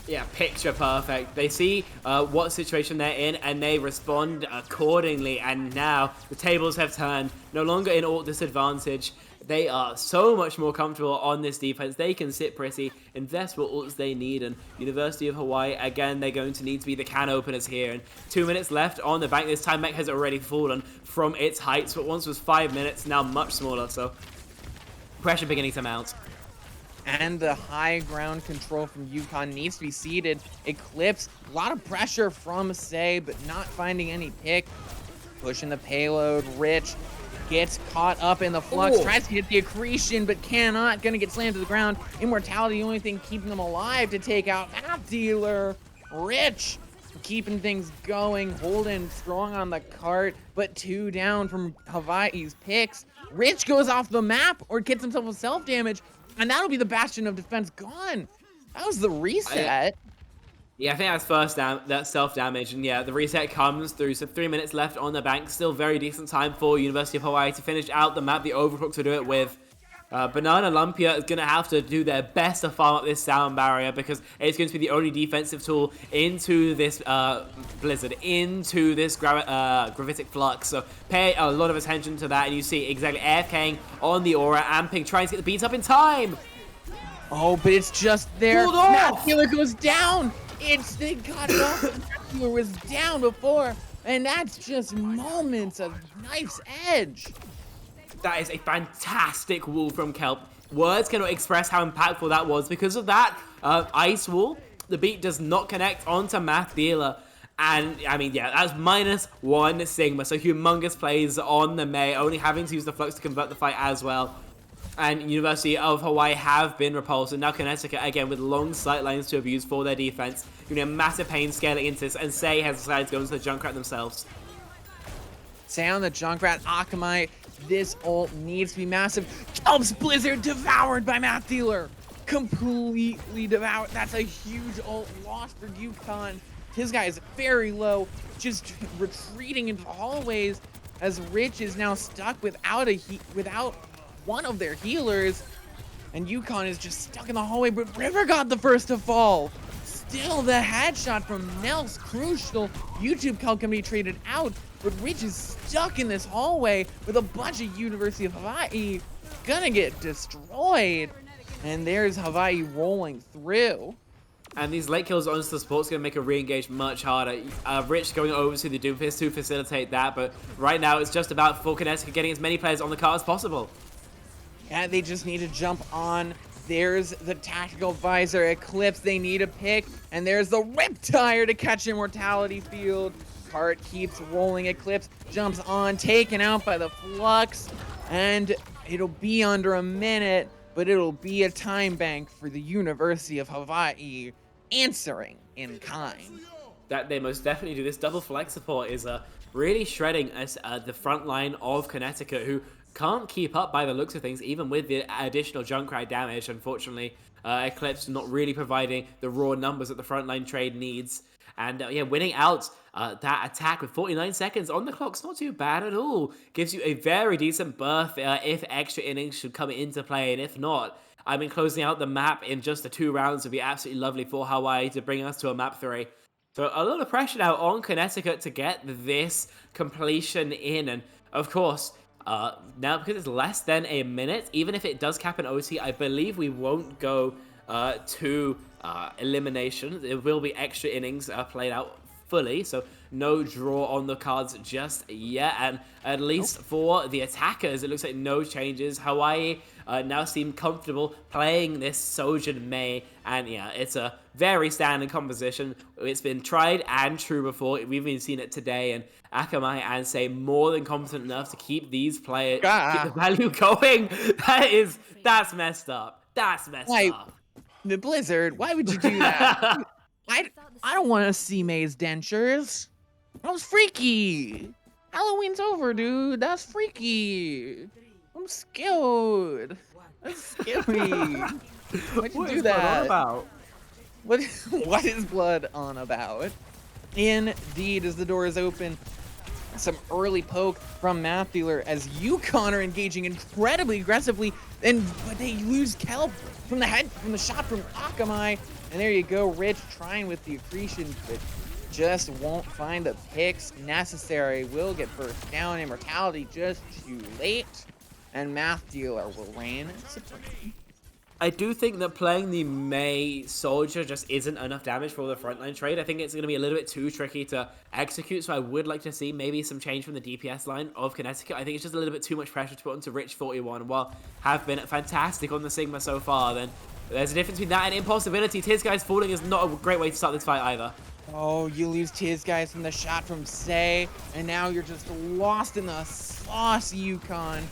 Yeah, picture perfect. They see what situation they're in, and they respond accordingly. And now the tables have turned. No longer in ult disadvantage. They are so much more comfortable on this defense. They can sit pretty, invest what ults they need. And University of Hawaii, again, they're going to need to be the can openers here. And 2 minutes left on the bank. This time mech has already fallen from its heights. What once was 5 minutes, now much smaller. So pressure beginning to mount. And the high ground control from UConn needs to be seeded. Eclipse, a lot of pressure from Say, but not finding any pick. Pushing the payload. Rich gets caught up in the Flux, tries to get the accretion, but cannot. Gonna get slammed to the ground. Immortality, the only thing keeping them alive to take out Map Dealer. Rich keeping things going, holding strong on the cart, but 2 down from Hawaii's picks. Rich goes off the map or gets himself a self-damage. And that'll be the bastion of defense gone. That was the reset. Yeah, I think that's self-damage. And yeah, the reset comes through. So 3 minutes left on the bank. Still very decent time for University of Hawaii to finish out the map. The Overclock to do it with. Banana Lumpia is going to have to do their best to farm up this sound barrier because it's going to be the only defensive tool into this Blizzard, into this Gravitic Flux. So pay a lot of attention to that, and you see exactly AFKing on the Aura, Amping, trying to get the beats up in time. Oh, but it's just there. Pulled off. Map Dealer goes down. They got it off. Map Dealer was down before, and that's just moments of knife's edge. That is a fantastic wall from Kelp. Words cannot express how impactful that was. Because of that ice wall, the beat does not connect onto Math Dealer. And, I mean, yeah, that's -1 Sigma. So humongous plays on the May, only having to use the Flux to convert the fight as well. And University of Hawaii have been repulsed. And now Connecticut, again, with long sight lines to abuse for their defense. You're going to have massive pain scaling into this. And Say has decided to go into the Junkrat themselves. Say on the Junkrat, Akamai. This ult needs to be massive. Kelp's Blizzard devoured by Map Dealer. Completely devoured. That's a huge ult loss for UConn. His guy is very low, just retreating into the hallways as Rich is now stuck without one of their healers. And UConn is just stuck in the hallway, but River got the first to fall. Still, the headshot from Nels, crucial. YouTube Kelp can be traded out, but Rich is stuck in this hallway with a bunch of University of Hawaii. Gonna get destroyed. And there's Hawaii rolling through. And these late kills onto the support's going to make a re-engage much harder. Rich going over to the Doomfist to facilitate that, but right now it's just about for Connecticut getting as many players on the card as possible. And they just need to jump on. There's the tactical visor Eclipse they need to pick, and there's the Riptire to catch Immortality Field. Cart keeps rolling. Eclipse jumps on, taken out by the Flux, and it'll be under a minute, but it'll be a time bank for the University of Hawaii, answering in kind. That they most definitely do. This double flex support is really shredding us the front line of Connecticut, who can't keep up by the looks of things, even with the additional Junkrat damage. Unfortunately, Eclipse not really providing the raw numbers that the frontline trade needs. And yeah, winning out that attack with 49 seconds on the clock's not too bad at all. Gives you a very decent berth if extra innings should come into play, and if not, I mean, closing out the map in just the 2 rounds would be absolutely lovely for Hawaii to bring us to a map 3. So a lot of pressure now on Connecticut to get this completion in, and of course, now because it's less than a minute, even if it does cap an OT, I believe we won't go to elimination. There will be extra innings played out fully, so no draw on the cards just yet. And at least for the attackers, it looks like no changes. Hawaii now seem comfortable playing this Sojin Mei, and yeah, it's a very standard composition. It's been tried and true before. We've even seen it today, and Akamai and Say more than competent enough to keep these players, keep the value going. That's messed up. That's messed up. The Blizzard, why would you do that? I don't want to see May's dentures. That was freaky. Halloween's over, dude. That's freaky. I'm scared. That's scary. Why'd you do that? What is blood on about? Indeed, as the door is open, some early poke from Math Dealer as Yukon are engaging incredibly aggressively, but they lose Kelp from the shot from Akamai. And there you go, Rich trying with the accretion, but just won't find the picks necessary. Will get burst down. Immortality just too late. And Math Dealer will reign supreme. I do think that playing the Mei Soldier just isn't enough damage for the frontline trade. I think it's going to be a little bit too tricky to execute, so I would like to see maybe some change from the DPS line of Connecticut. I think it's just a little bit too much pressure to put onto Rich 41. While have been fantastic on the Sigma so far, then there's a difference between that and impossibility. Tiz Guys falling is not a great way to start this fight either. Oh, you lose Tiz Guys from the shot from Say, and now you're just lost in the sauce, Yukon.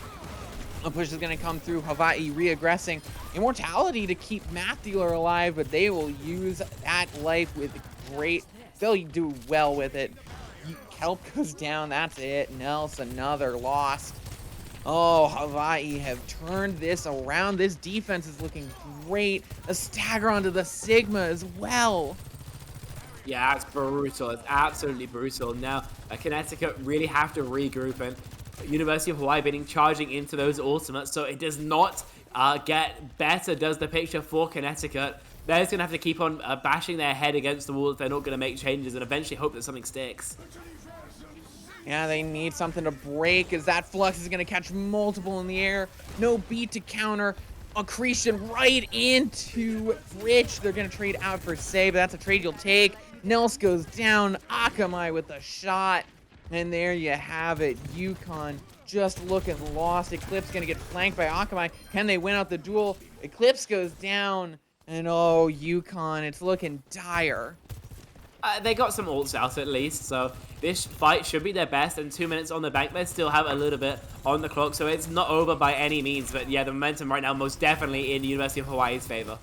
A push is going to come through. Hawaii re-aggressing. Immortality to keep Math Dealer alive, but they will use that life with great... They'll do well with it. Kelp goes down. That's it. Nels, another loss. Oh, Hawaii have turned this around. This defense is looking great. A stagger onto the Sigma as well. Yeah, it's brutal. It's absolutely brutal. Now, Connecticut really have to regroup, and University of Hawaii being charging into those ultimates, so it does not get better, does the picture for Connecticut. They're just going to have to keep on bashing their head against the wall if they're not going to make changes, and eventually hope that something sticks. Yeah, they need something to break, as that Flux is going to catch multiple in the air. No beat to counter. Accretion right into Rich. They're going to trade out for Say, but that's a trade you'll take. Nels goes down. Akamai with a shot. And there you have it. Yukon just looking lost. Eclipse going to get flanked by Akamai. Can they win out the duel? Eclipse goes down. And oh, Yukon, it's looking dire. They got some ults out at least, so this fight should be their best, and 2 minutes on the bank. They still have a little bit on the clock, so it's not over by any means, but yeah, the momentum right now most definitely in University of Hawaii's favor.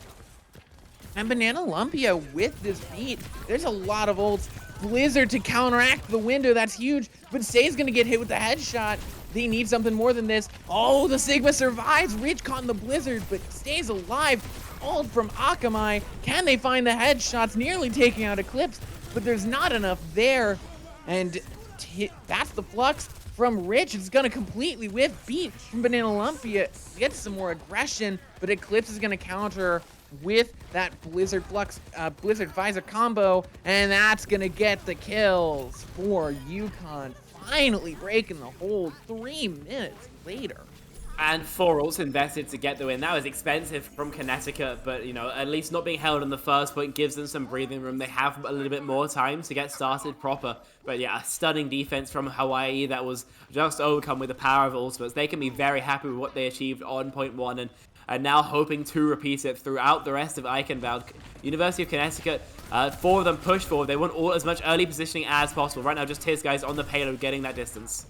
And Banana Lumpia with this beat, there's a lot of ults. Blizzard to counteract the window, that's huge, but Say's gonna get hit with the headshot. They need something more than this. Oh, the Sigma survives. Rich caught in the Blizzard, but stays alive. Ult from Akamai. Can they find the headshots? Nearly taking out Eclipse, but there's not enough there. And that's the Flux from Rich. It's gonna completely whiff beat from Banana Lumpia. Gets some more aggression, but Eclipse is gonna counter with that Blizzard Flux, Blizzard Visor combo, and that's gonna get the kills for Yukon. Finally breaking the hold 3 minutes later. And 4 ults invested to get the win. That was expensive from Connecticut, but, you know, at least not being held on the first point gives them some breathing room. They have a little bit more time to get started proper. But yeah, a stunning defense from Hawaii that was just overcome with the power of ultimates. They can be very happy with what they achieved on point 1 and are now hoping to repeat it throughout the rest of Eichenwald. University of Connecticut, 4 of them push forward. They want all as much early positioning as possible. Right now, just his guys on the payload getting that distance.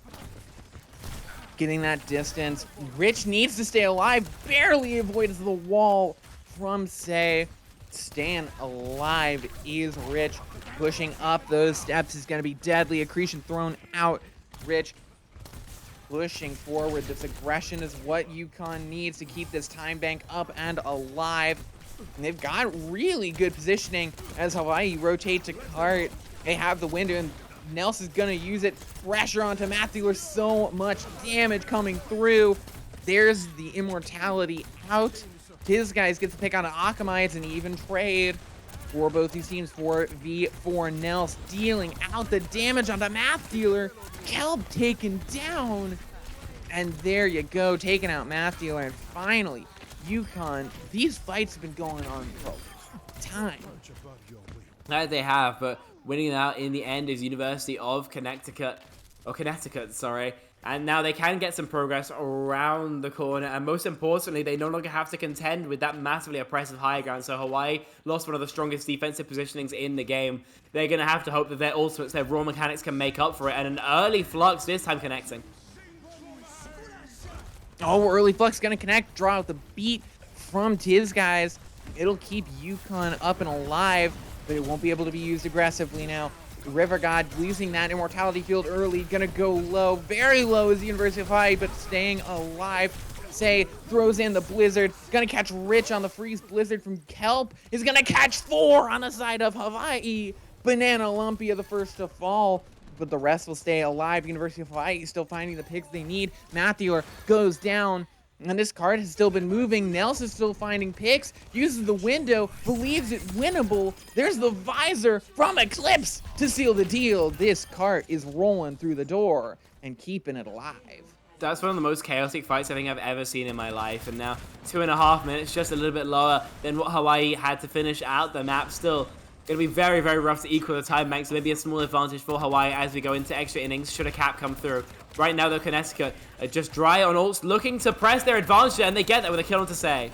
Getting that distance. Rich needs to stay alive. Barely avoids the wall from Say. Staying alive is Rich. Pushing up those steps is going to be deadly. Accretion thrown out. Rich pushing forward. This aggression is what UConn needs to keep this time bank up and alive. And they've got really good positioning as Hawaii rotate to cart. They have the window, and Nels is gonna use it. Pressure onto Matthew. So much damage coming through. There's the immortality out. His guys get to pick on Akamai. It's an even trade for both these teams. 4v4 Nels dealing out the damage onto Matthew. Kelp taken down. And there you go, taking out Matthew. And finally, UConn, these fights have been going on for time. That they have, but winning it out in the end is University of Connecticut, sorry. And now they can get some progress around the corner, and most importantly, they no longer have to contend with that massively oppressive high ground. So Hawaii lost one of the strongest defensive positionings in the game. They're going to have to hope that their ultimates, their raw mechanics can make up for it, and an early flux this time connecting. Oh, early flux gonna connect, draw out the beat from Tiz guys. It'll keep UConn up and alive, but it won't be able to be used aggressively now. River God losing that immortality field early, gonna go low, very low is the University of Hawaii, but staying alive. Say throws in the Blizzard, gonna catch Rich on the freeze. Blizzard from Kelp is gonna catch 4 on the side of Hawaii. Banana Lumpia the first to fall, but the rest will stay alive. University of Hawaii still finding the picks they need. Matthew goes down, and this card has still been moving. Nels is still finding picks, uses the window, believes it winnable. There's the visor from Eclipse to seal the deal. This cart is rolling through the door and keeping it alive. That's one of the most chaotic fights I think I've ever seen in my life. And now 2.5 minutes, just a little bit lower than what Hawaii had to finish out the map. Still going to be very, very rough to equal the time bank, so maybe a small advantage for Hawaii as we go into extra innings should a cap come through. Right now, though, Connecticut are just dry on ults, looking to press their advantage, and they get that with a kill on to Say.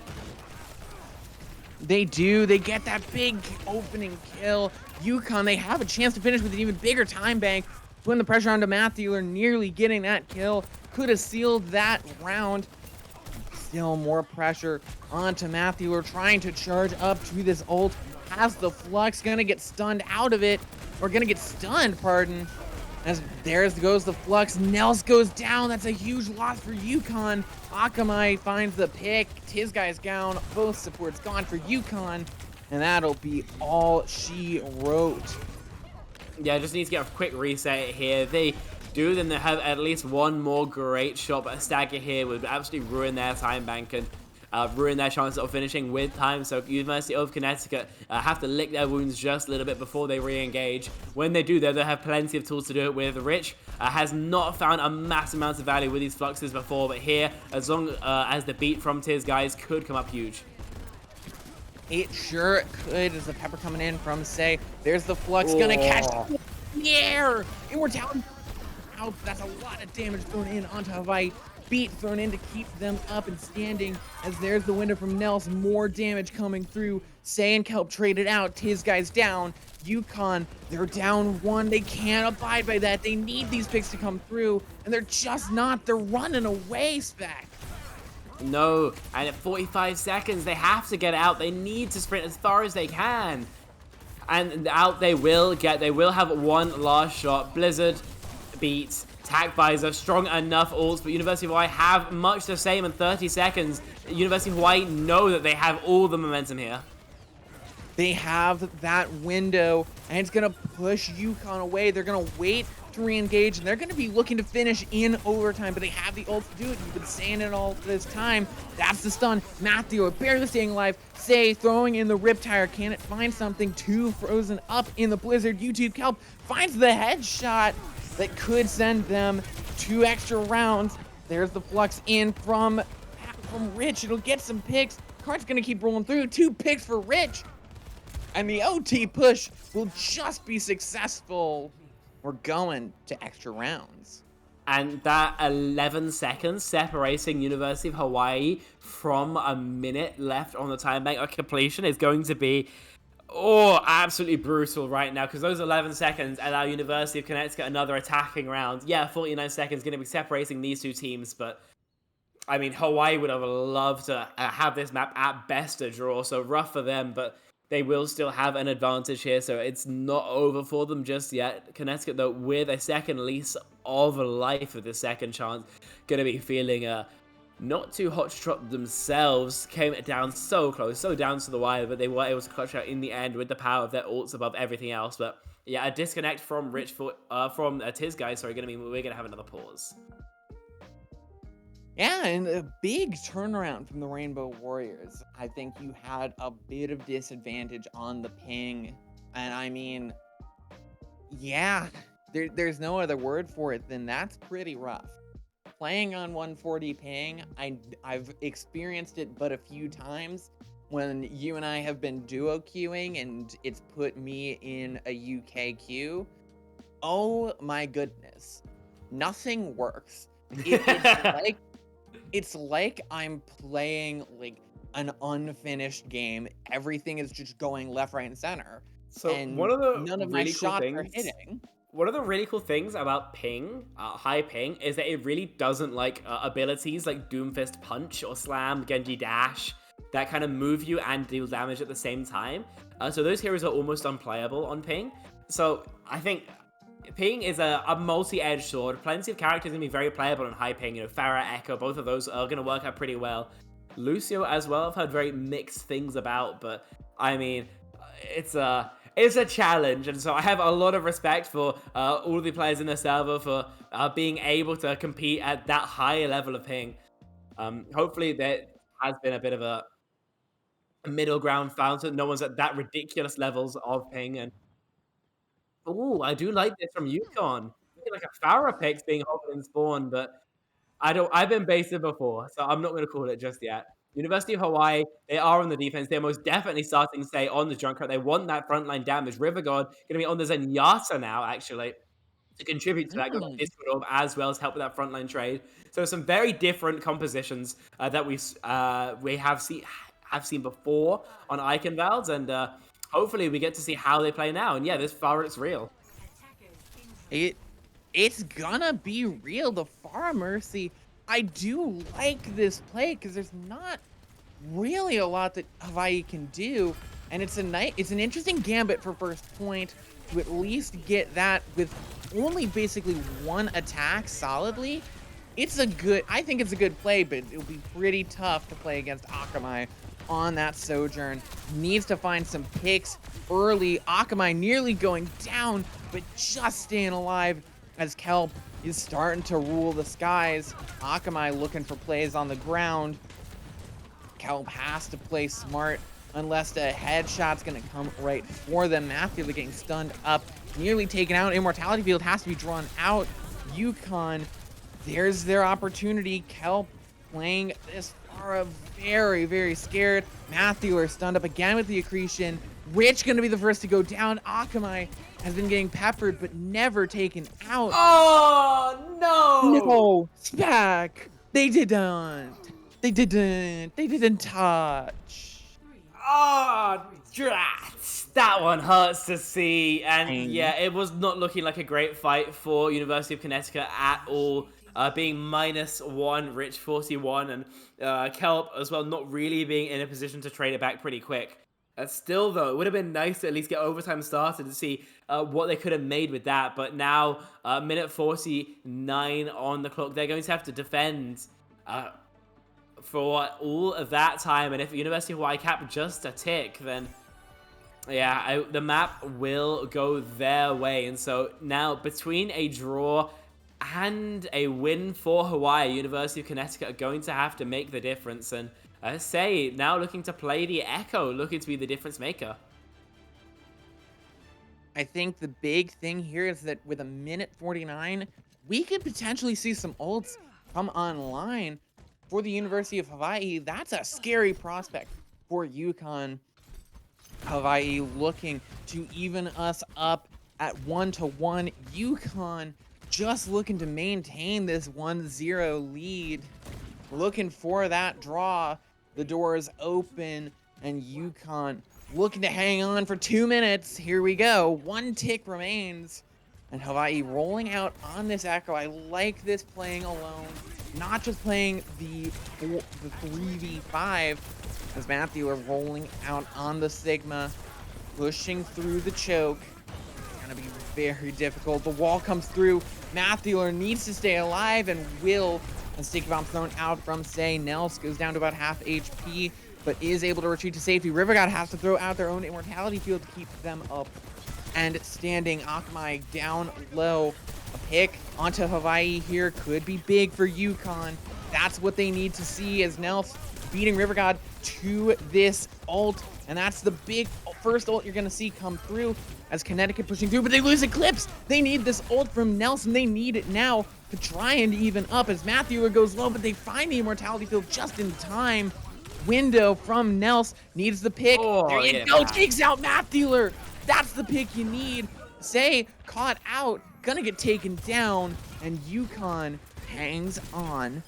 They do. They get that big opening kill. UConn, they have a chance to finish with an even bigger time bank. Putting the pressure onto Matthew, nearly getting that kill. Could have sealed that round. Still more pressure onto Matthew, trying to charge up to this ult. Has the flux, gonna get stunned out of it, or gonna get stunned, pardon. As there goes the flux, Nels goes down. That's a huge loss for UConn. Akamai finds the pick. Tiz guy's down. Both supports gone for UConn, and that'll be all she wrote. Yeah, just need to get a quick reset here. They do, then they have at least one more great shot, but a stagger here would absolutely ruin their time bank and ruin their chances of finishing with time. So University of Connecticut have to lick their wounds just a little bit before they re-engage. When they do, they'll have plenty of tools to do it with. Rich has not found a massive amount of value with these fluxes before, but here, as long as the beat from Tiz guys could come up huge. It sure could, as the pepper coming in from Say. There's the flux, gonna catch the air. Immortality out. That's a lot of damage thrown in onto Hawaii. Beat thrown in to keep them up and standing, as there's the window from Nels. More damage coming through. Say and Kelp traded out. Tiz guys down. UConn, they're down 1. They can't abide by that. They need these picks to come through, and they're just not. They're running away, Spec. No, and at 45 seconds, they have to get out. They need to sprint as far as they can. And out they will get. They will have one last shot. Blizzard beats. Tac Visor, strong enough ults, but University of Hawaii have much the same in 30 seconds. University of Hawaii know that they have all the momentum here. They have that window, and it's going to push UConn away. They're going to wait to re-engage, and they're going to be looking to finish in overtime, but they have the ult to do it. You've been saying it all this time. That's the stun. Matthew barely staying alive. Say throwing in the Riptire. Can it find something? 2 frozen up in the Blizzard. YouTube Kelp finds the headshot that could send them 2 extra rounds. There's the flux in from Rich. It'll get some picks. Card's gonna keep rolling through. 2 picks for Rich. And the OT push will just be successful. We're going to extra rounds. And that 11 seconds separating University of Hawaii from a minute left on the time bank of completion is going to be, absolutely brutal right now, because those 11 seconds allow University of Connecticut another attacking round. Yeah, 49 seconds going to be separating these two teams, but I mean, Hawaii would have loved to have this map at best a draw, so rough for them, but they will still have an advantage here, so it's not over for them just yet. Connecticut, though, with a second lease of life of the second chance, going to be feeling not too hot to trot themselves. Came down so close, so down to the wire, but they were able to clutch out in the end with the power of their ults above everything else. But yeah, a disconnect from Tiz guys. Sorry, we're gonna have another pause. Yeah, and a big turnaround from the Rainbow Warriors. I think you had a bit of disadvantage on the ping. And I mean, yeah, there's no other word for it than that's pretty rough. Playing on 140 ping, I've experienced it but a few times when you and I have been duo queuing and it's put me in a UK queue. Oh my goodness. Nothing works. It's like I'm playing like an unfinished game. Everything is just going left, right, and center. So and one of the none of really my cool shots things, are hitting. One of the really cool things about ping, high ping, is that it really doesn't like abilities like Doomfist Punch or Slam, Genji Dash, that kind of move you and deal damage at the same time. So those heroes are almost unplayable on ping. So I think ping is a multi-edged sword. Plenty of characters going to be very playable on high ping. You know, Pharah, Echo, both of those are going to work out pretty well. Lucio as well, I've heard very mixed things about, but I mean, it's a challenge, and so I have a lot of respect for all the players in the server for being able to compete at that high level of ping. Hopefully there has been a bit of a middle ground found, so no one's at that ridiculous levels of ping. And I do like this from Yukon. Like a Pharah pick's being hovered in spawn, but I've been baited before, so I'm not going to call it just yet. University of Hawaii, they are on the defense. They're most definitely starting to stay on the Junkrat. They want that frontline damage. River God going to be on the Zenyatta now, actually, to contribute to that. Got the Discord Orb as well as help with that frontline trade. So some very different compositions that we have seen before on Icon Valves, and hopefully we get to see how they play now. And yeah, this Pharah, it's real. It's gonna be real. The Pharah Mercy. I do like this play because there's not really a lot that Hawaii can do, and it's an interesting gambit for first point to at least get that with only basically one attack solidly. I think it's a good play, but it'll be pretty tough to play against Akamai on that Sojourn. Needs to find some picks early. Akamai nearly going down, but just staying alive as Kelp is starting to rule the skies. Akamai looking for plays on the ground. Kelp has to play smart unless the headshot's gonna come right for them. Matthew getting stunned up, nearly taken out. Immortality Field has to be drawn out. Yukon, there's their opportunity. Kelp playing this far, very, very scared. Matthew are stunned up again with the accretion. Rich gonna be the first to go down. Akamai has been getting peppered, but never taken out. Oh, no! No, Spack! They didn't touch. Oh, drats! That one hurts to see. And yeah, it was not looking like a great fight for University of Connecticut at all. Being -1, Rich 41, and Kelp as well not really being in a position to trade it back pretty quick. Still, though, it would have been nice to at least get overtime started to see what they could have made with that. But now, minute 49 on the clock. They're going to have to defend for all of that time. And if University of Hawaii cap just a tick, then yeah, the map will go their way. And so now, between a draw and a win for Hawaii, University of Connecticut are going to have to make the difference. And I say, now looking to play the Echo, looking to be the difference maker. I think the big thing here is that with a minute 49, we could potentially see some ults come online for the University of Hawaii. That's a scary prospect for UConn. Hawaii looking to even us up at 1-1. UConn just looking to maintain this 1-0 lead. Looking for that draw. The doors open, and UConn looking to hang on for 2 minutes. Here we go. 1 tick remains. And Hawaii rolling out on this Echo. I like this playing alone. Not just playing the 3v5. As Matthew are rolling out on the Sigma. Pushing through the choke. It's going to be very difficult. The wall comes through. Matthew needs to stay alive and will. A sticky bomb thrown out from Say. Nels goes down to about half HP, but is able to retreat to safety. River God has to throw out their own immortality field to keep them up and standing. Akamai down low. A pick onto Hawaii here could be big for UConn. That's what they need to see as Nels beating River God to this ult. And that's the big first ult you're going to see come through as Connecticut pushing through, but they lose Eclipse. They need this ult from Nelson. They need it now to try and even up as Matthew goes low, but they find the immortality field just in time. Window from Nels needs the pick. Oh, there you go. Takes out Matthew. That's the pick you need. Say caught out, gonna get taken down, and UConn hangs on.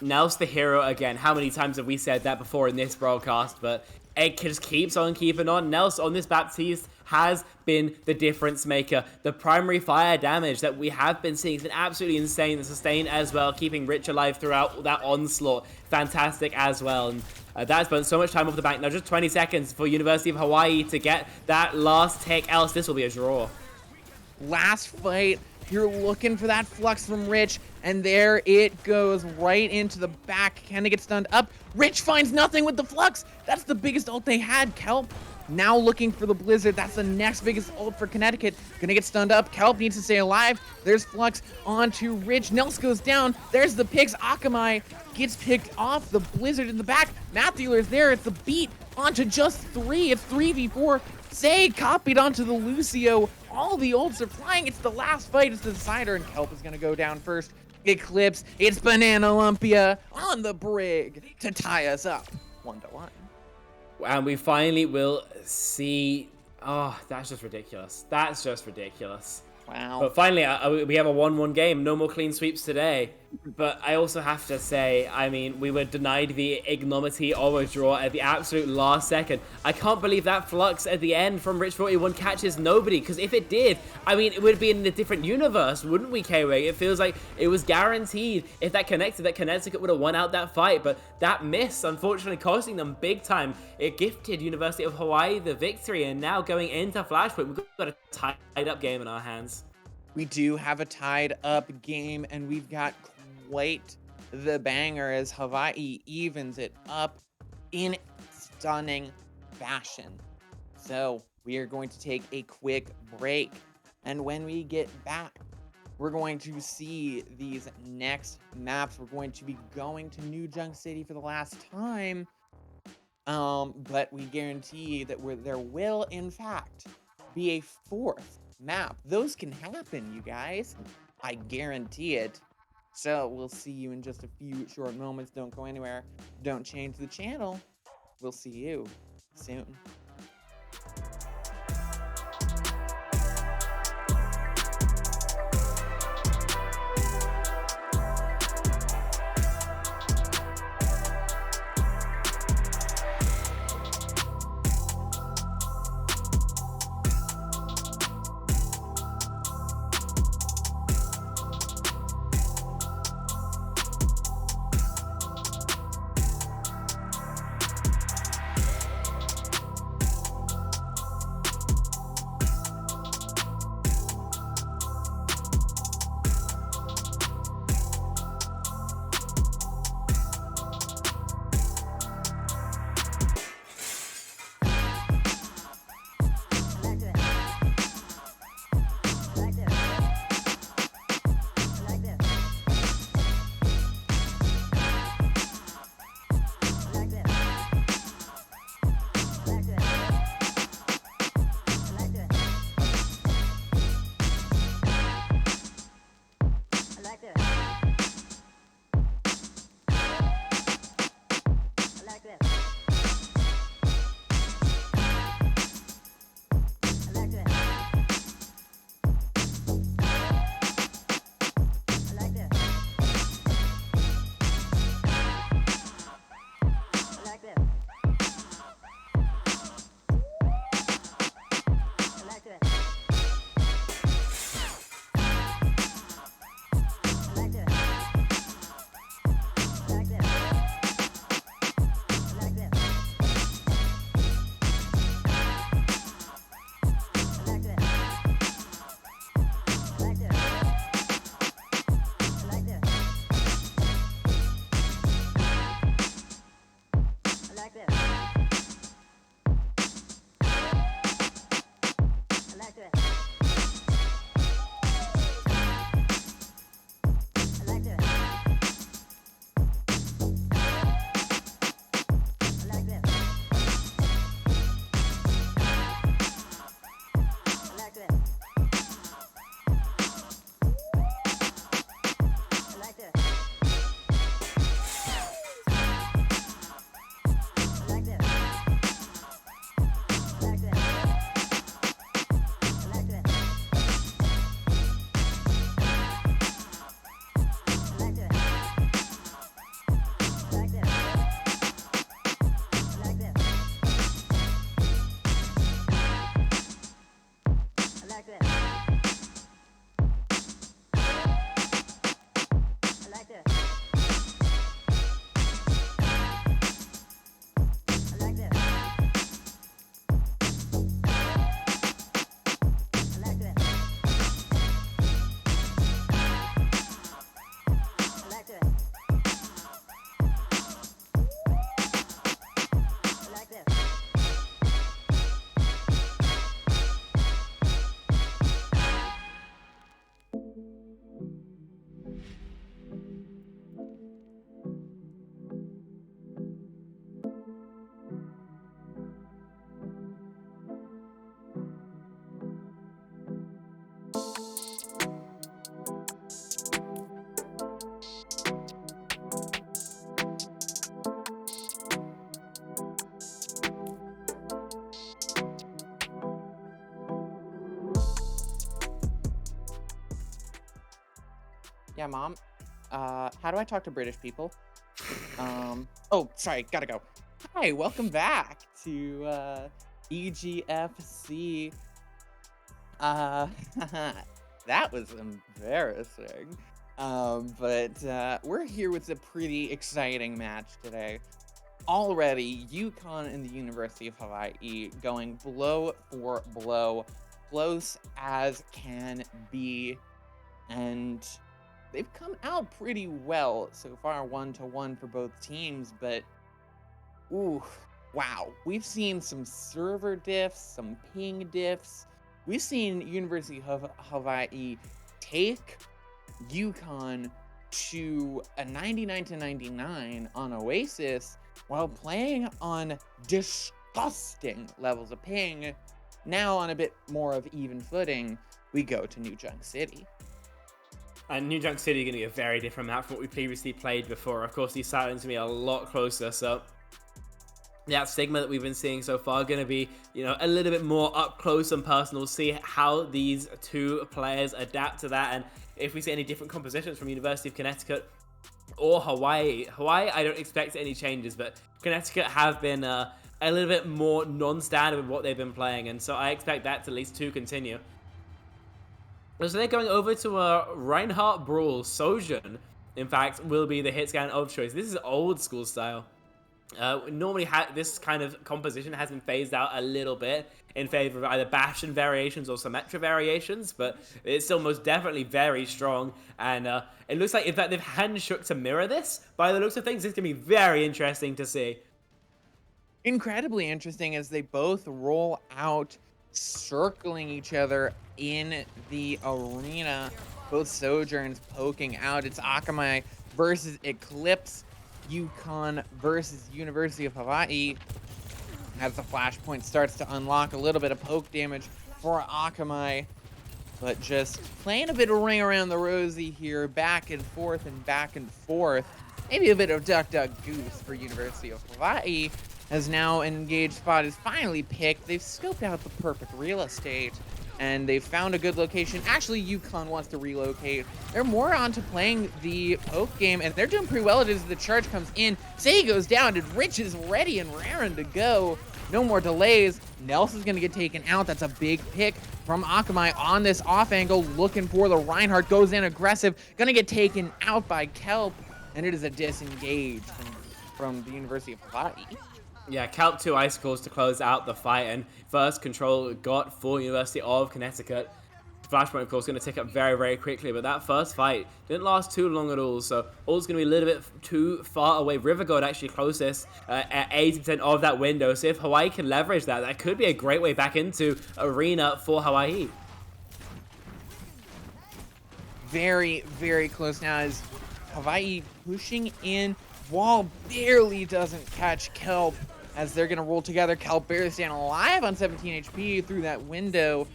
Nels the hero again. How many times have we said that before in this broadcast? But it just keeps on keeping on. Nels on this Baptiste has been the difference maker. The primary fire damage that we have been seeing has been absolutely insane. The sustain as well, keeping Rich alive throughout that onslaught. Fantastic as well. And that's spent so much time off the bank. Now just 20 seconds for University of Hawaii to get that last tick. Else this will be a draw. Last fight. You're looking for that flux from Rich, and there it goes right into the back. Can they get stunned up? Rich finds nothing with the flux. That's the biggest ult they had, Kelp. Now looking for the Blizzard. That's the next biggest ult for Connecticut. Gonna get stunned up. Kelp needs to stay alive. There's flux onto Rich. Nels goes down. There's the picks. Akamai gets picked off. The Blizzard in the back. Matthew is there. It's the beat onto just 3. It's 3v4. Say copied onto the Lucio. All the ults are flying. It's the last fight. It's the decider, and Kelp is going to go down first. Eclipse. It's Banana Lumpia on the brig to tie us up 1-1. And we finally will see... Oh, that's just ridiculous. That's just ridiculous. Wow. But finally, we have a 1-1 game. No more clean sweeps today. But I also have to say, I mean, we were denied the ignominy of a draw at the absolute last second. I can't believe that flux at the end from Rich 41 catches nobody. Because if it did, I mean, it would be in a different universe, wouldn't we, K-Way? It feels like it was guaranteed if that connected, that Connecticut would have won out that fight. But that miss, unfortunately, costing them big time. It gifted University of Hawaii the victory. And now going into Flashpoint, we've got a tied-up game in our hands. We do have a tied up game, and we've got quite the banger as Hawaii evens it up in stunning fashion. So we are going to take a quick break, and when we get back, we're going to see these next maps. We're going to be going to New Junk City for the last time, but we guarantee that there will, in fact, be a fourth map. Those can happen, you guys. I guarantee it. So we'll see you in just a few short moments. Don't go anywhere. Don't change the channel. We'll see you soon. Yeah, Mom. How do I talk to British people? Oh, sorry, gotta go. Hi, welcome back to EGFC. Uh, that was embarrassing. But we're here with a pretty exciting match today. Already, UConn and the University of Hawaii going blow for blow, close as can be, and they've come out pretty well so far, 1-1 for both teams, but ooh, wow. We've seen some server diffs, some ping diffs. We've seen University of Hawaii take UConn to a 99-99 on Oasis while playing on disgusting levels of ping. Now on a bit more of even footing, we go to New Junk City. And New Junk City is going to be a very different map from what we previously played before. Of course, these silence to be a lot closer, so that Sigma that we've been seeing so far going to be, a little bit more up close and personal. See how these two players adapt to that, and if we see any different compositions from University of Connecticut or Hawaii. Hawaii, I don't expect any changes, but Connecticut have been a little bit more non-standard with what they've been playing, and so I expect that at least to continue. So they're going over to a Reinhardt Brawl. Sojourn, in fact, will be the hit scan of choice. This is old school style. Normally, this kind of composition has been phased out a little bit in favor of either Bastion variations or Symmetra variations, but it's still most definitely very strong. And it looks like, in fact, they've handshook to mirror this. By the looks of things, it's going to be very interesting to see. Incredibly interesting as they both roll out, circling each other in the arena. Both Sojourns poking out. It's Akamai versus Eclipse. UConn versus University of Hawaii. As the flashpoint starts to unlock, a little bit of poke damage for Akamai, but just playing a bit of ring around the rosy here, back and forth and back and forth. Maybe a bit of duck duck goose for University of Hawaii, as now an engaged spot is finally picked. They've scoped out the perfect real estate, and they've found a good location. Actually, UConn wants to relocate. They're more on to playing the poke game, and they're doing pretty well as the charge comes in. Say goes down, and Rich is ready and raring to go. No more delays. Nelson's going to get taken out. That's a big pick from Akamai on this off angle, looking for the Reinhardt. Goes in aggressive. Going to get taken out by Kelp, and it is a disengage from the University of Hawaii. Yeah, Kelp 2 Icicles to close out the fight, and first control got for University of Connecticut. Flashpoint, of course, going to tick up very, very quickly, but that first fight didn't last too long at all, so all's going to be a little bit too far away. River Gold actually closest at 80% of that window, so if Hawaii can leverage that, that could be a great way back into arena for Hawaii. Very, very close now as Hawaii pushing in. Wall barely doesn't catch Kelp as they're going to roll together. Kelp barely staying alive on 17 HP through that window,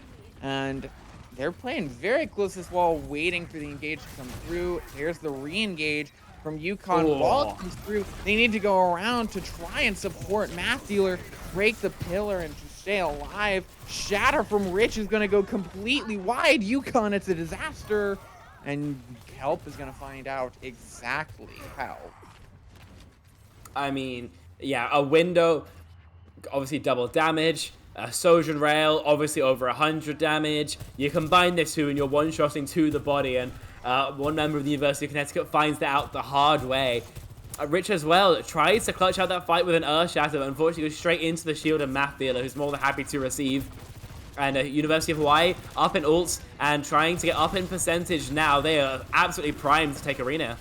and they're playing very close to this wall, waiting for the engage to come through. There's the re-engage from UConn. Wall comes through. They need to go around to try and support Math Dealer, break the pillar, and to stay alive. Shatter from Rich is going to go completely wide. UConn, it's a disaster, and Kelp is going to find out exactly how. I mean, yeah, a window, obviously double damage. Sojourn Rail, obviously over 100 damage. You combine the two and you're one-shotting to the body, and one member of the University of Connecticut finds that out the hard way. Rich as well tries to clutch out that fight with an Earth Shatter, but unfortunately goes straight into the shield of Math Dealer, who's more than happy to receive. And University of Hawaii up in ults and trying to get up in percentage now. They are absolutely primed to take arena.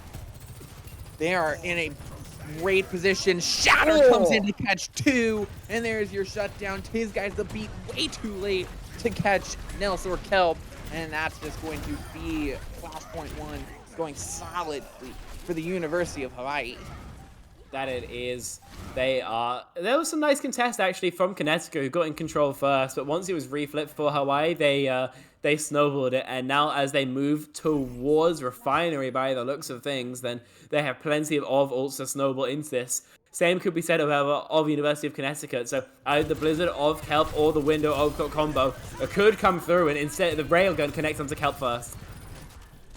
They are in a great position. Shatter comes in to catch two, and there's your shutdown. His guys the beat way too late to catch Nelson or Kelp, and that's just going to be Flashpoint 1 going solidly for the University of Hawaii. That it is. There was some nice contest actually from Connecticut, who got in control first, but once it was reflipped for Hawaii, they snowballed it, and now as they move towards Refinery by the looks of things, then they have plenty of ults to snowball into this. Same could be said, however, of University of Connecticut, so either the Blizzard of Kelp or the Window of combo could come through, and instead the Railgun connects onto Kelp first.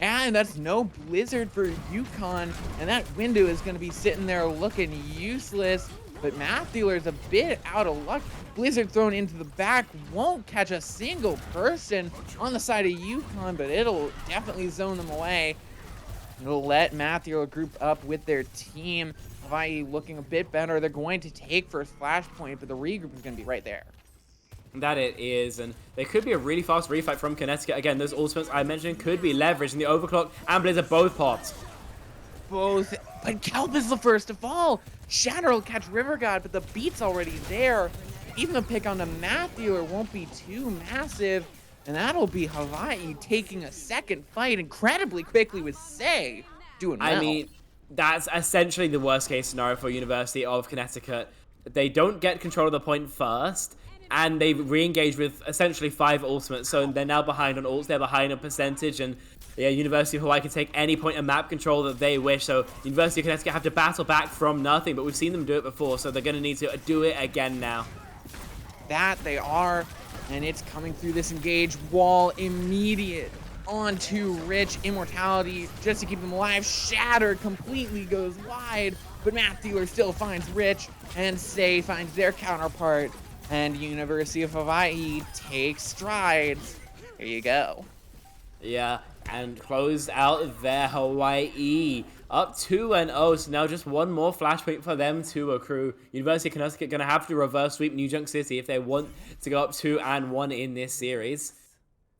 And that's no Blizzard for UConn, and that window is going to be sitting there looking useless. But Math Dealer's a bit out of luck. Blizzard thrown into the back won't catch a single person on the side of UConn, but it'll definitely zone them away. It'll let Math Dealer group up with their team. Hawaii looking a bit better. They're going to take first flashpoint, but the regroup is going to be right there. That it is, and there could be a really fast refight from Connecticut. Again, those ultimates I mentioned could be leveraged, and the Overclock and Blizzard both popped. Both, but Kelp is the first to fall. Shatter will catch River God, but the beat's already there. Even the pick on the Math Dealer won't be too massive, and that'll be Hawaii taking a second fight incredibly quickly with Say doing well. I mean, that's essentially the worst case scenario for University of Connecticut. They don't get control of the point first, and they re-engage with essentially 5 ultimates, so they're now behind on ults, they're behind on percentage, and yeah, University of Hawaii can take any point of map control that they wish, so University of Connecticut have to battle back from nothing, but we've seen them do it before, so they're going to need to do it again now. That they are, and it's coming through this engage wall immediate onto Rich. Immortality just to keep them alive. Shatter completely goes wide, but Math Dealer still finds Rich, and Say finds their counterpart. And University of Hawaii takes strides. Here you go. Yeah, and close out their Hawaii. Up 2-0, so now just one more flashpoint for them to accrue. University of Connecticut going to have to reverse sweep New Junk City if they want to go up 2-1 in this series.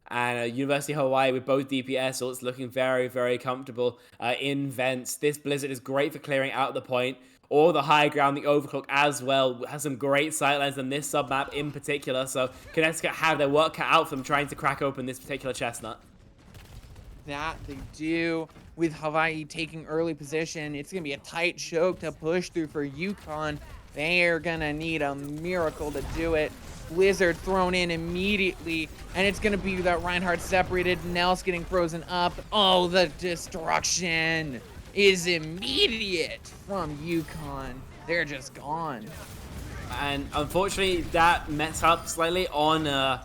And University of Hawaii with both DPS, so it's looking very, very comfortable in vents. This Blizzard is great for clearing out the point. Or the high ground, the Overclock as well, has some great sightlines in this sub-map in particular, so Connecticut have their work cut out for them trying to crack open this particular chestnut. That they do. With Hawaii taking early position, it's going to be a tight choke to push through for UConn. They're going to need a miracle to do it. Blizzard thrown in immediately, and it's going to be that Reinhardt separated, Nels getting frozen up. Oh, the destruction is immediate from UConn. They're just gone. And unfortunately, that messed up slightly on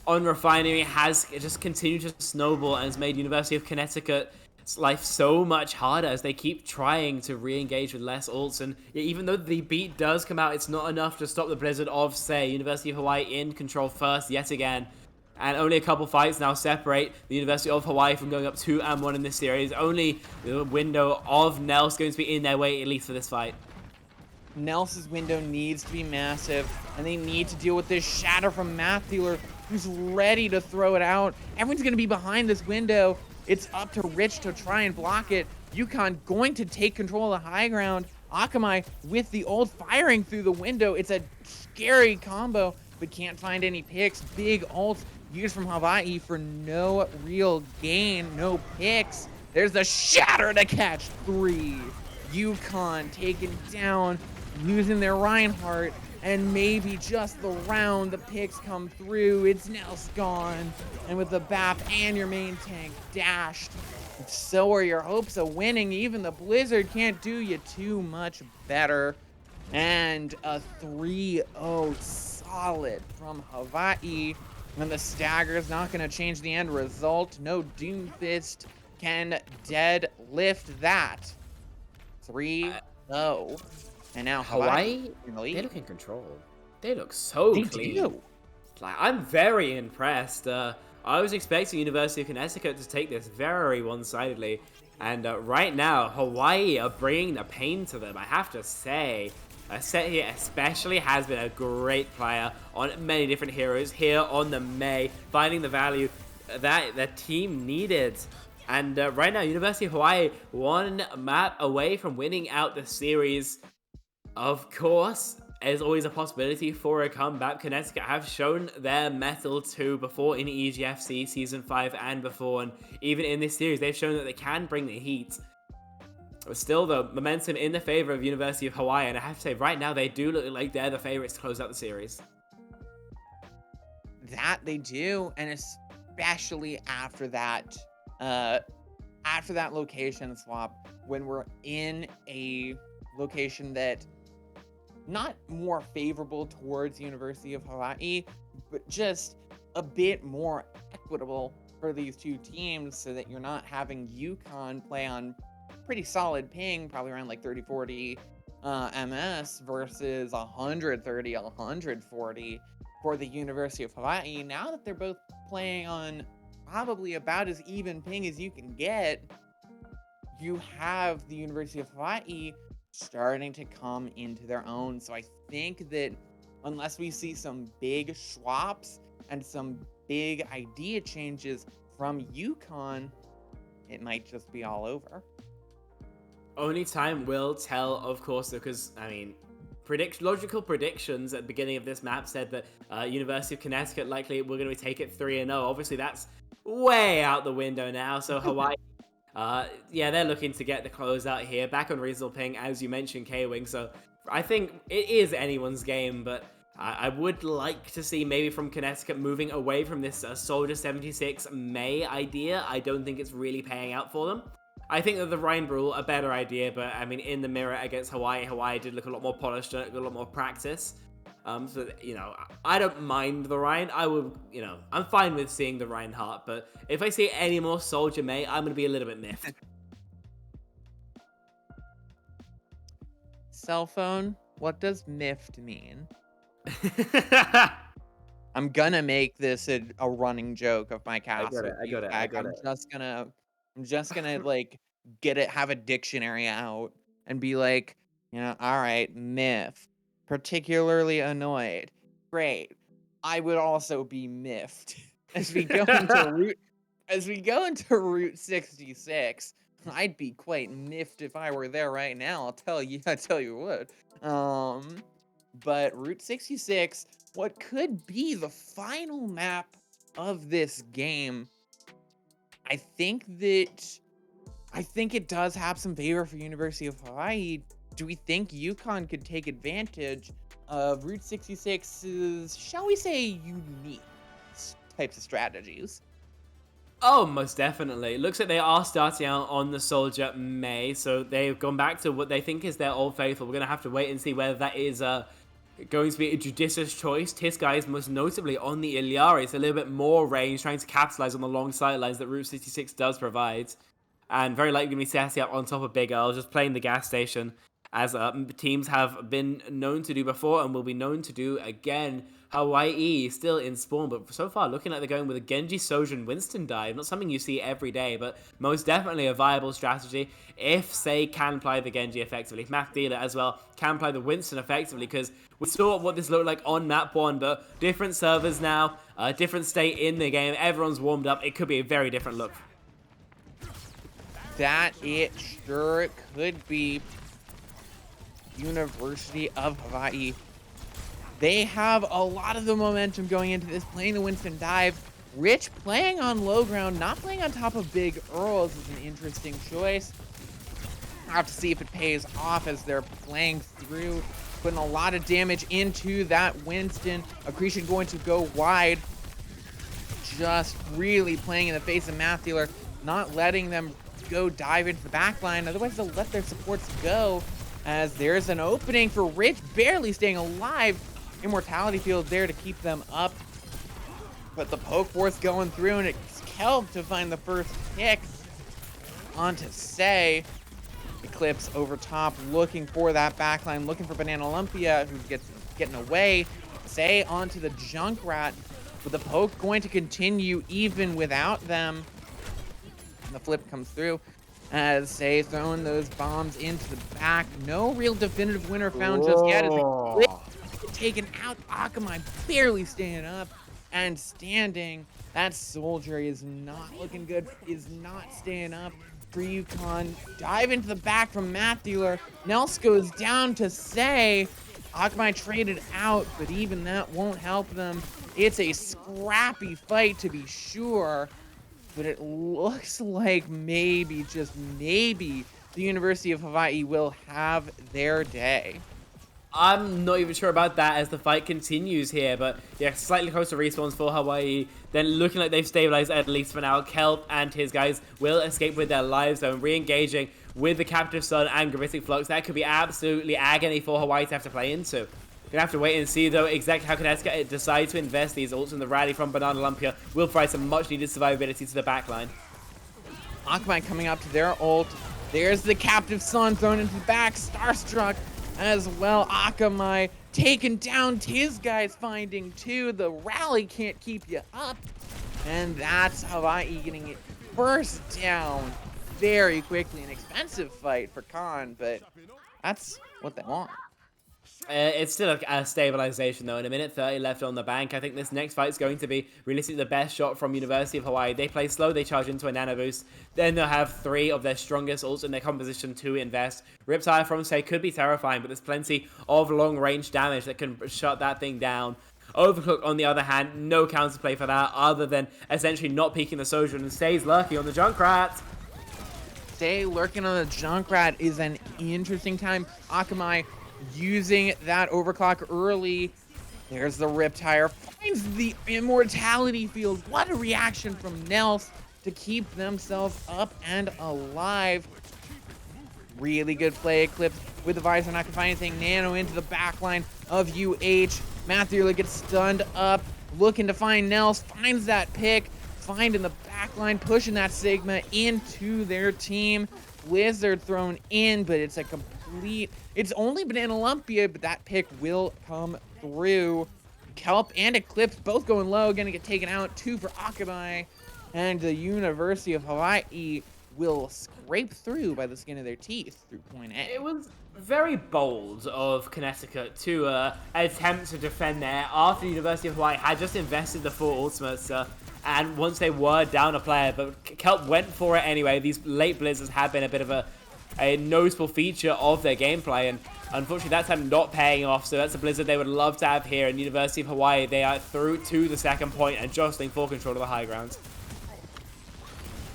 Refinery has just continued to snowball and has made University of Connecticut's life so much harder as they keep trying to re-engage with less ults. And even though the beat does come out, it's not enough to stop the Blizzard of, say, University of Hawaii in control first yet again. And only a couple fights now separate the University of Hawaii from going up 2-1 in this series. Only the window of Nels going to be in their way, at least for this fight. Nels's window needs to be massive, and they need to deal with this shatter from Math Dealer, who's ready to throw it out. Everyone's going to be behind this window. It's up to Rich to try and block it. UConn going to take control of the high ground. Akamai with the ult firing through the window. It's a scary combo, but can't find any picks. Big ult used from Hawaii for no real gain, no picks. There's the shatter to catch 3. UConn taken down, using their Reinhardt, and maybe just the round the picks come through. It's Nels gone, and with the BAP and your main tank dashed, so are your hopes of winning. Even the Blizzard can't do you too much better. And a 3-0 solid from Hawaii. And the stagger is not going to change the end result. No Doomfist can deadlift that. 3-0. And now Hawaii, they look in control. They look so clean. Do. Like, I'm very impressed. I was expecting University of Connecticut to take this very one-sidedly. And right now, Hawaii are bringing the pain to them, I have to say. Set here especially has been a great player on many different heroes here on the May, finding the value that the team needed. And right now, University of Hawaii, one map away from winning out the series. Of course, there's always a possibility for a comeback. Connecticut have shown their mettle too before in EGFC Season 5 and before, and even in this series, they've shown that they can bring the heat. But still, the momentum in the favor of University of Hawaii, and I have to say, right now, they do look like they're the favorites to close out the series. That they do, and especially after that location swap, when we're in a location that not more favorable towards University of Hawaii, but just a bit more equitable for these two teams so that you're not having UConn play on pretty solid ping, probably around like 30, 40 MS versus 130, 140 for the University of Hawaii. Now that they're both playing on probably about as even ping as you can get, you have the University of Hawaii starting to come into their own. So I think that unless we see some big swaps and some big idea changes from UConn, it might just be all over. Only time will tell, of course, because, I mean, logical predictions at the beginning of this map said that University of Connecticut likely we're going to take it 3-0. Obviously, that's way out the window now. So Hawaii, yeah, they're looking to get the closeout here. Back on reasonable ping, as you mentioned, K-Wing. So I think it is anyone's game, but I would like to see maybe from Connecticut moving away from this Soldier 76 May idea. I don't think it's really paying out for them. I think that the Rhine Brule, a better idea, but I mean, in the mirror against Hawaii did look a lot more polished, a lot more practice. So, you know, I don't mind the Rhine. I would, you know, I'm fine with seeing the Reinhardt, but if I see any more Soldier May, I'm going to be a little bit miffed. Cell phone, what does miffed mean? I'm gonna make this a running joke of my cast. I got it. I'm just gonna like have a dictionary out and be like, you know, all right, miffed, particularly annoyed. Great. I would also be miffed as we go into Route 66. I'd be quite miffed if I were there right now. I tell you what. But Route 66, what could be the final map of this game, I think it does have some favor for University of Hawaii. Do we think UConn could take advantage of Route 66's, shall we say, unique types of strategies? Oh, most definitely. It looks like they are starting out on the Soldier May, so they've gone back to what they think is their old faithful. We're going to have to wait and see whether that is going to be a judicious choice. Tis guys, most notably on the Ilyari, it's a little bit more range, trying to capitalize on the long sidelines that Route 66 does provide. And very likely going to be setting up on top of Big Earl, just playing the gas station, as teams have been known to do before and will be known to do again. Hawaii still in spawn, but so far looking like they're going with a Genji, Sojourn, Winston dive. Not something you see every day, but most definitely a viable strategy if Say can play the Genji effectively. If Mac Dealer as well can play the Winston effectively, because we saw what this looked like on map 1, but different servers now, different state in the game, everyone's warmed up. It could be a very different look. That it sure could be. University of Hawaii, they have a lot of the momentum going into this, playing the Winston dive. Rich playing on low ground, not playing on top of Big Earls is an interesting choice. I'll have to see if it pays off as they're playing through, putting a lot of damage into that Winston. Accretion going to go wide, just really playing in the face of Mattheler, not letting them go dive into the back line, otherwise they'll let their supports go, as there's an opening for Rich, barely staying alive. Immortality field there to keep them up, but the poke force going through, and it's Kelp to find the first pick onto Say. Eclipse over top, looking for that backline, looking for Banana Olympia, who gets getting away. Say onto the Junkrat, with the poke going to continue even without them. And the flip comes through as Say throwing those bombs into the back. No real definitive winner found just yet. As Eclipse taken out, Akamai barely staying up and standing. That Soldier is not looking good, is not staying up for UConn. Dive into the back from Mattheler. Nels goes down to Say. Akamai traded out, but even that won't help them. It's a scrappy fight to be sure, but it looks like maybe, just maybe, the University of Hawaii will have their day. I'm not even sure about that as the fight continues here, but yeah, slightly closer respawns for Hawaii. Then looking like they've stabilized at least for now. Kelp and his guys will escape with their lives, though, and re-engaging with the Captive Sun and Gravitic Flux. That could be absolutely agony for Hawaii to have to play into. Gonna have to wait and see, though, exactly how Connecticut decide to invest these ults, and the rally from Banana Lumpia will provide some much-needed survivability to the backline. Akamai coming up to their ult. There's the captive Sun thrown into the back. Starstruck as well. Akamai taken down. Tizguy's finding two. The rally can't keep you up. And that's Hawaii getting it first down very quickly. An expensive fight for Khan, but that's what they want. It's still a stabilization, though. In a minute 30 left on the bank, I think this next fight is going to be realistically the best shot from University of Hawaii. They play slow, they charge into a nano boost. Then they'll have 3 of their strongest ults in their composition to invest. Riptide from Say could be terrifying, but there's plenty of long-range damage that can shut that thing down. Overclock, on the other hand, no counterplay for that, other than essentially not peeking the Sojourn, and stays lurking on the Junkrat. Stay lurking on the Junkrat is an interesting time. Akamai using that overclock early. There's the Riptire. Finds the immortality field. What a reaction from Nels to keep themselves up and alive. Really good play. Eclipse with the visor, not gonna find anything. Nano into the backline of UH. Matthew gets stunned up. Looking to find Nels. Finds that pick. Finding the backline. Pushing that Sigma into their team. Blizzard thrown in, but it's a complete... It's only Banana Lumpia, but that pick will come through. Kelp and Eclipse both going low, gonna get taken out. 2 for Akamai, and the University of Hawaii will scrape through by the skin of their teeth through point A. It was very bold of Connecticut to attempt to defend there after the University of Hawaii had just invested the 4 ultimates, and once they were down a player, but Kelp went for it anyway. These late blizzards have been a bit of a noticeable feature of their gameplay, and unfortunately that time not paying off, so that's a blizzard they would love to have here. In University of Hawaii, they are through to the second point and jostling for control of the high ground.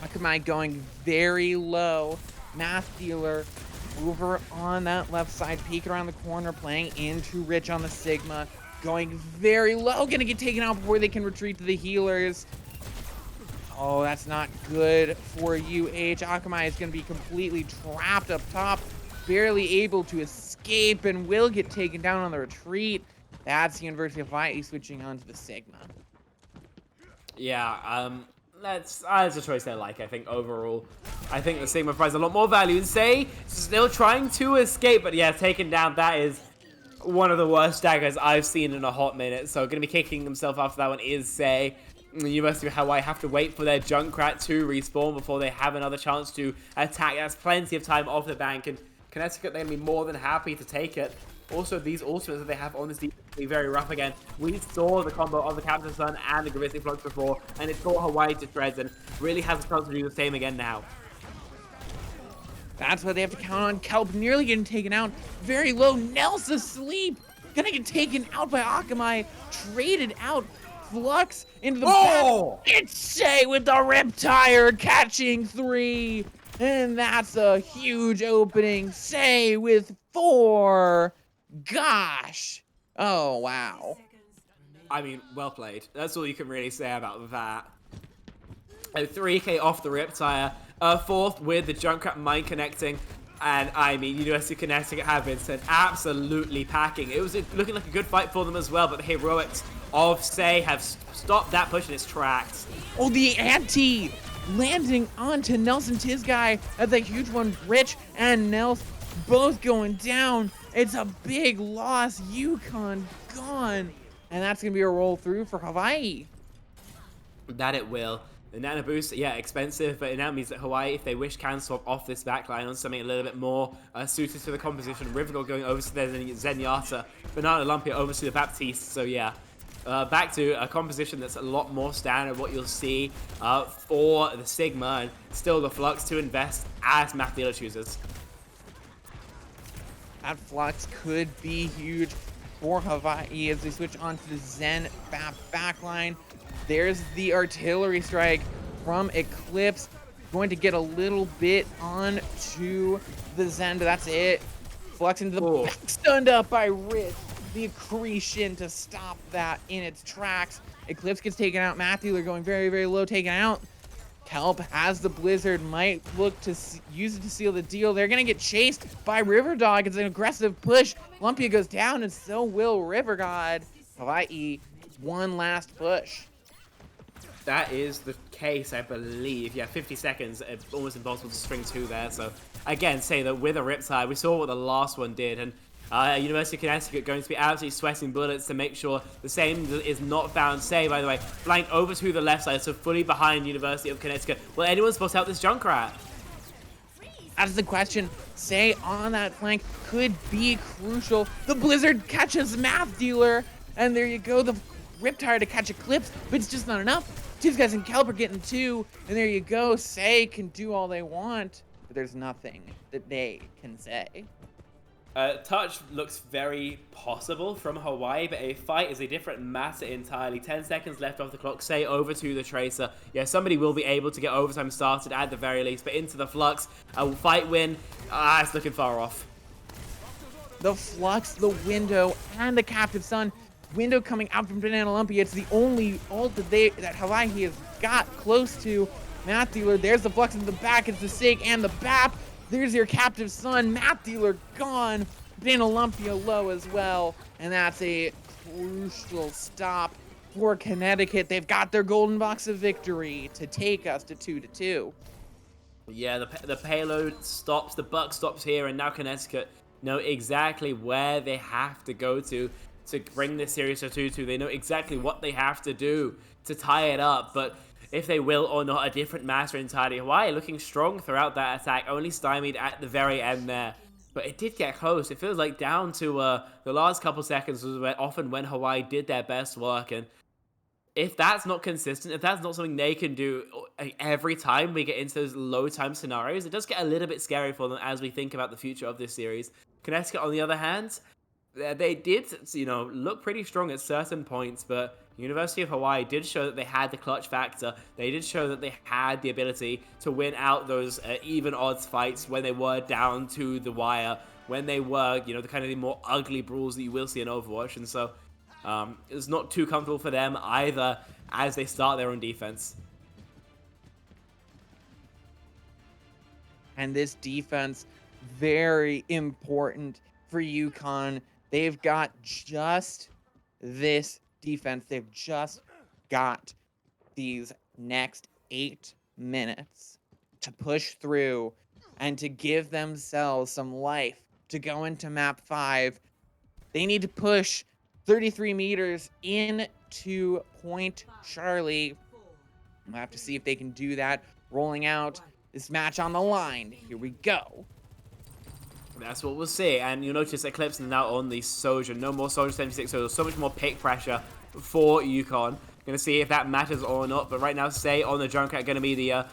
Akamai going very low. Math Dealer over on that left side, peeking around the corner, playing into Rich on the Sigma. Going very low, gonna get taken out before they can retreat to the healers. Oh, that's not good for UH. Akamai is going to be completely trapped up top, barely able to escape, and will get taken down on the retreat. That's the University of Hawaii switching on to the Sigma. Yeah, that's a choice they like, I think, overall. I think the Sigma provides a lot more value. And Say still trying to escape, but yeah, taken down. That is one of the worst daggers I've seen in a hot minute. So going to be kicking himself after that one is Say. The University of Hawaii have to wait for their Junkrat to respawn before they have another chance to attack. That's plenty of time off the bank, and Connecticut, they're going to be more than happy to take it. Also, these ultimates that they have on this defense will be very rough again. We saw the combo of the Captain Sun and the Gravity Flux before, and it tore Hawaii to shreds, and really has a chance to do the same again now. That's what they have to count on. Kelp nearly getting taken out. Very low. Nels asleep. Gonna get taken out by Akamai. Traded out. Flux into the back. It's Say with the Riptire catching 3. And that's a huge opening. Say with 4. Gosh. Oh, wow. I mean, well played. That's all you can really say about that. A 3k off the Riptire. 4th with the Junkrat mine connecting. And I mean, University of Connecticut have been sent absolutely packing. It was looking like a good fight for them as well, but the heroics of Say have stopped that push in its tracks. Oh, the anti landing onto Nelson Tizguy. That's a huge one. Rich and Nels both going down. It's a big loss. Yukon gone. And that's going to be a roll through for Hawaii. That it will. The nano boost, yeah, expensive, but it now means that Hawaii, if they wish, can swap off this backline on something a little bit more suited to the composition. Riverdale going over to their Zenyatta, Banana Lumpia over to the Baptiste, so yeah. Back to a composition that's a lot more standard, what you'll see for the Sigma, and still the Flux to invest as Math Dealer chooses. That Flux could be huge for Hawaii as they switch on to the Zen backline. There's the artillery strike from Eclipse. Going to get a little bit onto the Zen, but that's it. Flux into the back, stunned up by Rich. The accretion to stop that in its tracks. Eclipse gets taken out. Matthew, they're going very, very low, taken out. Kelp has the Blizzard, might look to use it to seal the deal. They're going to get chased by River Dog. It's an aggressive push. Olympia goes down, and so will River God. Hawaii, one last push. That is the case, I believe. Yeah, 50 seconds, almost impossible to string two there. So, again, say that with a Riptide, we saw what the last one did, and University of Connecticut going to be absolutely sweating bullets to make sure the same is not found. Say, by the way, flank over to the left side, so fully behind University of Connecticut. Will anyone spot out this Junkrat? That's the question. Say on that flank could be crucial. The Blizzard catches Math Dealer, and there you go. The Riptide to catch Eclipse, but it's just not enough. Two guys in Kelp are getting two, and there you go. Say can do all they want, but there's nothing that they can say. Touch looks very possible from Hawaii, but a fight is a different matter entirely. 10 seconds left off the clock. Say over to the Tracer. Yeah, somebody will be able to get overtime started at the very least, but into the Flux. A fight win. It's looking far off. The Flux, the Window, and the Captive Sun. Window coming out from Banana Olympia. It's the only ult that Hawaii has got close to. Math Dealer, there's the Flux in the back. It's the Sig and the BAP. There's your Captive Sun. Math Dealer gone. Banana Olympia low as well. And that's a crucial stop for Connecticut. They've got their golden box of victory to take us to 2-2. Yeah, the payload stops, the buck stops here, and now Connecticut know exactly where they have to go to bring this series to 2-2. They know exactly what they have to do to tie it up, but if they will or not, a different matter entirely. Hawaii looking strong throughout that attack, only stymied at the very end there. But it did get close. It feels like down to the last couple seconds was often when Hawaii did their best work. And if that's not consistent, if that's not something they can do every time we get into those low time scenarios, it does get a little bit scary for them as we think about the future of this series. Connecticut, on the other hand, they did, look pretty strong at certain points, but University of Hawaii did show that they had the clutch factor. They did show that they had the ability to win out those even odds fights when they were down to the wire, when they were, the kind of the more ugly brawls that you will see in Overwatch. And so it's not too comfortable for them either as they start their own defense. And this defense, very important for UConn. They've got just this defense. They've just got these next 8 minutes to push through and to give themselves some life to go into map 5. They need to push 33 meters into Point Charlie. We'll have to see if they can do that. Rolling out this match on the line. Here we go. That's what we'll see, and you'll notice Eclipse now on the Sojourn. No more Sojourn 76, so there's so much more pick pressure for UConn. Gonna see if that matters or not, but right now, Say on the Junkrat gonna be the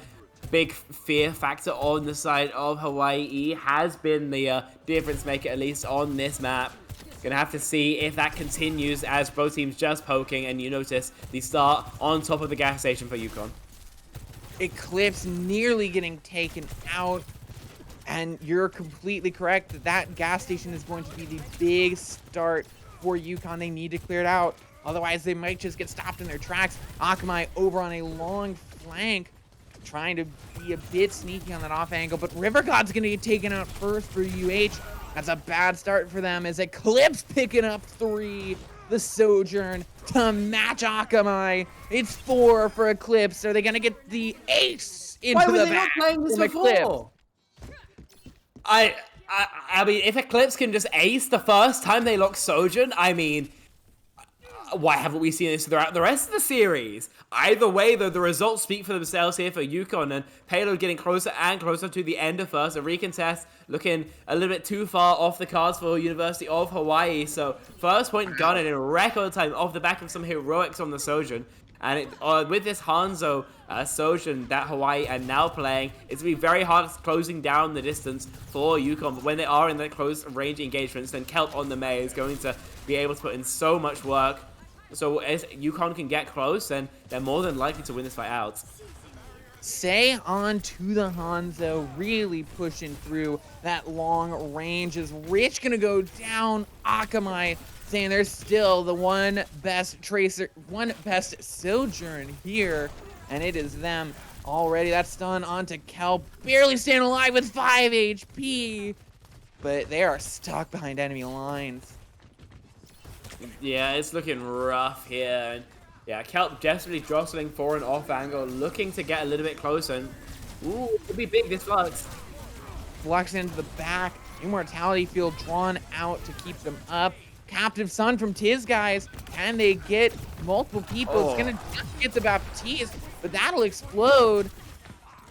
big fear factor on the side of Hawaii. Has been the difference maker, at least on this map. Gonna have to see if that continues as both teams just poking, and you notice the start on top of the gas station for UConn. Eclipse nearly getting taken out. And you're completely correct. That gas station is going to be the big start for UConn. They need to clear it out. Otherwise, they might just get stopped in their tracks. Akamai over on a long flank, trying to be a bit sneaky on that off angle. But River God's going to get taken out first for UH. That's a bad start for them as Eclipse picking up 3. The Sojourn to match Akamai. It's 4 for Eclipse. Are they going to get the ace into the back from Eclipse? I mean, if Eclipse can just ace the first time they lock Sojourn, I mean, why haven't we seen this throughout the rest of the series? Either way, though, the results speak for themselves here for UConn, and Payload getting closer and closer to the end of first. A recontest looking a little bit too far off the cards for University of Hawaii. So first point gun in record time off the back of some heroics on the Sojourn. And with this Hanzo Sojourn that Hawaii are now playing, it's going to be very hard closing down the distance for UConn. But when they are in the close range engagements, then Kelp on the May is going to be able to put in so much work. So as UConn can get close, then they're more than likely to win this fight out. Say on to the Hanzo, really pushing through that long range. Is Rich going to go down? Akamai saying there's still the one best Tracer, one best Sojourn here, and it is them. Already that stun onto Kelp, barely staying alive with 5 HP. But they are stuck behind enemy lines. Yeah, it's looking rough here. And yeah, Kelp desperately jostling for an off angle, looking to get a little bit closer. And, ooh, could be big, this Flux. Flux into the back. Immortality field drawn out to keep them up. Captive Sun from Tiz, guys. Can they get multiple people? Oh. It's going to just get the Baptiste, but that'll explode.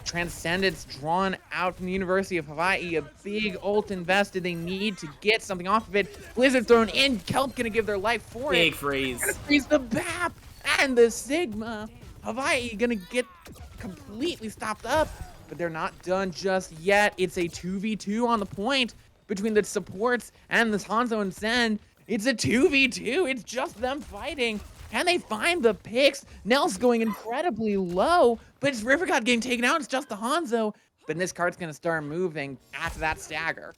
Transcendence drawn out from the University of Hawaii. A big ult invested. They need to get something off of it. Blizzard thrown in. Kelp gonna give their life for it. Big freeze. Gonna freeze the BAP and the Sigma. Hawaii gonna get completely stopped up, but they're not done just yet. It's a 2v2 on the point between the supports and the Hanzo and Zen. It's a 2v2. It's just them fighting. Can they find the picks? Nell's going incredibly low, but it's River God getting taken out. It's just the Hanzo. But this card's going to start moving after that stagger.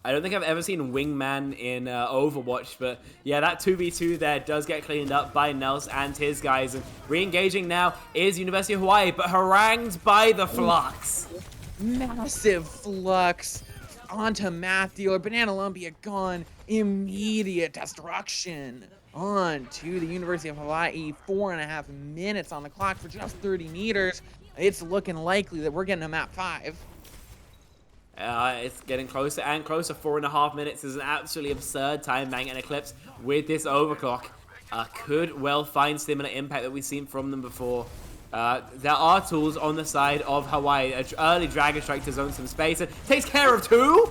I don't think I've ever seen Wingman in Overwatch, but yeah, that 2v2 there does get cleaned up by Nels and his guys. And re-engaging now is University of Hawaii, but harangued by the Flux. Massive Flux onto Math Dealer. Banana Lumpia gone. Immediate destruction. On to the University of Hawaii. 4.5 minutes on the clock for just 30 meters. It's looking likely that we're getting a map 5. It's getting closer and closer. 4.5 minutes is an absolutely absurd time. Mang and Eclipse with this overclock could well find similar impact that we've seen from them before. There are tools on the side of Hawaii. An early Dragon Strike to zone some space. And takes care of 2.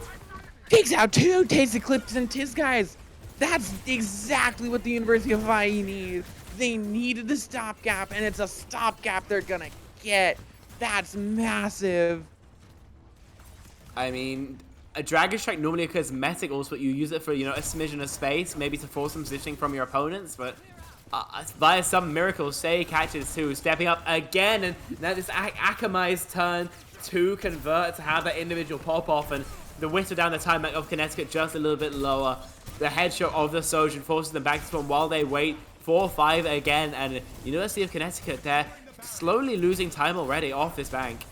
Takes out 2. Takes Eclipse and Tiz, guys. That's exactly what the University of Hawaii needs. They needed the stopgap, and it's a stopgap they're gonna get. That's massive. I mean, a Dragon Strike normally occurs meta also, but you use it for, you know, a smidgen of space, maybe to force some positioning from your opponents, but via some miracle, Sei catches 2, stepping up again, and now this Akamai's turn to convert, to have that individual pop-off, and the whittle down the time of Connecticut just a little bit lower. The headshot of the Sojin forces them back to spawn while they wait. 4-5 again, and University of Connecticut, they're slowly losing time already off this bank.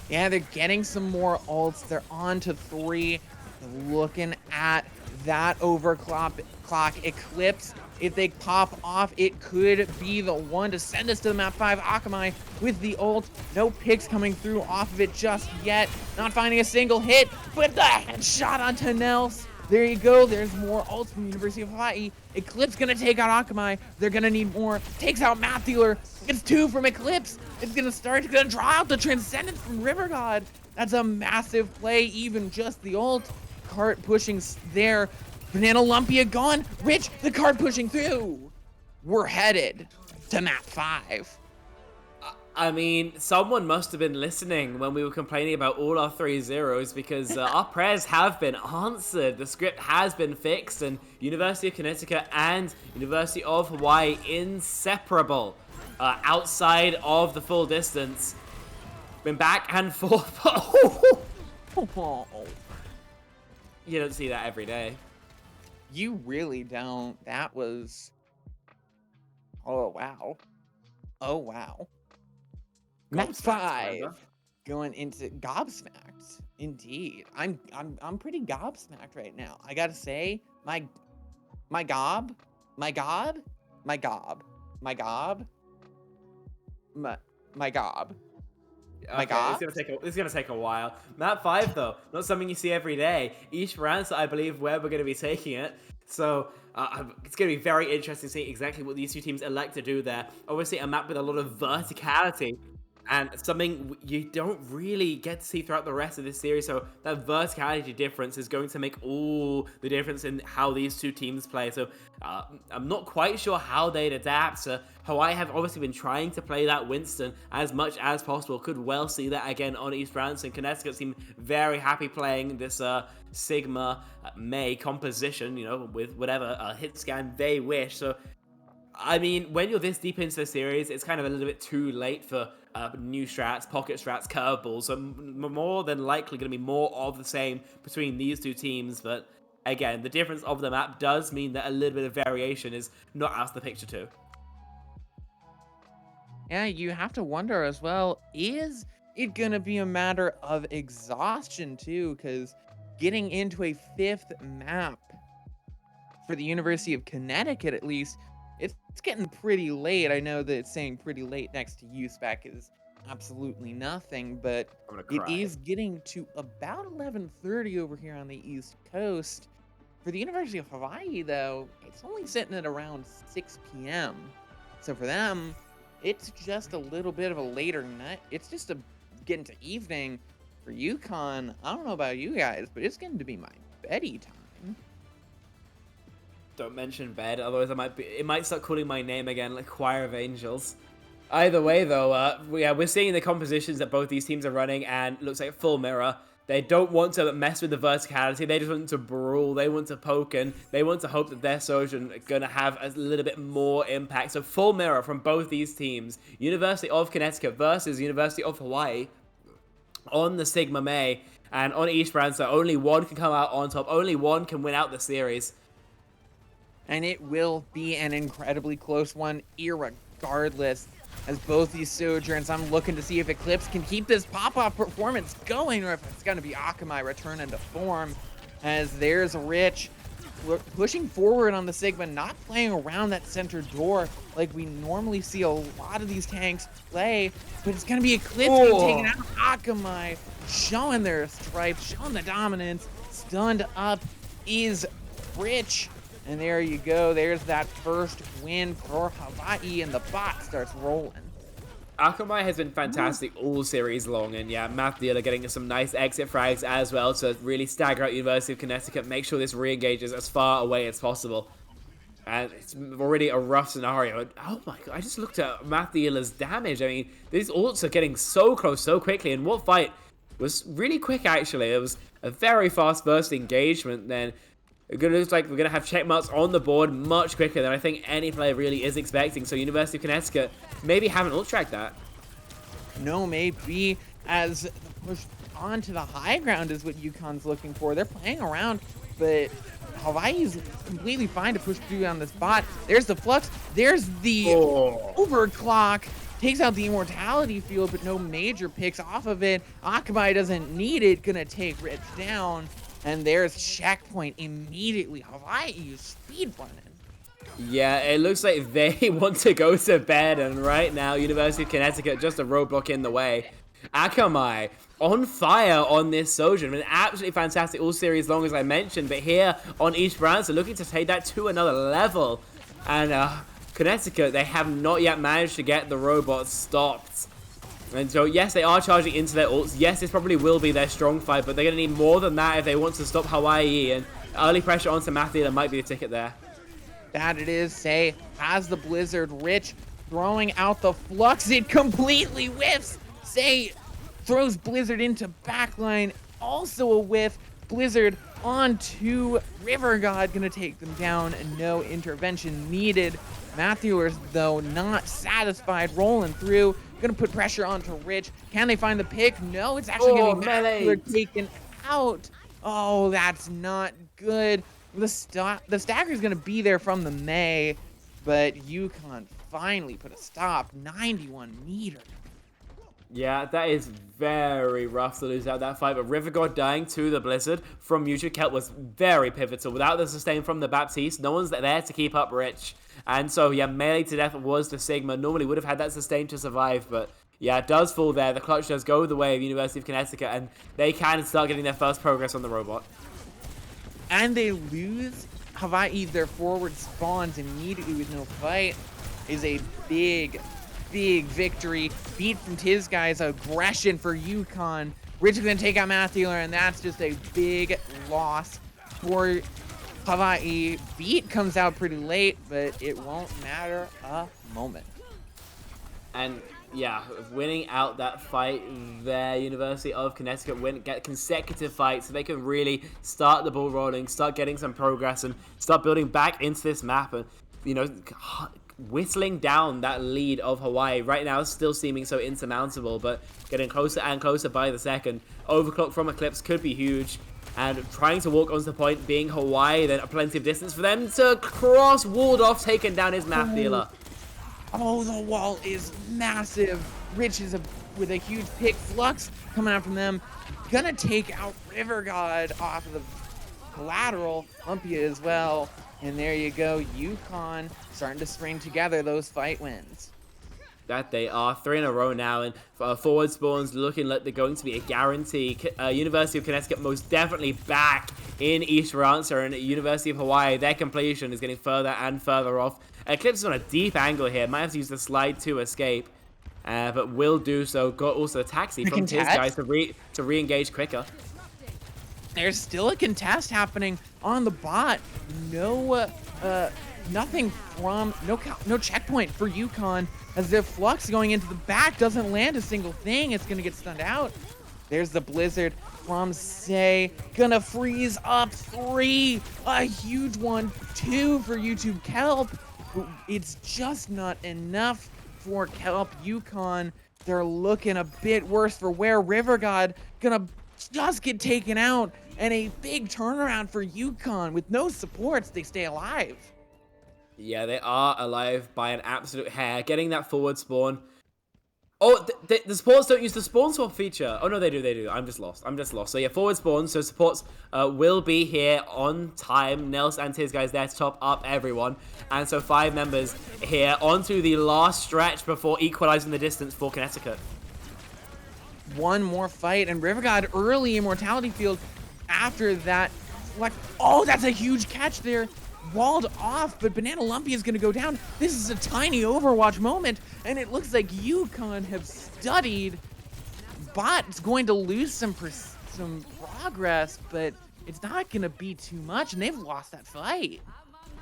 Yeah, they're getting some more ults. They're on to 3. Looking at that overclock Eclipse. If they pop off, it could be the one to send us to the map 5. Akamai with the ult. No picks coming through off of it just yet. Not finding a single hit, but the headshot onto Nels. There you go. There's more ults from the University of Hawaii. Eclipse gonna take out Akamai. They're gonna need more. Takes out Math Dealer. It's 2 from Eclipse. It's gonna draw out the Transcendence from River God. That's a massive play. Even just the ult. Cart pushing there. Banana Lumpia gone. Rich, the cart pushing through. We're headed to map 5. I mean, someone must have been listening when we were complaining about all our 3 zeros, because our prayers have been answered. The script has been fixed, and University of Connecticut and University of Hawaii inseparable outside of the full distance. Been back and forth. You don't see that every day. You really don't. That was... Oh, wow. Oh, wow. Map 5 going into gobsmacked. Indeed. I'm pretty gobsmacked right now. I gotta say, my gob. Okay, it's gonna take a while. Map 5 though, not something you see every day. Esperanza, I believe, where we're gonna be taking it. So it's gonna be very interesting to see exactly what these two teams elect to do there. Obviously, a map with a lot of verticality, and something you don't really get to see throughout the rest of this series. So that verticality difference is going to make all the difference in how these two teams play. So I'm not quite sure how they'd adapt. Hawaii have obviously been trying to play that Winston as much as possible. Could well see that again on East France, and Connecticut seem very happy playing this Sigma May composition, you know, with whatever hit scan they wish. So I mean, when you're this deep into the series, it's kind of a little bit too late for new strats, pocket strats, curveballs. So more than likely going to be more of the same between these two teams. But again, the difference of the map does mean that a little bit of variation is not out of the picture too. Yeah, you have to wonder as well, is it going to be a matter of exhaustion too? Because getting into a fifth map for the University of Connecticut, at least, it's getting pretty late. I know that it's saying pretty late next to USPAC is absolutely nothing, but I'm gonna it cry. is getting to about 11:30 over here on the East Coast. For the University of Hawaii, though, it's only sitting at around 6 p.m. So for them, it's just a little bit of a later night. It's just getting to evening. For UConn, I don't know about you guys, but it's getting to be my beddy time. Don't mention bed, otherwise it might start calling my name again, like Choir of Angels. Either way, though, yeah, we're seeing the compositions that both these teams are running, and it looks like full mirror. They don't want to mess with the verticality. They just want to brawl. They want to poke, and they want to hope that their Sojourn are going to have a little bit more impact. So full mirror from both these teams. University of Connecticut versus University of Hawaii on the Sigma May. And on each brand, so only one can come out on top. Only one can win out the series. And it will be an incredibly close one, irregardless. As both these Sojourns, I'm looking to see if Eclipse can keep this pop-off performance going, or if it's going to be Akamai returning to form. As there's Rich pushing forward on the Sigma, not playing around that center door like we normally see a lot of these tanks play, but it's going to be Eclipse getting taken out. Akamai showing their stripes, showing the dominance. Stunned up is Rich. And there you go. There's that first win for Hawaii, and the bot starts rolling. Akamai has been fantastic all series long, and yeah, Math Dealer getting some nice exit frags as well to really stagger out University of Connecticut, make sure this re-engages as far away as possible. And it's already a rough scenario. Oh my god, I just looked at Math Dealer's damage. I mean, these ults are getting so close so quickly, and what fight was really quick actually. It was a very fast burst engagement. Then it looks like we're going to have check marks on the board much quicker than I think any player really is expecting. So University of Connecticut maybe haven't ult tracked that. No, maybe, as the push onto the high ground is what UConn's looking for. They're playing around, but Hawaii's completely fine to push through on this bot. There's the Flux. There's the overclock. Takes out the immortality field, but no major picks off of it. Akamai doesn't need it. Gonna take Rich down. And there's checkpoint immediately. Hawaii is speed running. Yeah, it looks like they want to go to bed, and right now, University of Connecticut just a roadblock in the way. Akamai on fire on this Sojourn. Been absolutely fantastic all series long, as I mentioned, but here on each brand, so looking to take that to another level. And Connecticut, they have not yet managed to get the robots stopped. And so, yes, they are charging into their ults. Yes, this probably will be their strong fight, but they're going to need more than that if they want to stop Hawaii. And early pressure onto Mathila might be the ticket there. That it is. Say has the Blizzard. Rich throwing out the Flux. It completely whiffs. Say throws Blizzard into backline. Also a whiff. Blizzard onto River God. Going to take them down. No intervention needed. Matthewers, though, not satisfied. Rolling through. Gonna put pressure onto Rich. Can they find the pick? No, it's actually gonna be Matthewer taken out. Oh, that's not good. The stagger is gonna be there from the May, but UConn finally put a stop. 91 meters. Yeah, that is very rough to lose out that fight, but River God dying to the Blizzard from Mutual Kelp was very pivotal. Without the sustain from the Baptiste, no one's there to keep up Rich. And so, yeah, melee to death was the Sigma. Normally would have had that sustain to survive, but yeah, it does fall there. The clutch does go the way of University of Connecticut, and they can start getting their first progress on the robot. And they lose Hawaii. Their forward spawns immediately with no fight. Is a big victory. Beat from Tiz Guy's aggression for UConn. Rich is going to take out Matthewer, and that's just a big loss for Hawaii. Beat comes out pretty late, but it won't matter a moment. And yeah, winning out that fight there, University of Connecticut get consecutive fights so they can really start the ball rolling, start getting some progress, and start building back into this map. And, you know, whistling down that lead of Hawaii right now is still seeming so insurmountable, but getting closer and closer by the second. Overclock from Eclipse could be huge. And trying to walk onto the point, being Hawaii, then plenty of distance for them to cross, walled off, taken down his map dealer. Oh, the wall is massive. Rich is with a huge pick. Flux coming out from them. Gonna take out River God off of the collateral. Olympia as well. And there you go. UConn starting to string together those fight wins. That they are 3 in a row now, and forward spawns looking like they're going to be a guarantee. University of Connecticut most definitely back in Esperanza, and University of Hawaii, their completion is getting further and further off. Eclipse is on a deep angle here, might have to use the slide to escape, but will do so. Got also a taxi from his guys to re-engage quicker. There's still a contest happening on the bot. No, nothing from, no checkpoint for UConn. As if Flux going into the back doesn't land a single thing. It's gonna get stunned out. There's the Blizzard from Say. Gonna freeze up 3. A huge one. 2 for YouTube Kelp. It's just not enough for Kelp. UConn, they're looking a bit worse for where River God gonna just get taken out. And a big turnaround for UConn. With no supports, they stay alive. Yeah, they are alive by an absolute hair. Getting that forward spawn. Oh, the supports don't use the spawn swap feature. Oh, no, they do. I'm just lost. So, yeah, forward spawn. So, supports will be here on time. Nels and his guys there to top up everyone. And so, 5 members here onto the last stretch before equalizing the distance for Connecticut. One more fight, and River God early immortality field after that. Oh, that's a huge catch there. Walled off, but Banana Lumpy is going to go down. This is a tiny Overwatch moment, and it looks like UConn have studied. Bot's going to lose some progress, but it's not going to be too much, and they've lost that fight.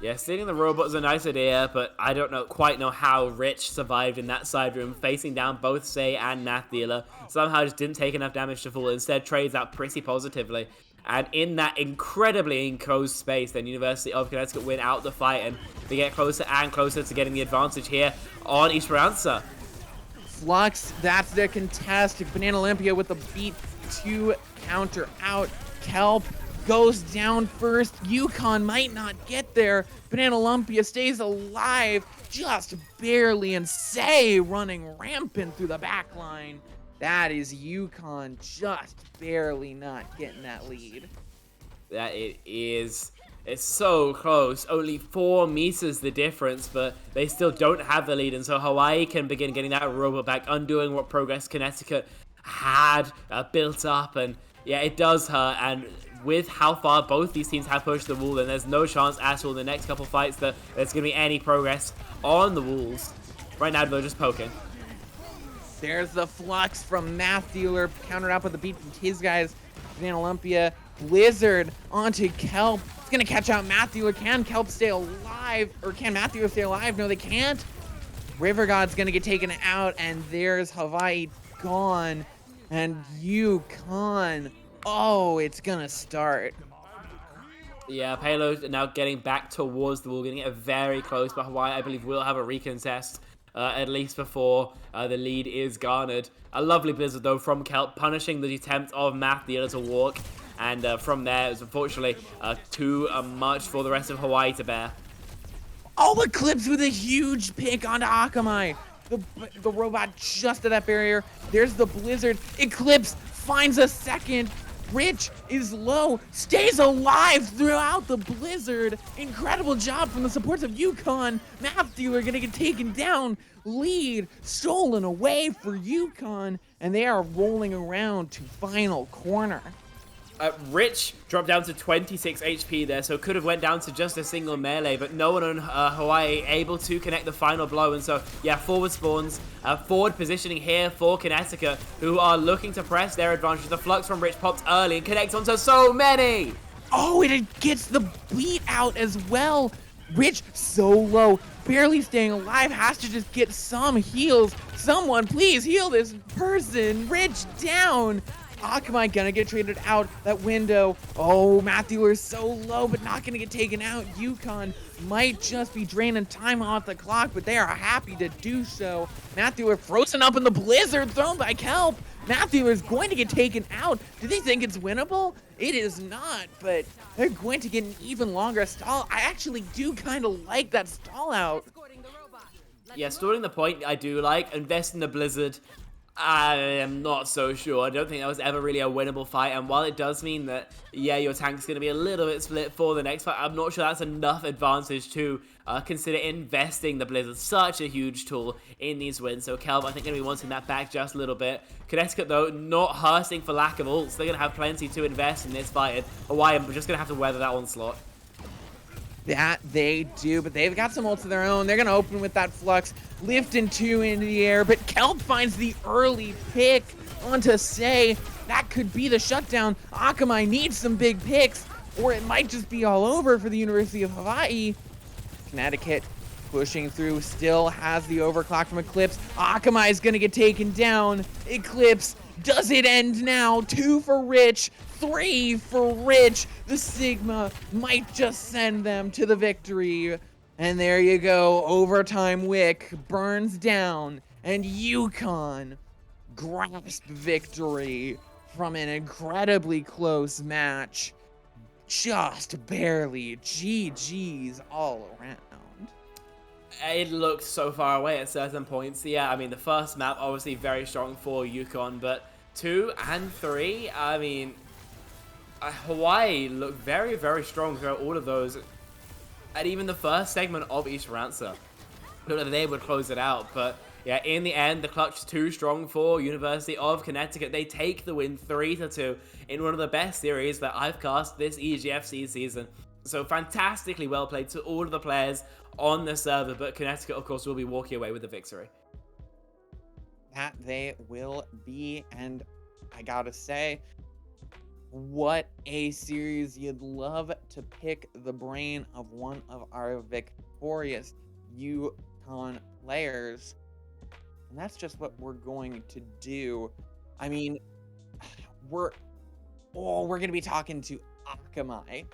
Yeah, stealing the robot is a nice idea, but I don't quite know how Rich survived in that side room, facing down both Say and Nath Dealer. Somehow just didn't take enough damage to fall. Instead, trades out pretty positively. And in that incredibly enclosed space, then University of Connecticut win out the fight, and they get closer and closer to getting the advantage here on Esperanza. Flux, that's their contest. Banana Olympia with the beat to counter out. Kelp goes down first. UConn might not get there. Banana Olympia stays alive just barely, and Say running rampant through the back line. That is UConn just barely not getting that lead. That it is. It's so close. Only 4 meters the difference, but they still don't have the lead. And so Hawaii can begin getting that robot back, undoing what progress Connecticut had built up. And yeah, it does hurt. And with how far both these teams have pushed the wall, then there's no chance at all in the next couple fights that there's going to be any progress on the walls. Right now, they're just poking. There's the Flux from Math Dealer, countered up with the beat from his guys. Banana Olympia, Blizzard onto Kelp. It's gonna catch out Math Dealer. Can Kelp stay alive? Or can Math Dealer stay alive? No, they can't. River God's gonna get taken out, and there's Hawaii gone. And UConn, oh, it's gonna start. Yeah, Payload now getting back towards the wall, getting it very close, but Hawaii, I believe, will have a recontest. At least before the lead is garnered. A lovely Blizzard, though, from Kelp, punishing the attempt of Math Dealer to walk. And from there, it was unfortunately too much for the rest of Hawaii to bear. Oh, Eclipse with a huge pick onto Akamai. The robot just at that barrier. There's the Blizzard. Eclipse finds a second. Rich is low, stays alive throughout the Blizzard. Incredible job from the supports of UConn. Math Dealer gonna get taken down. Lead stolen away for UConn, and they are rolling around to final corner. Rich dropped down to 26 HP there, so could have went down to just a single melee, but no one on Hawaii able to connect the final blow. And so, yeah, forward spawns, forward positioning here for Connecticut, who are looking to press their advantage. The Flux from Rich popped early and connects onto so many. Oh, and it gets the beat out as well. Rich so low, barely staying alive, has to just get some heals. Someone please heal this person. Rich down. Akamai gonna get traded out that window. Oh, Math Dealer is so low, but not gonna get taken out. UConn might just be draining time off the clock, but they are happy to do so. Math Dealer frozen up in the Blizzard, thrown by Kelp. Math Dealer is going to get taken out. Do they think it's winnable? It is not, but they're going to get an even longer stall. I actually do kind of like that stall out. Yeah, stalling the point I do like. Investing the Blizzard, I am not so sure. I don't think that was ever really a winnable fight. And while it does mean that, yeah, your tank's going to be a little bit split for the next fight, I'm not sure that's enough advantage to consider investing the Blizzard. Such a huge tool in these wins. So Kelv, I think, going to be wanting that back just a little bit. Connecticut, though, not hurting for lack of ults. They're going to have plenty to invest in this fight. And Hawaii, I'm just going to have to weather that onslaught. That they do, but they've got some ults of their own. They're gonna open with that Flux, lift in 2 into the air, but Kelp finds the early pick onto Say. That could be the shutdown. Akamai needs some big picks, or it might just be all over for the University of Hawaii. Connecticut pushing through, still has the overclock from Eclipse. Akamai is gonna get taken down. Eclipse, does it end now? 2 for Rich, 3 for Rich. The Sigma might just send them to the victory. And there you go, overtime Wick burns down, and UConn grasp victory from an incredibly close match. Just barely. GG's all around. It looked so far away at certain points. Yeah, I mean, the first map, obviously very strong for UConn, but 2 and 3, I mean, Hawaii looked very, very strong throughout all of those. And even the first segment of East Rancer, looked like they would close it out. But yeah, in the end, the clutch is too strong for University of Connecticut. They take the win 3-2 in one of the best series that I've cast this EGFC season. So fantastically well played to all of the players on the server, but Connecticut, of course, will be walking away with the victory. That they will be, and I gotta say, what a series. You'd love to pick the brain of one of our victorious UConn players, and that's just what we're going to do. I mean, we're gonna be talking to Akamai.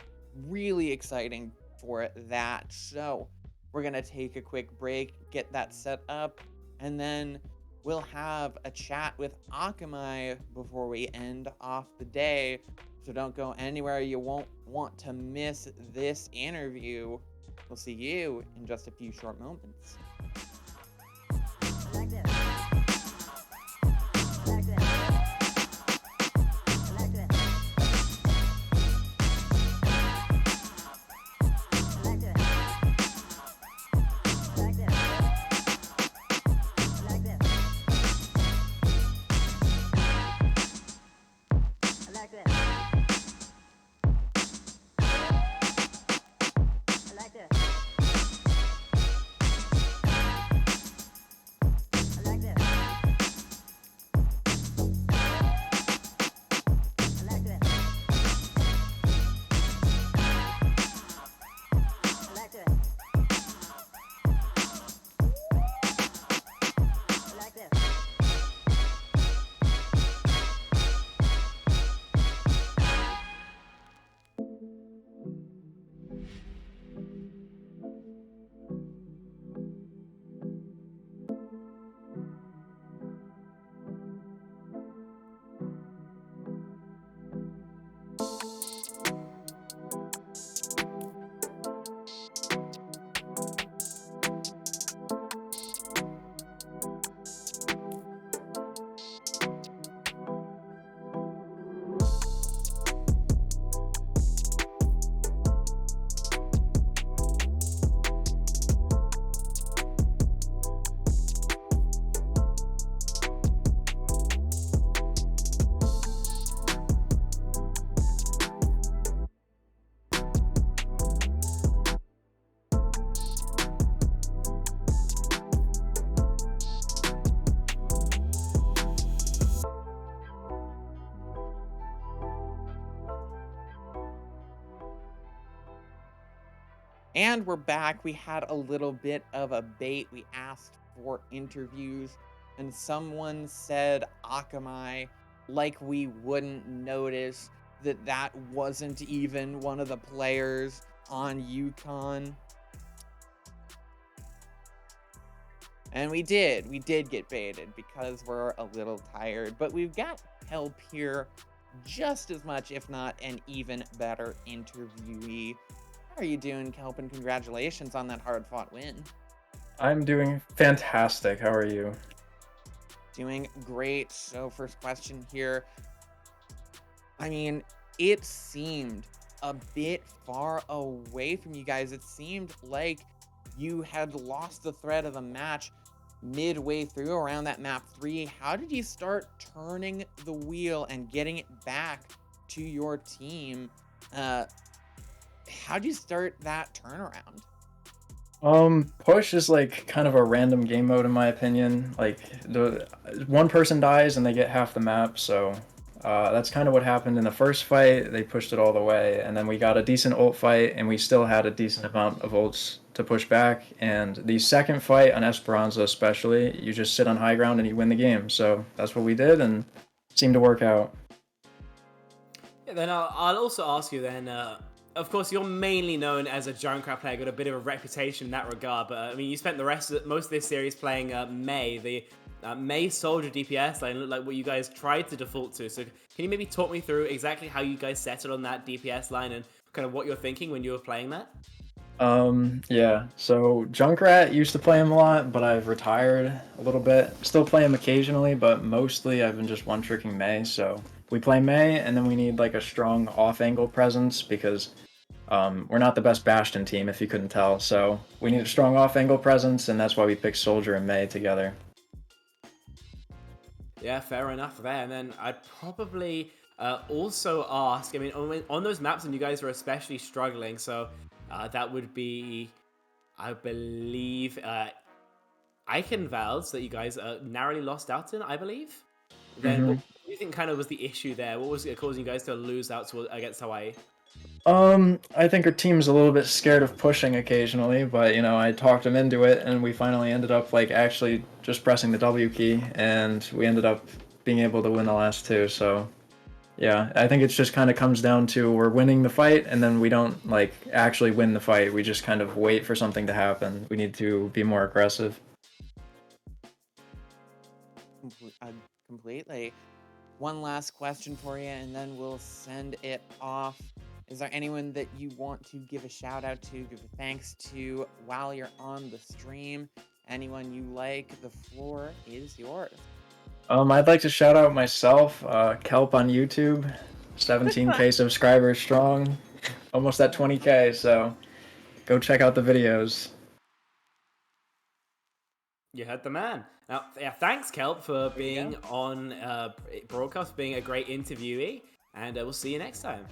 Really exciting for that. So we're gonna take a quick break, get that set up, and then we'll have a chat with Akamai before we end off the day. So don't go anywhere. You won't want to miss this interview. We'll see you in just a few short moments. Like this. Like this. Like this. Like this. Like this. Like this. Like this. Like this. Like this. Like this. Like this. Like this. And we're back. We had a little bit of a bait. We asked for interviews, and someone said Akamai, like we wouldn't notice that that wasn't even one of the players on UConn. And we did get baited because we're a little tired, but we've got help here just as much, if not an even better interviewee. How are you doing, Kelp? And congratulations on that hard-fought win. I'm doing fantastic. How are you? Doing great. So first question here. I mean, it seemed a bit far away from you guys. It seemed like you had lost the thread of the match midway through around that map 3. How did you start turning the wheel and getting it back to your team? How did you start that turnaround? Push is like kind of a random game mode in my opinion. Like the one person dies and they get half the map, so that's kind of what happened in the first fight. They pushed it all the way, and then we got a decent ult fight, and we still had a decent amount of ults to push back. And the second fight on Esperanza, especially, you just sit on high ground and you win the game. So that's what we did, and it seemed to work out. Yeah, then I'll also ask you then, of course, you're mainly known as a Junkrat player, got a bit of a reputation in that regard, but I mean, you spent most of this series playing Mei, the Mei Soldier DPS line, looked like what you guys tried to default to. So can you maybe talk me through exactly how you guys settled on that DPS line and kind of what you're thinking when you were playing that? Yeah, so Junkrat used to play him a lot, but I've retired a little bit. Still play him occasionally, but mostly I've been just one-tricking Mei, so we play Mei, and then we need like a strong off-angle presence because we're not the best Bastion team, if you couldn't tell, so we need a strong off-angle presence, and that's why we picked Soldier and Mei together. Yeah, fair enough there. And then I'd probably also ask, I mean, on those maps, and you guys were especially struggling, so that would be, I believe, Eichenwalds that you guys narrowly lost out in, I believe. Then what do you think kind of was the issue there? What was it causing you guys to lose out against Hawaii? I think our team's a little bit scared of pushing occasionally, but you know, I talked them into it, and we finally ended up like actually just pressing the W key, and we ended up being able to win the last two. So yeah, I think it's just kind of comes down to we're winning the fight, and then we don't like actually win the fight. We just kind of wait for something to happen. We need to be more aggressive. Completely. One last question for you, and then we'll send it off. Is there anyone that you want to give a shout out to, give a thanks to while you're on the stream? Anyone you like, the floor is yours. I'd like to shout out myself, Kelp on YouTube, 17K subscribers strong, almost at 20K. So go check out the videos. You heard the man. Now, yeah, thanks, Kelp, for being on broadcast, being a great interviewee, and we'll see you next time.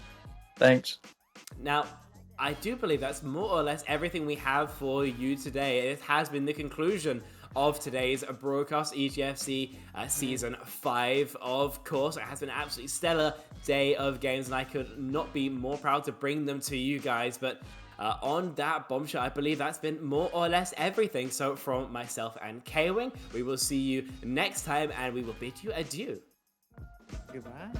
Thanks. Now, I do believe that's more or less everything we have for you today. It has been the conclusion of today's broadcast, EGFC Season 5, of course. It has been an absolutely stellar day of games, and I could not be more proud to bring them to you guys, but on that bombshell, I believe that's been more or less everything. So from myself and K-Wing, we will see you next time, and we will bid you adieu. Goodbye.